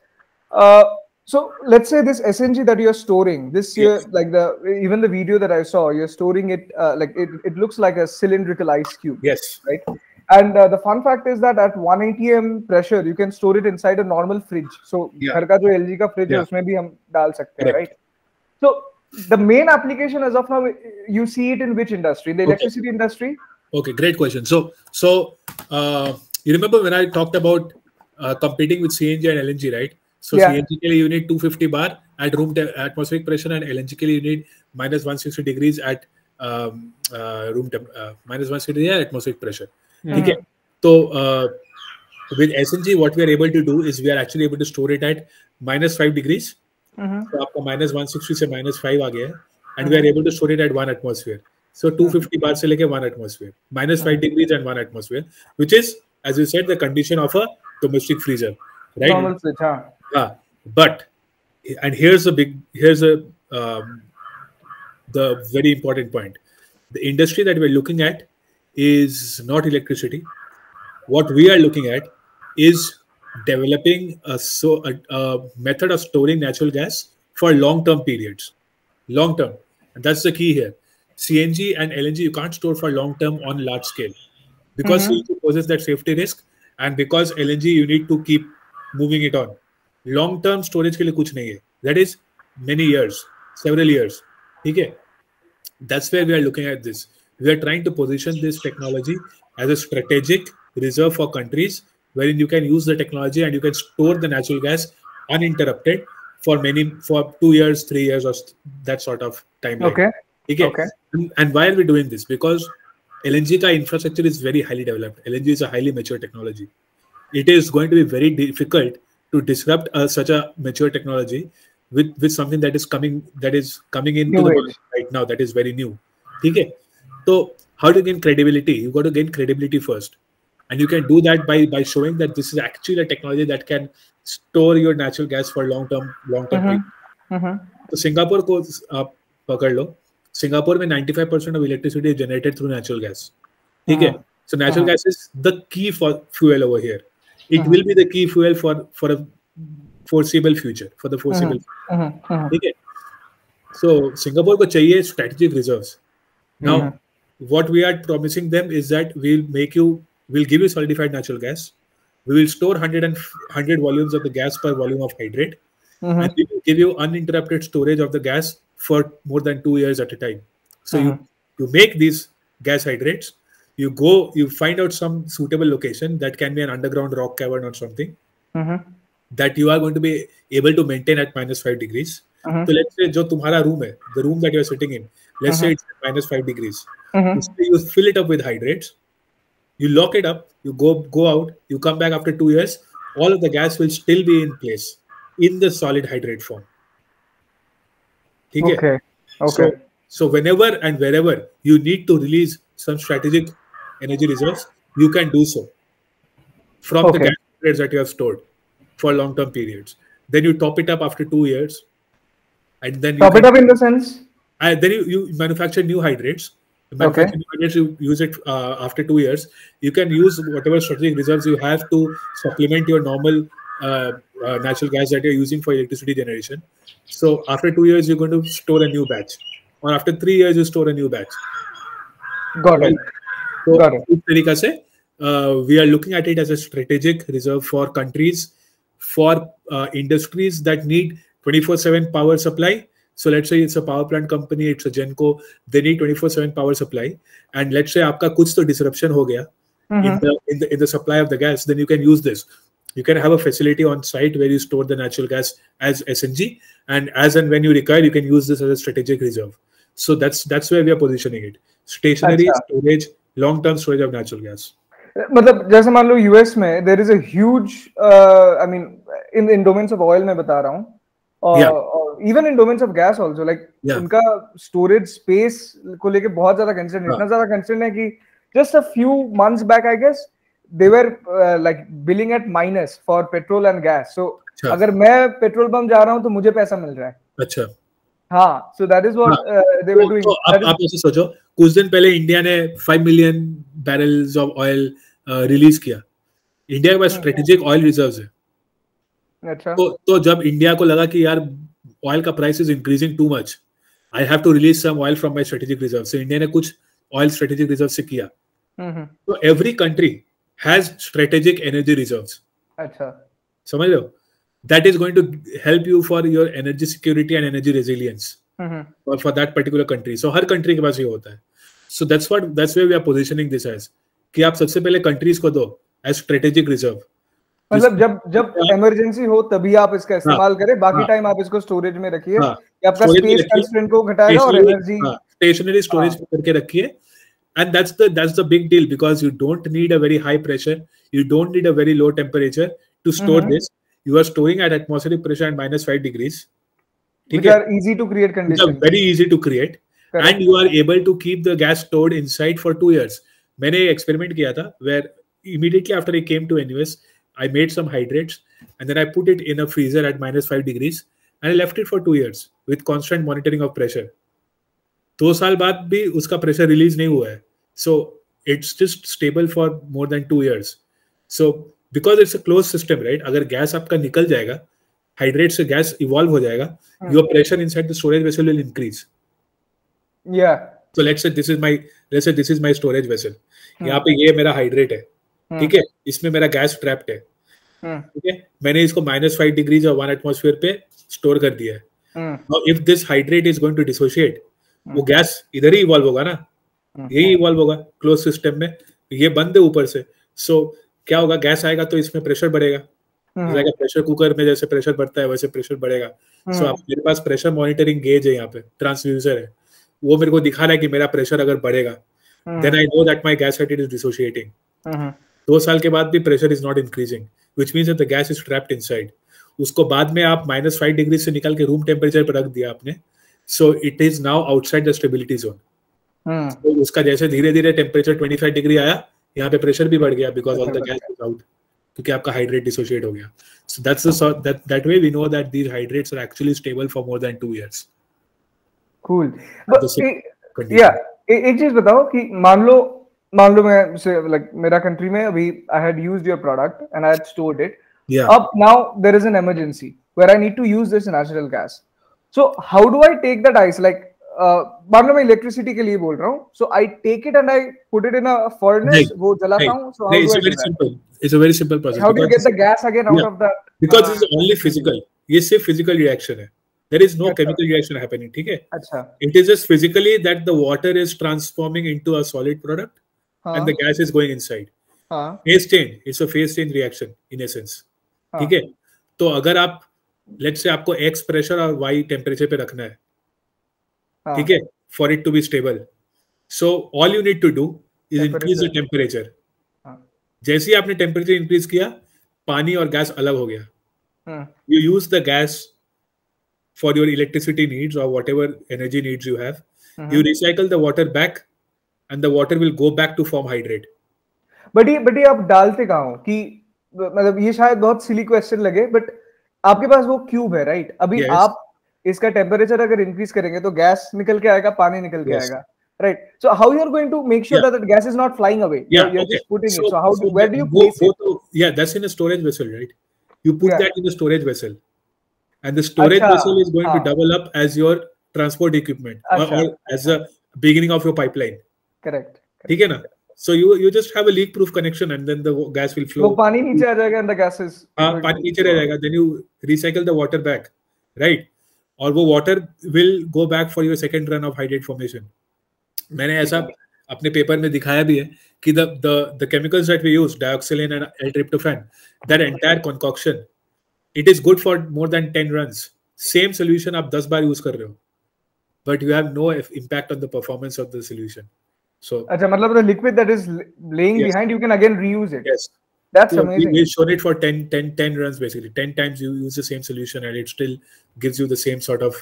So let's say this SNG that you're storing this year, like even the video that I saw, you're storing it like it looks like a cylindrical ice cube. Yes. Right. And the fun fact is that at 180 m pressure, you can store it inside a normal fridge. So, घर का जो LG का fridge है, उसमें भी हम डाल सकते हैं, right? So, the main application as of now, you see it in which industry? In the electricity industry? Okay, great question. So you remember when I talked about competing with CNG and LNG, right? So CNG के लिए you need 250 bar at room atmospheric pressure, and LNG के लिए you need minus 160 degrees at minus 160 degrees at atmospheric pressure. Okay. So with SNG, what we are able to do is we are actually able to store it at minus 5 degrees. So आपका minus 160 से minus 5 आ गया है, and we are able to store it at 1 atmosphere. So 250 bar से लेके 1 atmosphere, minus 5 degrees and 1 atmosphere, which is, as you said, the condition of a domestic freezer, right? Normal switch, but and here's the very important point. The industry that we're looking at is not electricity. What we are looking at is developing a method of storing natural gas for long-term periods. Long-term. And that's the key here. CNG and LNG, you can't store for long-term on large scale. Because CNG poses that safety risk, and because LNG, you need to keep moving it on. Long-term storage के लिए कुछ नहीं है. That is many years, several years. Okay? That's where we are looking at this. We are trying to position this technology as a strategic reserve for countries wherein you can use the technology and you can store the natural gas uninterrupted for 2 years, 3 years, or that sort of timeline. Okay. And why are we doing this? Because LNG ka infrastructure is very highly developed. LNG is a highly mature technology. It is going to be very difficult to disrupt such a mature technology with something that is coming into the market right now, that is very new. Okay. So how do you gain credibility? You got to gain credibility first, and you can do that by showing that this is actually a technology that can store your natural gas for long term. So Singapore को पकड़ लो. Singapore में 95% of electricity is generated through natural gas. Okay. So natural gas is the key for fuel over here. It will be the key fuel for a foreseeable future. Okay. So Singapore को चाहिए strategic reserves. Now, what we are promising them is that we'll give you solidified natural gas. We will store 100 volumes of the gas per volume of hydrate. And we will give you uninterrupted storage of the gas for more than 2 years at a time. So you make these gas hydrates, you find out some suitable location that can be an underground rock cavern or something that you are going to be able to maintain at minus 5 degrees. So let's say jo tumhara room hai, the room that you are sitting in, let's say it's minus 5 degrees. You fill it up with hydrates, you lock it up, you go out, you come back after 2 years, all of the gas will still be in place in the solid hydrate form. Okay. So whenever and wherever you need to release some strategic energy reserves, you can do so from the gas hydrates that you have stored for long-term periods. Then you top it up after 2 years, and then top it up in the sense. And then you manufacture new hydrates. You use it after 2 years. You can use whatever strategic reserves you have to supplement your normal natural gas that you're using for electricity generation. So after 2 years, you're going to store a new batch, or after 3 years, you store a new batch. Got it. So इस तरीके से we are looking at it as a strategic reserve for countries for industries that need 24/7 power supply. So let's say it's a power plant company, it's a Genco, they need 24/7 power supply, and let's say आपका कुछ तो disruption हो गया in the supply of the gas, then you can use this. You can have a facility on site where you store the natural gas as SNG, and as and when you require, you can use this as a strategic reserve. So that's where we are positioning it. Stationary storage, long-term storage of natural gas. मतलब जैसे मान लो US में there is a huge I mean in domains of oil मैं बता रहा हूँ, और even in domains of gas also, like उनका storage space को लेके बहुत ज्यादा concern है, इतना ज्यादा concern है कि just a few months back I guess they were like billing at minus for petrol and gas. So अगर मैं पेट्रोल पंप जा रहा हूँ तो मुझे पैसा मिल रहा है. अच्छा. हाँ, so that is what they were doing. तो आप ऐसे सोचो, कुछ दिन पहले इंडिया ने 5 million barrels of oil release किया. इंडिया के पास स्ट्रेटेजिक ऑयल रिजर्व्स है. अच्छा. तो जब इंडिया को लगा कि यार ऑयल का price is increasing too much, I have to release some oil from my strategic reserve, so India ने कुछ ऑयल स्ट्रेटेजिक रिजर्व से किया. तो every country has strategic energy reserves. अच्छा. समझ रहे हो? That is going to help you for your energy security and energy resilience for that particular country. So her country के पास ये होता है. So that's where we are positioning this as कि आप सबसे पहले countries को दो as strategic reserve. मतलब जब emergency हो तभी आप इसका इस्तेमाल करें, बाकी टाइम आप इसको स्टोरेज में रखिए, कि आपका स्पेस कंस्ट्रेंट को घटाएगा और एनर्जी स्टेशनरी स्टोरेज करके रखिए. And that's the big deal, because you don't need a very high pressure, you don't need a very low temperature to store this. You are storing at atmospheric pressure at -5 degrees. Which are easy to create conditions. Which are very easy to create. Correct. And you are able to keep the gas stored inside for 2 years. मैंने experiment किया था where immediately after I came to NUS, I made some hydrates and then I put it in a freezer at -5 degrees and I left it for 2 years with constant monitoring of pressure. 2 साल बाद भी उसका pressure release नहीं हुआ है. So it's just stable for more than 2 years. So because it's a closed system, right? अगर gas आपका निकल जाएगा, हाइड्रेट से गैस इवॉल्व हो जाएगा, your pressure inside the storage vessel will increase. Yeah. So let's say this is my storage vessel. यहाँ पे ये मेरा हाइड्रेट है, ठीक है? इसमें मेरा गैस ट्रैप्ड है, ठीक है? मैंने इसको -5 degrees और 1 atmosphere पे स्टोर कर दिया है. Now if this hydrate is going to dissociate, वो गैस इधर ही इवॉल्व होगा ना, यही इवॉल्व होगा क्लोज सिस्टम में. ये बंद है ऊपर से, so क्या होगा, गैस आएगा तो इसमें प्रेशर बढ़ेगा. प्रेशर कुकर में जैसे प्रेशर बढ़ता है वैसे प्रेशर बढ़ेगा. सो आप मेरे पास प्रेशर मॉनिटरिंग गेज है, यहाँ पे ट्रांसड्यूसर है, वो मेरे को दिखा रहा है कि मेरा प्रेशर अगर बढ़ेगा, then I know that my gas hydrate is dissociating. 2 साल के बाद भी pressure is not increasing, which means that the gas is trapped inside. उसको बाद में आप -5 डिग्री से निकाल के रूम टेम्परेचर पर रख दिया आपने, so it is now outside the stability zone. उसका जैसे धीरे धीरे टेम्परेचर 25 डिग्री आया, यहाँ पे प्रेशर भी बढ़ गया because all the gas is out, क्योंकि आपका हाइड्रेट डिसोशिएट हो गया. So that way we know that these hydrates are actually stable for more than 2 years. Cool. But yeah, एक चीज बताओ कि मान लो मैं से like मेरा कंट्री में अभी I had used your product and I had stored it. Yeah. Up now there is an emergency where I need to use this natural gas. So how do I take that ice? Like मान लो मैं electricity के लिए बोल रहा हूँ, so I take it and I put it in a furnace, वो जलाता हूँ. So it's very simple. It's a very simple process. How do you get the gas again out of that? Because it's only physical. ये सिर्फ physical reaction है. There is no chemical reaction happening. ठीक है? अच्छा. It is just physically that the water is transforming into a solid product and the gas is going inside. Phase change. It's a phase change reaction in essence. ठीक है? तो अगर आप let's say आपको X pressure और Y temperature पे रखना है, ठीक है, for it to be stable, so all you need to do is increase the temperature. जैसे ही आपने टेम्परेचर इंक्रीज किया, पानी और गैस अलग हो गया. You use the gas for your electricity needs or whatever energy needs you have. You recycle the water back and the water will go back to form hydrate. But ये आप डालते कहाँ हो? कि मतलब ये शायद बहुत सिली क्वेश्चन लगे, बट आपके पास वो क्यूब है, राइट? अभी आप इसका टेम्परेचर अगर इंक्रीज करेंगे तो गैस निकल के आएगा, पानी निकल के आएगा, right? So how you are going to make sure that the gas is not flying away? You're just putting it. So where do you place it? Yeah, that's in a storage vessel, right? You put that in a storage vessel, and the storage vessel is going to double up as your transport equipment or as the beginning of your pipeline. Correct. ठीक है ना? So you just have a leak proof connection and then the gas will flow. वो पानी नीचे आ जाएगा and the gas is पानी नीचे रह जाएगा, then you recycle the water back, right? और वो water will go back for your second run of hydrate formation. मैंने ऐसा अपने पेपर में दिखाया भी है कि the chemicals that we use, dioxylin and L-tryptophan, that entire concoction, it is good for more than 10 runs. Same solution आप 10 बार use कर रहे हो, but you have no impact on the performance of the solution. So अच्छा, मतलब the liquid that is laying behind, you can again reuse it. Yes, that's amazing. We've shown it for 10 runs basically. 10 times you use the same solution and it still gives you the same sort of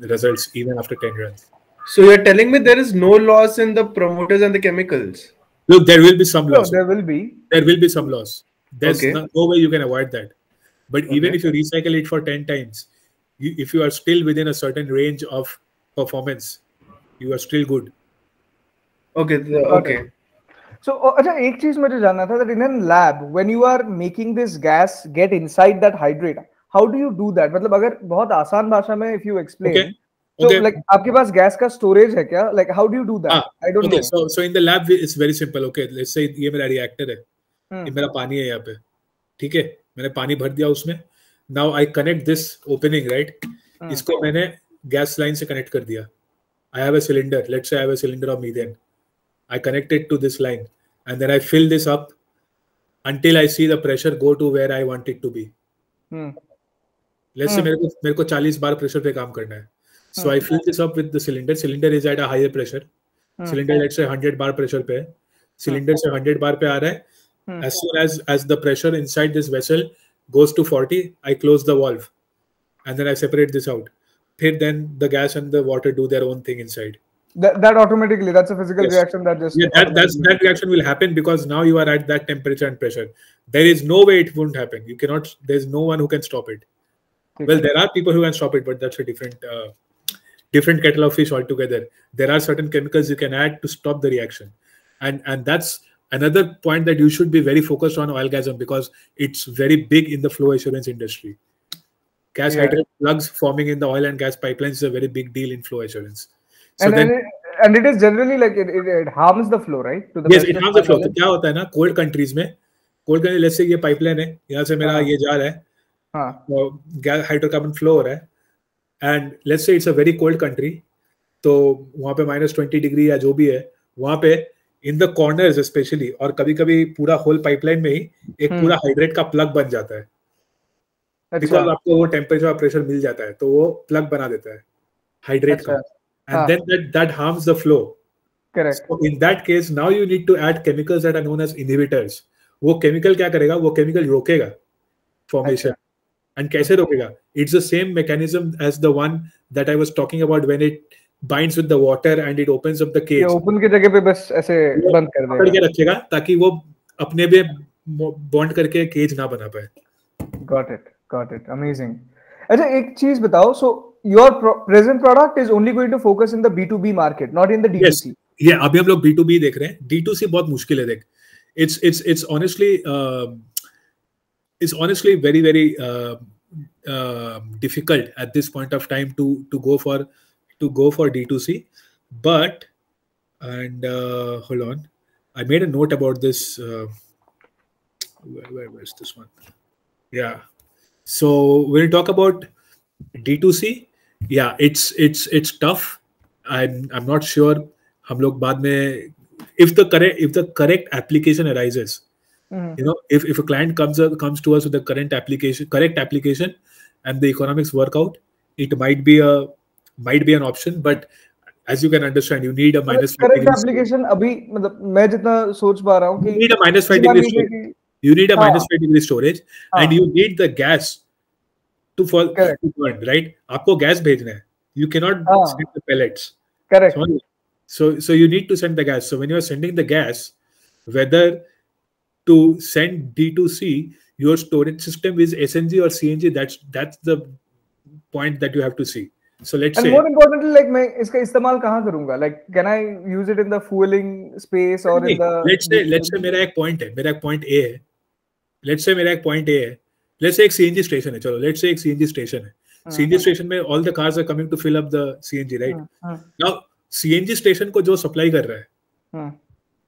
results even after 10 runs. So you're telling me there is no loss in the promoters and the chemicals? Look, there will be some loss. There will be some loss. There's no way you can avoid that. But even if you recycle it for 10 times, if you are still within a certain range of performance, you are still good. Okay. So अच्छा, एक चीज मुझे जानना था that in a lab when you are making this gas get inside that hydrate, how do you do that? मतलब अगर बहुत आसान भाषा में if you explain, so like आपके पास gas का storage है क्या? Like how do you do that? I don't know. So in the lab it's very simple. Okay, let's say ये मेरा reactor है, ये मेरा पानी है यहाँ पे, ठीक है, मैंने पानी भर दिया उसमें. Now I connect this opening, right? इसको मैंने gas line से connect कर दिया. I have a cylinder. Let's say I have a cylinder of methane. I connect it to this line and then I fill this up until I see the pressure go to where I want it to be. Let's say मेरे को 40 बार pressure पे काम करना है. So I fill this up with the cylinder. Cylinder is at a higher pressure. Cylinder let's say 100 bar pressure पे है. Cylinder से 100 बार पे आ रहा है. As soon as the pressure inside this vessel goes to 40, I close the valve and then I separate this out. Then the gas and the water do their own thing inside. That automatically, that's a physical reaction that just that reaction will happen because now you are at that temperature and pressure. There is no way it won't happen. You cannot. There's no one who can stop it. Well, there are people who can stop it, but that's a different kettle of fish altogether. There are certain chemicals you can add to stop the reaction, and that's another point that you should be very focused on Oilgasm because it's very big in the flow assurance industry. Gas hydrate plugs forming in the oil and gas pipelines is a very big deal in flow assurance. So and it is generally like it harms the flow, right? To the yes, it harms the flow. तो क्या होता है ना, cold countries में, let's say ये pipeline है, यहाँ से मेरा ये जा रहा है, gas hydrocarbon flow हो रहा है, and let's say it's a very cold country, तो वहाँ पे -20 डिग्री या जो भी है, वहाँ पे in the corners especially और कभी-कभी पूरा whole pipeline में ही एक पूरा hydrate का plug बन जाता है. Because आपको वो temperature और pressure मिल जाता है, तो वो plug बना देता है hydrate का. And then that harms the flow. Correct. So in that case, now you need to add chemicals that are known as inhibitors. वो chemical क्या करेगा? वो chemical रोकेगा formation. And कैसे रोकेगा? It's the same mechanism as the one that I was talking about when it binds with the water and it opens up the cage. ये open की जगह पे बस ऐसे बंद कर देगा. पकड़ के रखेगा ताकि वो अपने में bond करके cage ना बना पाए. Got it. Amazing. अच्छा, एक चीज बताओ. So your present product is only going to focus in the B2B market, not in the D2C. Yes. अभी हम लोग B2B देख रहे हैं. D2C बहुत मुश्किल है देख. It's honestly very difficult at this point of time to go for D2C. But hold on, I made a note about this. Where's this one? Yeah. So when you talk about D2C, yeah, it's tough. I'm not sure. हम लोग बाद में if the correct application arises, you know, if a client comes to us with the correct application and the economics work out, it might be an option. But as you can understand, you need a -5 correct degree application. अभी मतलब मैं जितना सोच पा रहा हूँ कि you need a -5 degree storage. You need a -5 degree storage and you need the gas to burn, right? आपको gas भेजना है. You cannot send the pellets. Correct. So you need to send the gas. So when you are sending the gas, whether to send D2C, your storage system is SNG or CNG. That's the point that you have to see. So let's say. And more importantly, like मैं इसका इस्तेमाल कहाँ करूँगा? Like can I use it in the fueling space or in the? Let's say मेरा एक point है. मेरा एक point A है. Let's say मेरा एक point A है. Let's say एक CNG station है. चलो. Let's say एक CNG station है. CNG station में all the cars are coming to fill up the CNG, right? Now CNG station को जो supply कर रहा है,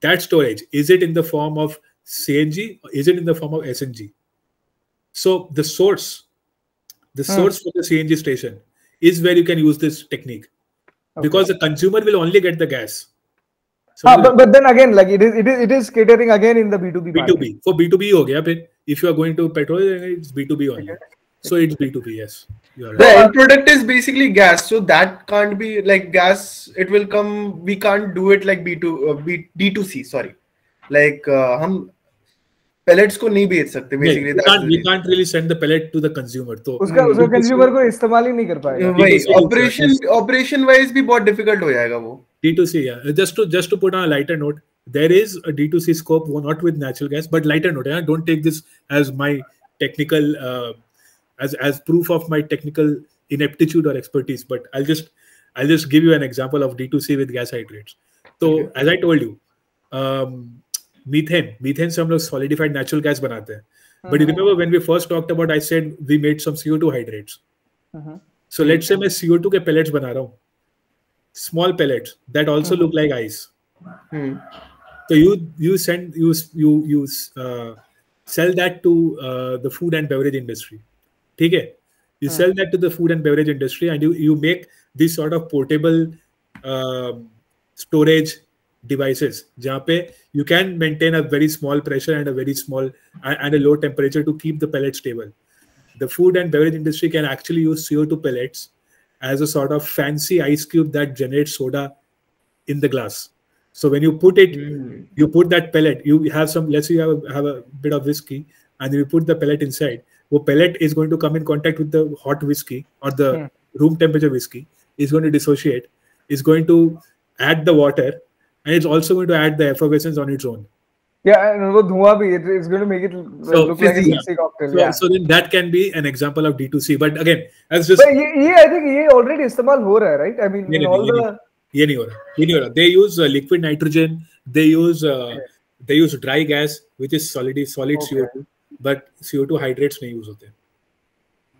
that storage, is it in the form of CNG or is it in the form of SNG? So the source for the CNG station is where you can use this technique, because the consumer will only get the gas. So but then again, like it is catering again in the B2B market. B2B. For B2B ho gaya, if you are going to petrol, it's B2B only. So it's B2B, yes. The end product is basically gas, so that can't be like gas. It will come. We can't do it like D2C. Sorry, like हम pellets को नहीं बेच सकते. Basically, we can't really send the pellet to the consumer. तो उसका consumer को इस्तेमाल ही नहीं कर पाएगा. वही operation wise भी बहुत difficult हो जाएगा वो. D2C, yeah. Just to put on a lighter note, there is a D2C scope, not with natural gas, but lighter note. Yeah? Don't take this as my technical. As proof of my technical ineptitude or expertise, but I'll just give you an example of D2C with gas hydrates. So as I told you, methane से हम लोग solidified natural gas बनाते हैं. But you remember when we first talked about, I said we made some CO2 hydrates. So let's say मैं CO2 के pellets बना रहा हूँ, small pellets that also look like ice. So you sell that to the food and beverage industry. Okay? You sell that to the food and beverage industry, and you make these sort of portable storage devices jahan pe you can maintain a very small pressure and a very small and a low temperature to keep the pellet stable. The food and beverage industry can actually use CO2 pellets as a sort of fancy ice cube that generates soda in the glass. So when you put it, you put that pellet, you have some, let's say you have a bit of whiskey, and you put the pellet inside. The pellet is going to come in contact with the hot whiskey or the room temperature whiskey, is going to dissociate, is going to add the water, and it's also going to add the effervescence on its own. Yeah, and it's going to make it look like a sexy cocktail. So then that can be an example of D2C. But again, that's just. But I think ये already इस्तेमाल हो रहा है, right? I mean, in all the. ये नहीं हो रहा. They use liquid nitrogen. They use dry gas, which is solid CO2. But CO2 hydrates नहीं use होते.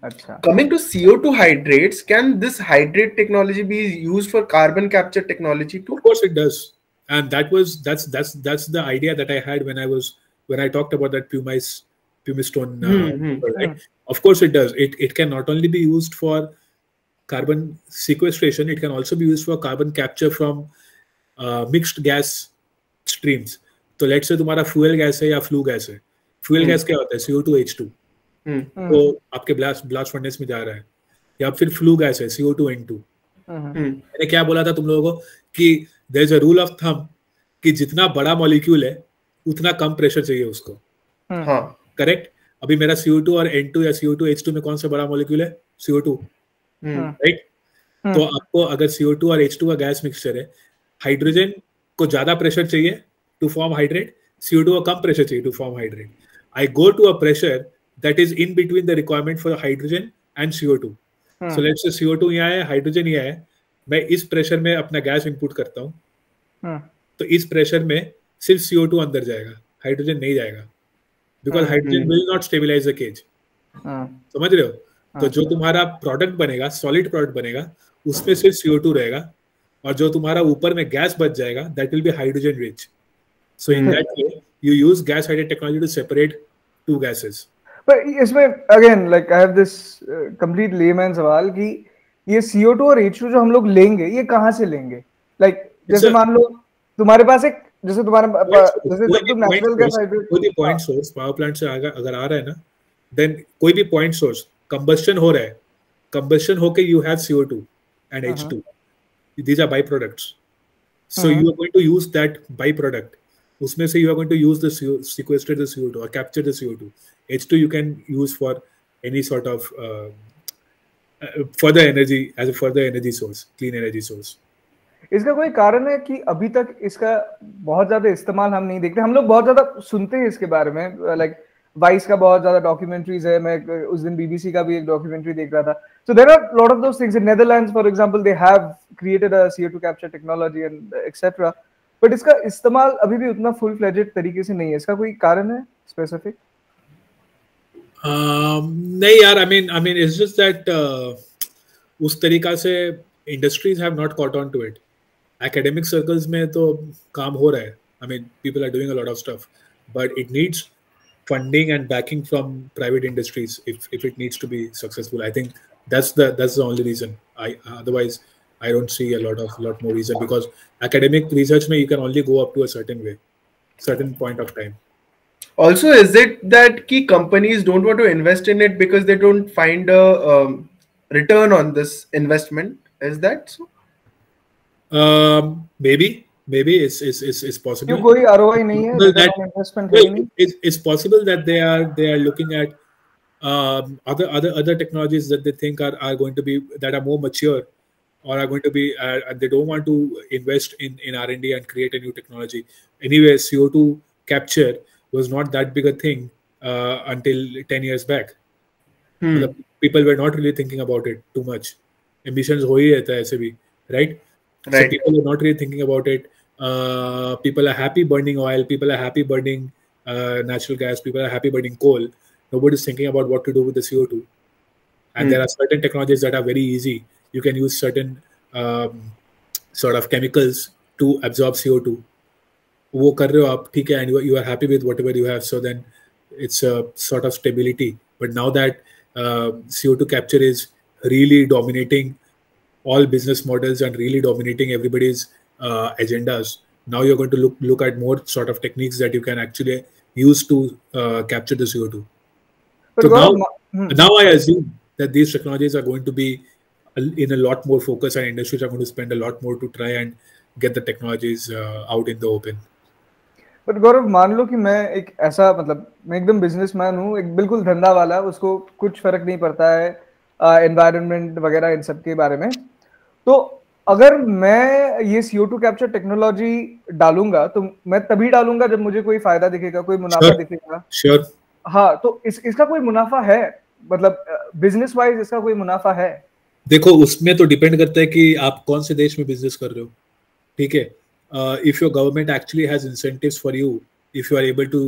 अच्छा. Coming to CO2 hydrates, can this hydrate technology be used for carbon capture technology too? Of course it does, and that's the idea that I had when I talked about that pumistone. Right? Of course it does. It can not only be used for carbon sequestration, it can also be used for carbon capture from mixed gas streams. So let's say तुम्हारा fuel gas है या flue gas है. Fuel gas क्या होता है? CO2H2. तो आपके blast furnace में जा रहा है. या फिर flue gas है CO2N2. मैंने क्या बोला था तुम लोगों को कि there is a rule of thumb कि जितना बड़ा molecule है उतना कम pressure चाहिए उसको. हाँ. Correct? अभी मेरा CO2 और N2 या CO2H2 में कौन सा बड़ा molecule है? CO2. Right? तो आपको अगर CO2 और H2 का गैस मिक्सचर है, हाइड्रोजन को ज्यादा प्रेशर चाहिए टू फॉर्म हाइड्रेट, CO2 को कम प्रेशर चाहिए to form hydrate. I go to a pressure that is in between the requirement for hydrogen and CO2. So let's say CO2 यहाँ है, hydrogen यहाँ है, मैं इस प्रेशर में अपना गैस इनपुट करता हूँ, तो इस प्रेशर में सिर्फ CO2 अंदर जाएगा, हाइड्रोजन नहीं जाएगा, because hydrogen will not stabilize the cage. समझ रहे हो? तो जो तुम्हारा प्रोडक्ट बनेगा, सॉलिड प्रोडक्ट बनेगा, उसमें सिर्फ CO2 रहेगा, और जो तुम्हारा ऊपर में गैस बच जाएगा, that will be hydrogen rich. So in that way, you use gas hydrate technology to separate two gases. But इसमें again, like I have this complete layman सवाल कि ये CO2 और H2 जो हम लोग लेंगे, ये कहाँ से लेंगे? Like जैसे मान लो तुम्हारे पास एक जैसे जब तुम नेचुरल गैस हाइड्रेट कोई भी पॉइंट सोर्स पावर प्लांट से अगर आ रहा है ना, then कोई भी पॉइंट सोर्स combustion हो रहा है, combustion होके you have CO2 and H2. These are byproducts. So you are going to use that byproduct. उसमें से you are going to use the sequester the CO2 or capture the CO2. H2 you can use for any sort of further energy as a further energy source, clean energy source. इसका कोई कारण है कि अभी तक इसका बहुत ज्यादा इस्तेमाल हम नहीं देखते? हम लोग बहुत ज्यादा सुनते हैं इसके बारे में, लाइक वाइस का बहुत ज्यादा डॉक्यूमेंट्रीज है, मैं उस दिन बीबीसी का भी एक डॉक्यूमेंट्री देख रहा था. So there are lot of those things. In Netherlands for example they have created a CO2 capture technology and et cetera, but इसका इस्तेमाल अभी भी उतना फुल फ्लेजेड तरीके से नहीं है. इसका कोई कारण है स्पेसिफिक? नहीं यार, I mean it's just that उस तरीका से industries have not caught on to it. Academic circles में तो काम हो रहा है, I mean, people are doing a lot of stuff, but it needs funding and backing from private industries if it needs to be successful. I think that's the only reason. Otherwise I don't see a lot more reason, because academic research you can only go up to a certain point of time. Also, is it that key companies don't want to invest in it because they don't find a return on this investment? Is that so? Maybe it's possible. क्यों कोई ROI नहीं है, return on investment है नहीं? It's possible that they are looking at other technologies that they think are going to be, that are more mature, or are going to be they don't want to invest in R&D and create a new technology. Anyway, CO2 capture was not that big a thing until 10 years back. People were not really thinking about it too much. Emissions हो ही रहता है ऐसे भी, right? So people are not really thinking about it. People are happy burning oil. People are happy burning natural gas. People are happy burning coal. Nobody's thinking about what to do with the CO2. And there are certain technologies that are very easy. You can use certain sort of chemicals to absorb CO2. वो कर रहे हो आप, ठीक है, and you are happy with whatever you have. So then it's a sort of stability. But now that CO2 capture is really dominating all business models and really dominating everybody's agendas, now you're going to look at more sort of techniques that you can actually use to capture the CO2. But so now I assume that these technologies are going to be in a lot more focus, and industries are going to spend a lot more to try and get the technologies out in the open. But गौरव, मान लो कि मैं एक ऐसा, मतलब मैं एकदम businessman हूँ, एक बिल्कुल धंधा वाला, उसको कुछ फर्क नहीं पड़ता है एनवायरनमेंट वगैरह इन सब के बारे में, तो अगर मैं ये CO2 कैप्चर टेक्नोलॉजी डालूंगा तो मैं तभी डालूंगा जब मुझे कोई फायदा दिखेगा, कोई मुनाफा दिखेगा. Sure. हाँ, तो इसका कोई मुनाफा है, मतलब बिजनेस वाइज इसका कोई मुनाफा है? देखो, उसमें तो डिपेंड करता है कि आप कौन से देश में बिजनेस कर रहे हो. ठीक है, if your government actually has incentives for you, if you are able to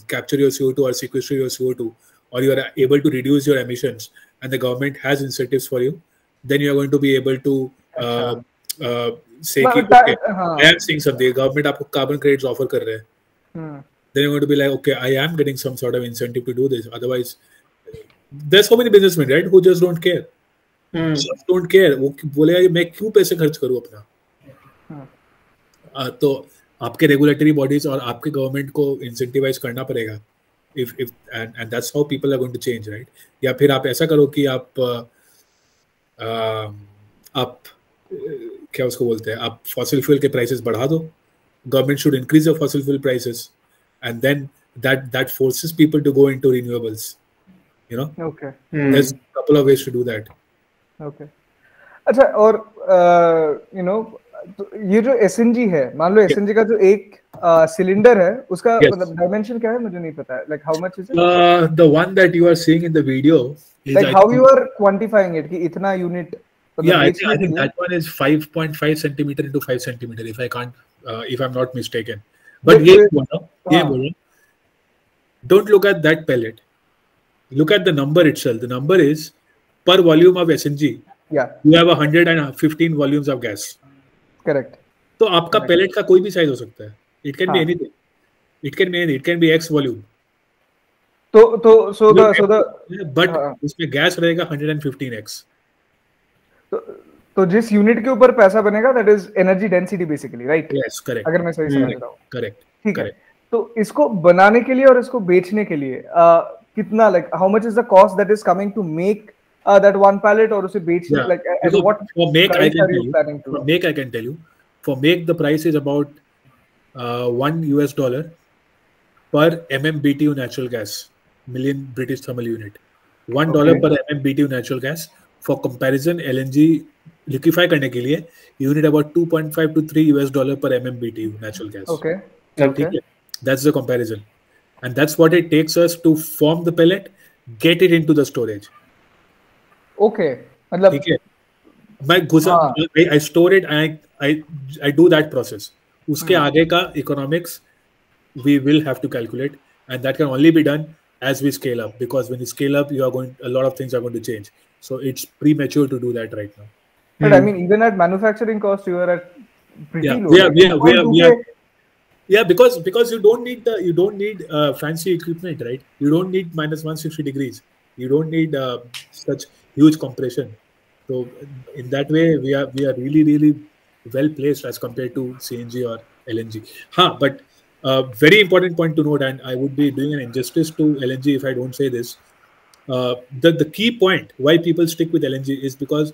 capture your CO2 or sequester your CO2, or you are able to reduce your emissions, and the government has incentives for you, then you are going to be able to say कि okay, I am seeing something, government आपको carbon credits offer कर रहे हैं, then you're going to be like, okay, I am getting some sort of incentive to do this. Otherwise, there's so many businessmen, right, who just don't care. Just don't care. वो बोलेगा मैं क्यों पैसे खर्च करूँ अपना. तो आपके रेगुलेटरी बॉडीज और आपके गवर्नमेंट को इंसेंटिवाइज करना पड़ेगा. if and that's how people are going to change, right? या फिर आप ऐसा करो कि आप क्या उसको बोलते हैं, आप फॉसिल फ्यूल के प्राइसेस बढ़ा दो. Government should increase the fossil fuel prices, and then that forces people to go into renewables. You know? Okay. There's a couple of ways to do that. Okay. अच्छा, और you know, तो ये जो SNG है, मान लो SNG का जो एक सिलेंडर है, उसका मतलब डायमेंशन क्या है मुझे नहीं पता है. Like how much is it? The one that you are seeing in the video is like how you are quantifying it कि इतना unit. Yeah, I think that one is 5.5 centimeter into 5 centimeter, if I'm not mistaken. But don't look at that pellet. Look at the number itself. The number is per volume of SNG. Yeah. You have 115 volumes of gas. Correct. तो आपका pellet का कोई भी size हो सकता है. It can be anything. It can be X volume. So the but उसमें gas रहेगा 115x. तो जिस यूनिट के ऊपर पैसा बनेगा, that is energy density basically, right? Yes, correct. अगर मैं सही समझ रहा हूँ. Correct. ठीक है. तो इसको बनाने के लिए और इसको बेचने के लिए कितना, like how much is the cost that is coming to make that one pallet, और उसे बेचने like at what price are you planning to? For Mech, I can tell you. For Mech, the price is about $1 per MMBTU natural gas, million British thermal unit. $1 per MMBTU natural gas. For comparison, LNG liquefy करने के लिए you need about $2.5 to $3 per MMBTU natural gas. Okay. That's the comparison, and that's what it takes us to form the pellet, get it into the storage. Okay. मतलब I store it and I do that process. उसके आगे का economics we will have to calculate, and that can only be done as we scale up, because when you scale up, a lot of things are going to change. So it's premature to do that right now. But I mean, even at manufacturing cost, you are at pretty low. Yeah, because you don't need fancy equipment, right? You don't need minus 160 degrees. You don't need such huge compression. So in that way, we are really well placed as compared to CNG or LNG. But very important point to note, and I would be doing an injustice to LNG if I don't say this. The key point why people stick with LNG is because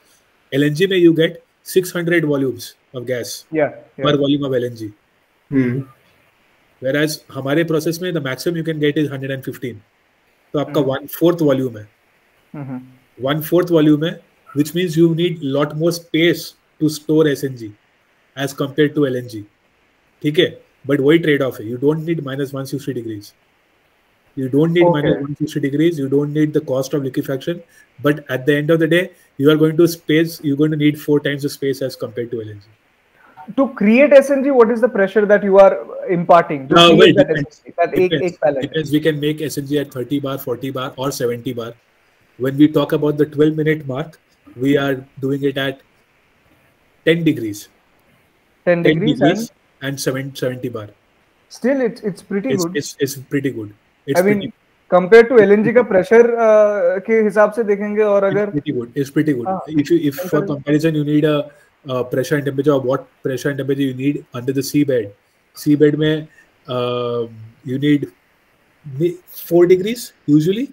LNG में you get 600 volumes of gas per volume of LNG. Whereas हमारे process में the maximum you can get is 115. तो आपका 1/4 volume है. 1/4 volume है, which means you need lot more space to store SNG as compared to LNG. ठीक है, but वही trade off है. You don't need minus 160 degrees. You don't need minus 160 degrees. You don't need the cost of liquefaction. But at the end of the day, you're going to need 4 times the space as compared to LNG. To create SNG, what is the pressure that you are imparting? Depends. We can make SNG at 30 bar, 40 bar, or 70 bar. When we talk about the 12-minute mark, we are doing it at 10 degrees. 10 degrees and 70 bar. Still, it's pretty good. It's pretty good. I mean, compared to LNG का pressure के हिसाब से देखेंगे और अगर it's pretty good. If for comparison you need a pressure and temperature, or what pressure and temperature you need under the seabed में you need 4 degrees usually.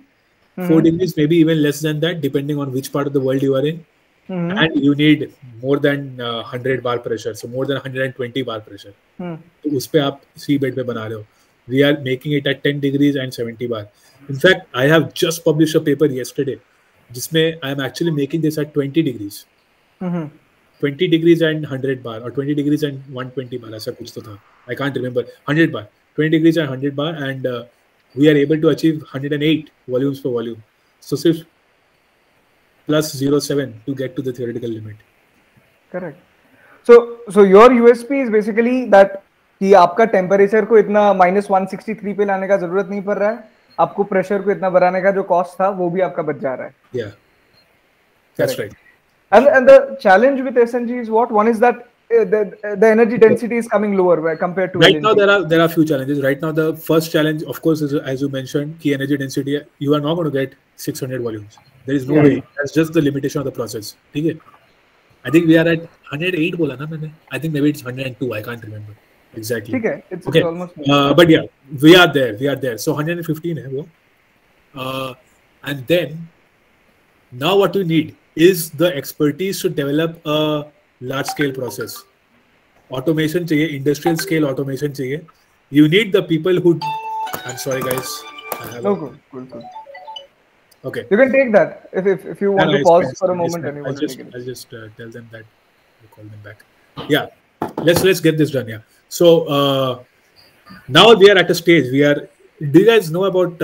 4 degrees, maybe even less than that, depending on which part of the world you are in. And you need more than 100 bar pressure, so more than 120 bar pressure. तो उस पे आप seabed पे बना रहे हो. We are making it at 10 degrees and 70 bar. In fact, I have just published a paper yesterday, जिसमें I am actually making this at 20 degrees. 20 degrees and 100 bar, or 20 degrees and 120 bar, ऐसा कुछ तो था. I can't remember. 100 bar, 20 degrees and 100 bar, and we are able to achieve 108 volumes per volume. So सिर्फ plus 0.7 to get to the theoretical limit. Correct. So your USP is basically that कि आपका temperature को इतना -163 पे लाने का जरूरत नहीं पड़ रहा है, आपको प्रेशर को इतना बढ़ाने का जो कॉस्ट था वो भी आपका बच जा रहा है. Yeah, that's right. And the challenge with SNG is what? One is that the energy density is coming lower compared to right LNG. Now there are few challenges. Right now the first challenge, of course, is, as you mentioned, key energy density. You are not going to get 600 volumes. There is no way. That's just the limitation of the process. Okay? I think we are at 108 बोला ना मैंने. I think maybe it's 102. I can't remember exactly. Okay. It's almost. But yeah, we are there. So 115 है वो. And then now what we need is the expertise to develop a large scale process. Automation चाहिए, industrial scale automation चाहिए. You need the people who. I'm sorry, guys. Cool. Okay. You can take that if you want to pause for a moment. I'll just tell them that. We'll call them back. Yeah. Let's get this done. Yeah. So now we are at a stage. Do you guys know about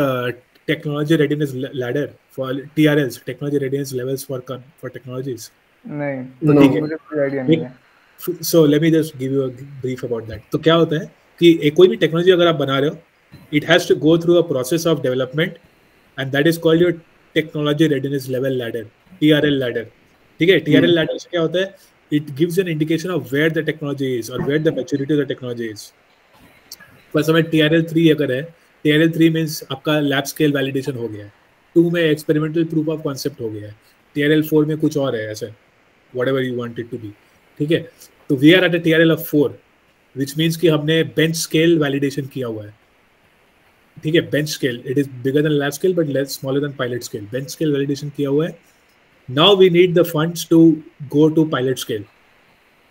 technology readiness ladder for TRLs, technology readiness levels for technologies? नहीं, मुझे कोई idea नहीं है. So let me just give you a brief about that. तो क्या होता है कि कोई भी टेक्नोलॉजी अगर आप बना रहे हो, it has to go through a process of development, and that is called your technology readiness level ladder, TRL ladder. ठीक है, TRL ladder से क्या होता है? It gives an indication of where the technology is or where the maturity of the technology is. For example, TRL3 अगर है, TRL3 means आपका lab scale validation हो गया है, 2 में experimental proof of concept हो गया है, TRL4 में कुछ और है ऐसा, whatever you want it to be. ठीक है, तो we are at a TRL of 4, which means कि हमने bench scale validation किया हुआ है. ठीक है, bench scale, it is bigger than lab scale but less smaller than pilot scale. Bench scale validation किया हुआ है. Now we need the funds to go to pilot scale,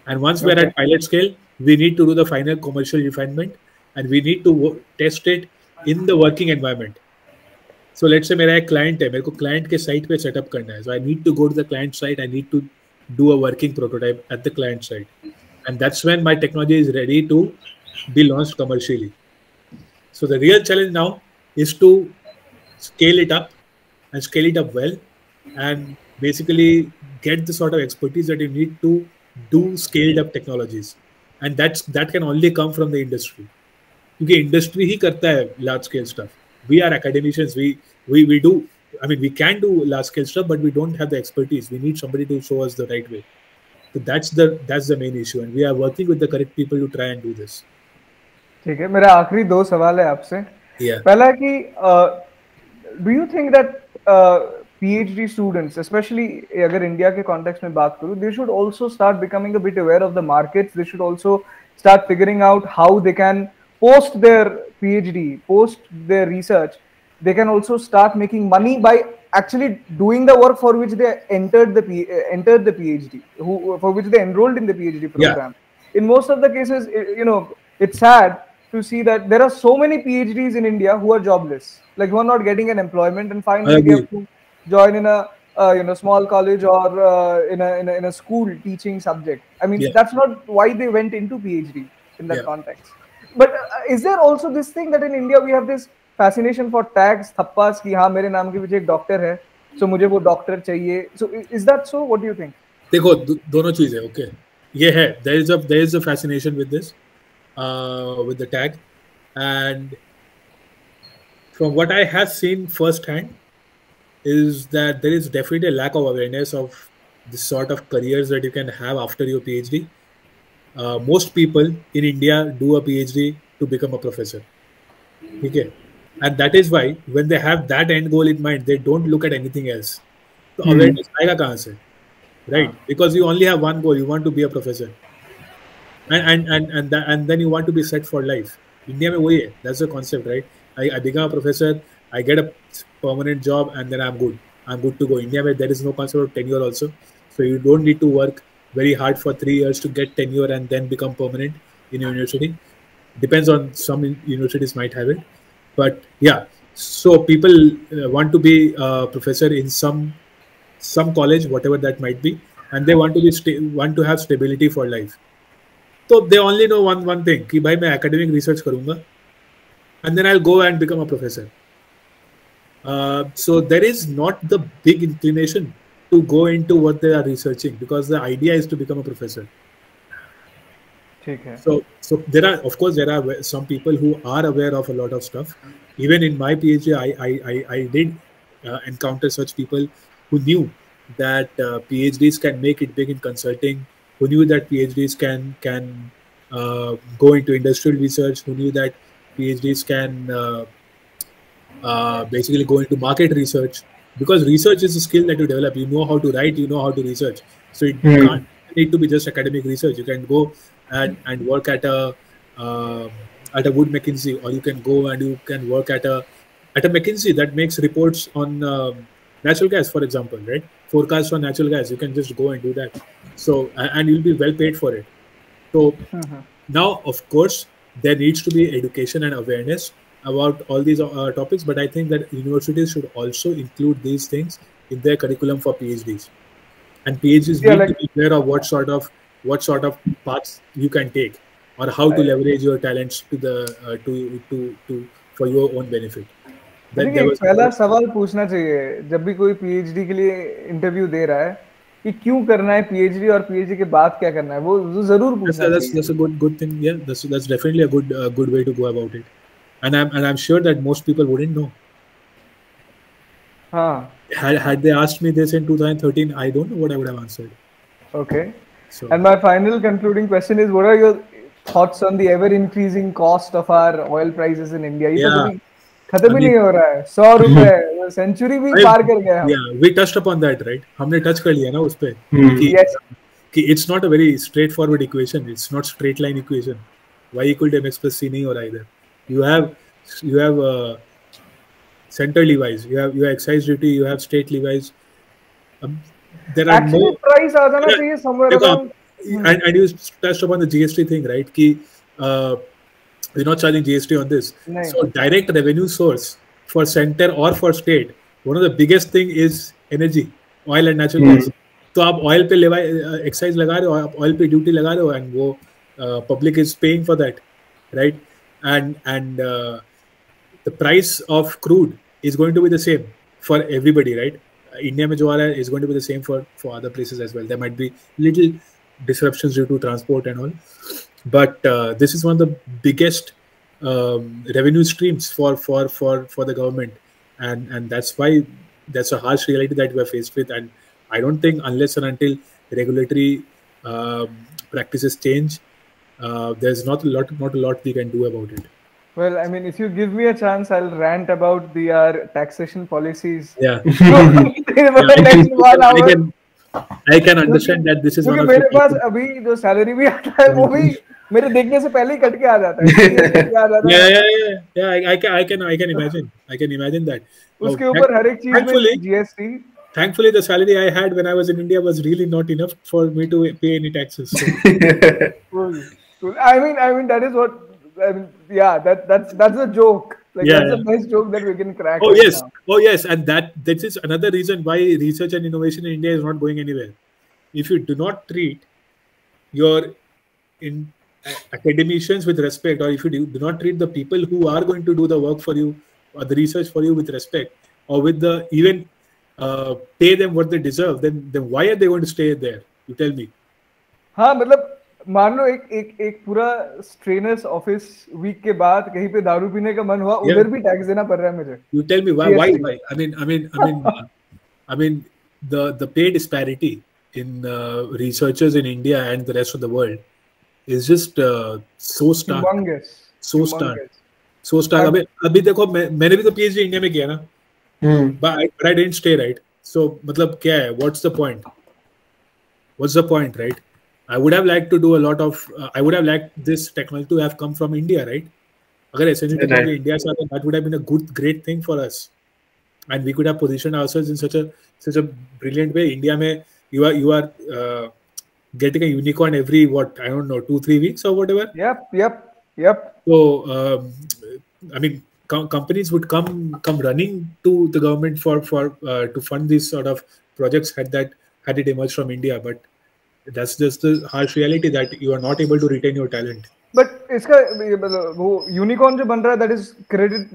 and once we are at pilot scale, we need to do the final commercial refinement, and we need to test it in the working environment. So let's say मेरा एक client है, मेरे को client के site पे setup करना है. So I need to go to the client site. I need to do a working prototype at the client site, and that's when my technology is ready to be launched commercially. So the real challenge now is to scale it up and scale it up well, and basically get the sort of expertise that you need to do scaled up technologies, and that can only come from the industry. Because industry ही करता है large scale stuff. We are academicians. We do. I mean, we can do large scale stuff, but we don't have the expertise. We need somebody to show us the right way. So that's the main issue, and we are working with the correct people to try and do this. ठीक है, मेरा आखिरी 2 सवाल है आपसे। पहला कि do you think that PhD students, especially अगर इंडिया के कॉन्टेक्स्ट में बात करूं, they should also start becoming a bit aware of the markets. They should also start figuring out how they can post their PhD, post their research. They can also start making money by actually doing the work for which they entered the PhD, for which they enrolled in the PhD program. In most of the cases, it's sad to see that there are so many PhDs in India who are jobless, like who are not getting an employment, and finally they have to join in a small college or in a school teaching subject. I mean, that's not why they went into PhD in that context. But is there also this thing that in India we have this fascination for tags, thappas, कि हाँ मेरे नाम के पीछे एक doctor है, so मुझे वो डॉक्टर चाहिए. So is that so? What do you think? देखो दोनों चीजें ओके ये है there is a fascination with this with the tag, and from what I have seen firsthand is that there is definitely a lack of awareness of the sort of careers that you can have after your PhD. Most people in India do a PhD to become a professor. Okay, and that is why when they have that end goal in mind, they don't look at anything else. So awareness आएगा कहाँ से? Right, because you only have one goal. You want to be a professor, and then you want to be set for life. India में वही है. That's the concept, right? I become a professor. I get a permanent job, and then I'm good. I'm good to go. India में there is no concept of tenure also, so you don't need to work very hard for 3 years to get tenure and then become permanent in a university. Depends on some universities might have it, but yeah. So people want to be a professor in some college, whatever that might be, and they want to have stability for life. So they only know one thing कि भाई मैं academic research करूँगा, and then I'll go and become a professor. So there is not the big inclination to go into what they are researching because the idea is to become a professor. So there are some people who are aware of a lot of stuff. Even in my PhD, I did encounter such people who knew that PhDs can make it big in consulting, who knew that PhDs can go into industrial research, who knew that PhDs can basically go into market research, because research is a skill that you develop. You know how to write, you know how to research. So it can't need to be just academic research. You can go and work at a Wood Mackenzie, or you can go and you can work at a McKinsey that makes reports on natural gas, for example, right? Forecast on natural gas. You can just go and do that. So and you'll be well paid for it. So now, of course, there needs to be education and awareness about all these topics, but I think that universities should also include these things in their curriculum for PhDs. And PhDs need to be aware of what sort of paths you can take, or how to leverage your talents to the for your own benefit. पहला सवाल पूछना चाहिए जब भी कोई PhD के लिए interview दे रहा है कि क्यों करना है PhD और PhD के बाद क्या करना है, वो जरूर पूछना चाहिए. That's a good thing. Yeah, that's definitely a good way to go about it. And I'm sure that most people wouldn't know. Had they asked me this in 2013, I don't know what I would have answered. Okay. So, and my final concluding question is, what are your thoughts on the ever increasing cost of our oil prices in India? ये तो कभी खत्म ही नहीं हो रहा है. 100 रुपए century भी पार कर गए हम. Yeah, we touched upon that, right? हमने touch कर लिया ना उस पे कि it's not a very straightforward equation. It's not straight line equation. Y equal to mx plus c नहीं हो रहा इधर. You have center levies, you have excise duty, you have state levies. There are actually no price आ जाना चाहिए somewhere around. And you touched upon the GST thing, right? कि we're not charging GST on this. So direct revenue source for center or for state, one of the biggest thing is energy, oil and natural gas. तो आप oil पे excise लगा रहे हो, आप oil पे duty लगा रहे हो, and वो public is paying for that, right? And the price of crude is going to be the same for everybody, right? India में जो आ रहा है is going to be the same for other places as well. There might be little disruptions due to transport and all, but this is one of the biggest revenue streams for the government, and that's why that's a harsh reality that we are faced with. And I don't think unless and until regulatory practices change, there's not a lot we can do about it. Well, I mean, if you give me a chance, I'll rant about the taxation policies. Yeah. For the next 1 hour. I can understand that this is one क्योंकि of मेरे पास अभी जो salary भी आता है वो भी मेरे देखने से पहले ही कट के आ जाता है. Yeah. I can imagine that. उसके ऊपर हर एक चीज में GST. Thankfully, the salary I had when I was in India was really not enough for me to pay any taxes. So. Cool. I mean that is what. I mean, yeah, that's a joke. Like that's the best joke that we can crack. Oh yes, and that is another reason why research and innovation in India is not going anywhere. If you do not treat your academicians with respect, or if you do not treat the people who are going to do the work for you or the research for you with respect, or with the even pay them what they deserve, then why are they going to stay there? You tell me. हाँ, मतलब मान लो एक पूरा strenuous office week के बाद कहीं पे दारू पीने का मन हुआ, उधर भी टैक्स देना पड़ रहा है मुझे. You tell me why? I mean the pay disparity in researchers in India and the rest of the world is just so stark. So stark. अभी देखो मैंने भी तो PhD इंडिया में किया ना. But I didn't stay, right? So मतलब क्या है? What's the point? Right? I would have liked to do a lot of. I would have liked this technology to have come from India, right? अगर essential technology India से आता, that would have been a great thing for us, and we could have positioned ourselves in such a brilliant way. India में you are getting a unicorn every 2-3 weeks or whatever. Yep. So I mean, companies would come running to the government for to fund these sort of projects had it emerged from India, but that's just the harsh reality that you are not able to retain your talent. But इसका वो unicorn जो बन रहा है, that is credit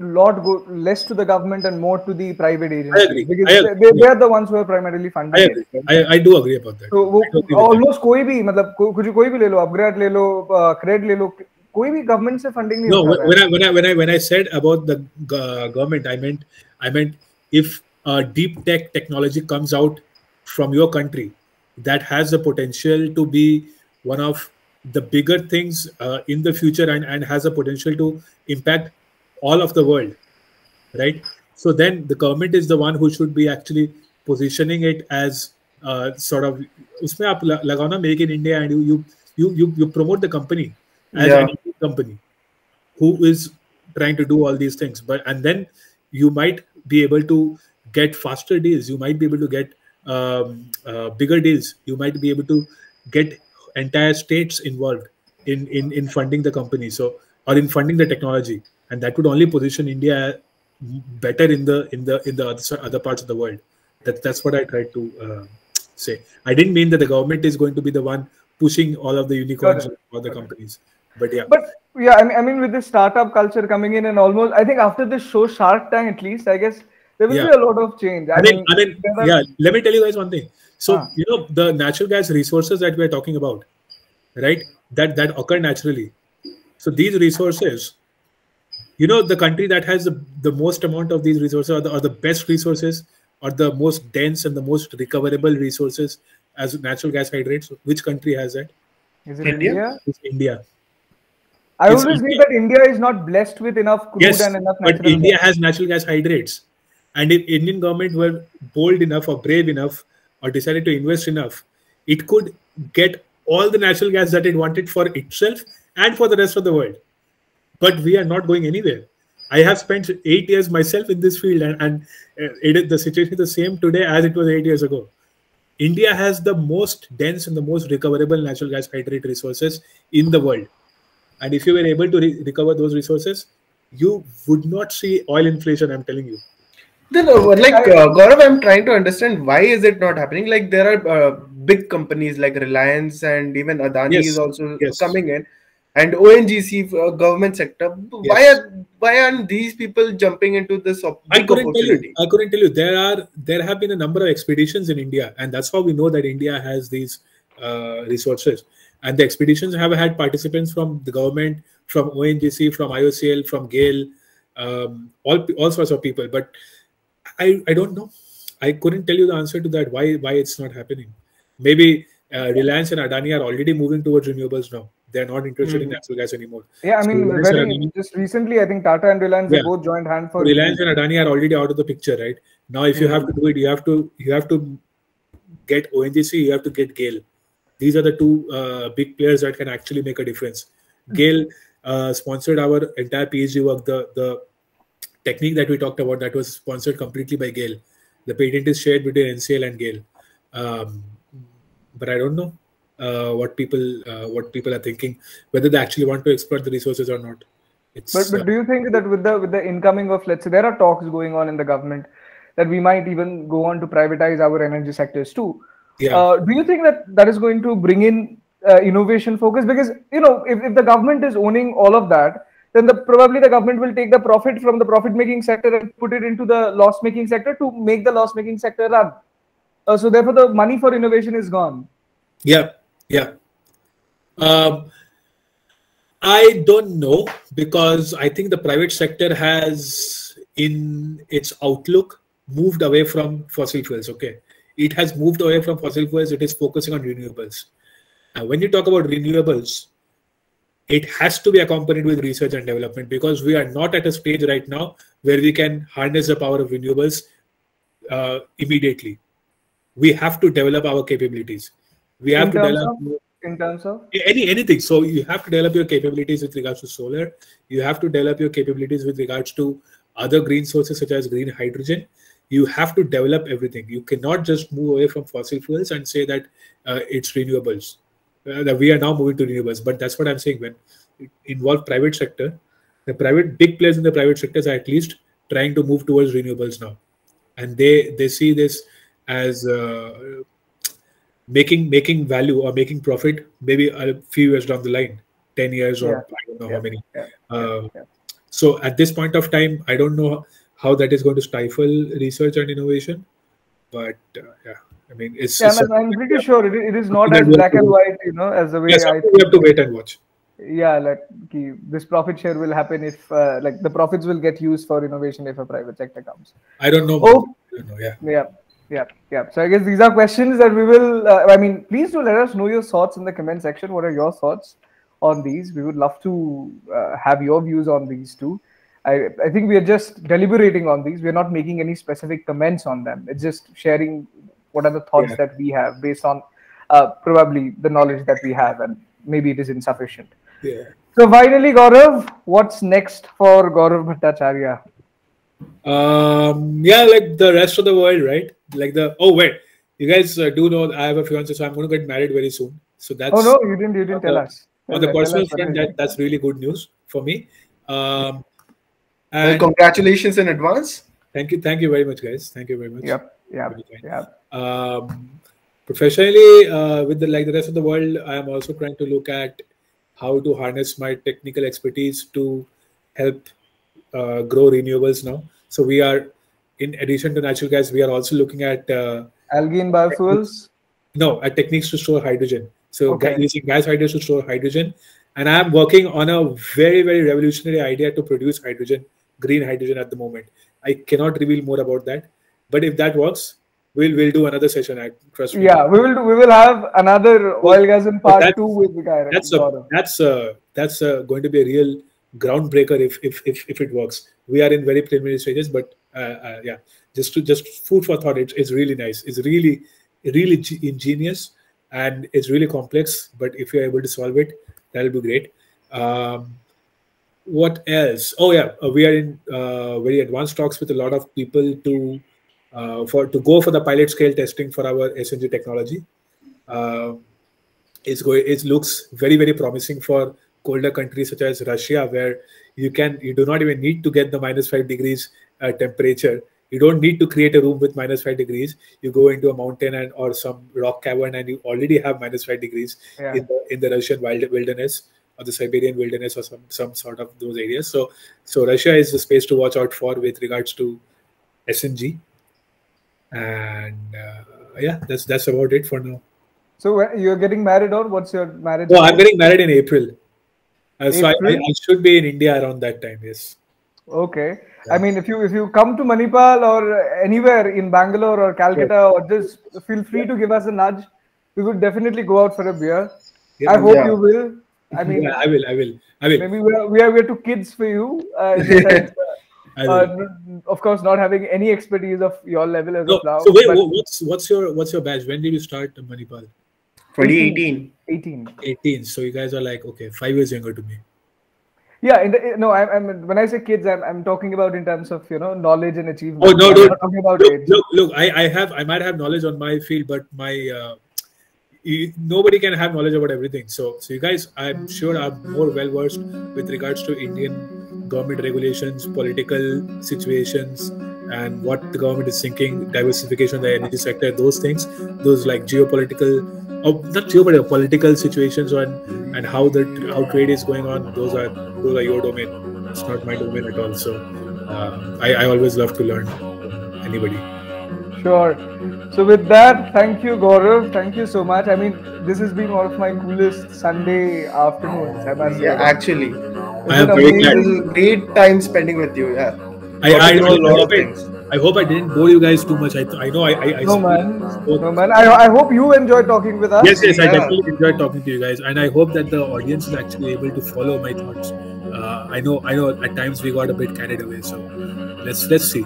less to the government and more to the private agencies. I agree. Because they are the ones who are primarily funding it. I do agree about that. So वो almost कोई भी मतलब कोई भी ले लो, upgrade ले लो, credit ले लो, कोई भी government से funding नहीं होता है. When I said about the government, I meant if deep tech technology comes out from your country that has the potential to be one of the bigger things in the future and has a potential to impact all of the world, right? So then the government is the one who should be actually positioning it as sort of उसमें आप लगाओ ना Make in India, and you promote the company as an Indian company who is trying to do all these things, and then you might be able to get faster deals, you might be able to get bigger deals, you might be able to get entire states involved in funding the company, or in funding the technology, and that would only position India better in the other parts of the world. That's what I tried to say. I didn't mean that the government is going to be the one pushing all of the unicorns or the companies, but I mean with the startup culture coming in, and almost I think after this show Shark Tank, at least I guess there will be a lot of change. I mean, let me tell you guys one thing. So, the natural gas resources that we're talking about, right, that occur naturally. So these resources, the country that has the most amount of these resources or the best resources or the most dense and the most recoverable resources as natural gas hydrates, which country has that? Is it India? It's India. I always think that India is not blessed with enough crude and enough natural gas. But India has natural gas hydrates. And if Indian government were bold enough or brave enough or decided to invest enough, it could get all the natural gas that it wanted for itself and for the rest of the world. But we are not going anywhere. I have spent 8 years myself in this field, and the situation is the same today as it was 8 years ago. India has the most dense and the most recoverable natural gas hydrate resources in the world. And if you were able to recover those resources, you would not see oil inflation, I'm telling you. Then, Gaurav, I'm trying to understand why is it not happening? Like there are big companies like Reliance and even Adani is also coming in, and ONGC government sector. Why aren't these people jumping into this opportunity? I couldn't tell you. There have been a number of expeditions in India, and that's how we know that India has these resources. And the expeditions have had participants from the government, from ONGC, from IOCL, from GAIL, all sorts of people. But I don't know. I couldn't tell you the answer to that. Why it's not happening? Maybe Reliance and Adani are already moving towards renewables now. They're not interested in natural gas anymore. Yeah, I So mean, Reliance and Adani, just recently, I think Tata and Reliance, they yeah. both joined hand for Reliance and Adani are already out of the picture, right? Now, if you have to do it, you have to get ONGC, you have to get GAIL. These are the two big players that can actually make a difference. GAIL sponsored our entire PhD work. The technique that we talked about, that was sponsored completely by GAIL. The patent is shared between NCL and GAIL. But I don't know what people are thinking, whether they actually want to exploit the resources or not. But do you think that with the incoming of, let's say, there are talks going on in the government that we might even go on to privatize our energy sectors too? Yeah. Do you think that is going to bring in innovation focus? Because if the government is owning all of that, then probably the government will take the profit from the profit-making sector and put it into the loss-making sector to make the loss-making sector run. So therefore, the money for innovation is gone. Yeah. I don't know, because I think the private sector has, in its outlook, moved away from fossil fuels. Okay, it has moved away from fossil fuels. It is focusing on renewables. When you talk about renewables, it has to be accompanied with research and development, because we are not at a stage right now where we can harness the power of renewables immediately. We have to develop our capabilities. We have to develop in terms of anything. So you have to develop your capabilities with regards to solar. You have to develop your capabilities with regards to other green sources such as green hydrogen. You have to develop everything. You cannot just move away from fossil fuels and say that it's renewables. That we are now moving to renewables. But that's what I'm saying. When it involves private sector, the big players in the private sectors are at least trying to move towards renewables now, and they see this as making value or making profit maybe a few years down the line, 10 years or I don't know how many. So at this point of time, I don't know how that is going to stifle research and innovation. But I mean, I'm pretty sure it is not as black and white, as the way we have to wait and watch. Yeah, like this profit share will happen if like the profits will get used for innovation if a private sector comes. I don't know. Yeah. So I guess these are questions that we will. Please do let us know your thoughts in the comment section. What are your thoughts on these? We would love to have your views on these too. I think we are just deliberating on these. We're not making any specific comments on them. It's just sharing what are the thoughts that we have based on probably the knowledge that we have, and maybe it is insufficient. Yeah. So finally, Gaurav, what's next for Gaurav Bhattacharya? Like the rest of the world, right? You guys do know I have a fiance, so I'm going to get married very soon. So that's. Oh no, you didn't tell us. On the personal front, that's really good news for me. And congratulations in advance. Thank you very much, guys. Thank you very much. Yep. Professionally, with the rest of the world, I am also trying to look at how to harness my technical expertise to help grow renewables now. So we are, in addition to natural gas, we are also looking at algae in biofuels. No, at techniques to store hydrogen. So using gas hydrates to store hydrogen, and I am working on a very, very revolutionary idea to produce hydrogen, green hydrogen at the moment. I cannot reveal more about that, but if that works, we'll do another session. Trust me. Yeah, we will have another Oilgasm part 2 with the guy. That's going to be a real groundbreaker if it works. We are in very preliminary stages, but just food for thought. It's really nice. It's really ingenious, and it's really complex. But if you're able to solve it, that'll be great. What else? We are in very advanced talks with a lot of people to go for the pilot scale testing for our SNG technology. It looks very, very promising for colder countries such as Russia, where you do not even need to get the -5 degrees temperature. You don't need to create a room with -5 degrees. You go into a mountain or some rock cavern, and you already have -5 degrees in the Russian wilderness or the Siberian wilderness or some sort of those areas. So Russia is the space to watch out for with regards to SNG. And that's about it for now. So you're getting married, or what's your marriage? No, I'm getting married in April. So I should be in India around that time. Yes. Okay. Yeah. I mean, if you come to Manipal or anywhere in Bangalore or Calcutta, or just feel free to give us a nudge. We would definitely go out for a beer. Yeah, I hope you will. I mean, yeah, I will. maybe we're too kids for you. In the sense, I will. of course, not having any expertise of your level as No, of now. so wait, but what's your badge? When did you start Manipal? 2018. 18. So you guys are like, okay, 5 years younger to me. Yeah, no, I'm when I say kids, I'm talking about in terms of knowledge and achievement. Oh no, I'm no. not talking about age. Look, I might have knowledge on my field, but my nobody can have knowledge about everything. So you guys, I'm sure, are more well versed with regards to Indian government regulations, political situations, and what the government is thinking, diversification of the energy sector, those things, those like geopolitical, not geopolitical, political situations, and how trade is going on. Those are your domain. It's not my domain at all. So I always love to learn anybody. Sure. So with that, thank you, Gaurav. Thank you so much. I mean, this has been one of my coolest Sunday afternoons, I must say. Yeah, actually, I am very glad. this is a great time spending with you. Yeah, I know a lot of things. I hope I didn't bore you guys too much. I know I No man. I hope you enjoyed talking with us. Yes, I definitely enjoyed talking to you guys, and I hope that the audience is actually able to follow my thoughts. I know at times we got a bit carried away, so let's see.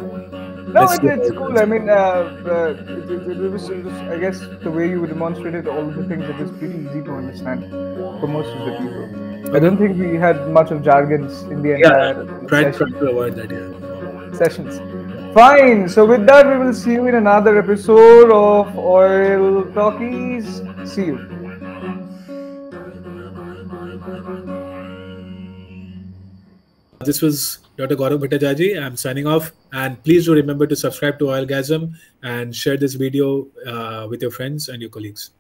No, it's cool. I mean, it was, I guess, the way you demonstrated all of the things, it was pretty easy to understand for most of the people. I don't think we had much of jargons in the entire tried to avoid that, sessions. Fine. So with that, we will see you in another episode of Oil Talkies. See you. This was Dr. Gaurav Bhattacharjee. I'm signing off, and please do remember to subscribe to Oilgasm and share this video with your friends and your colleagues.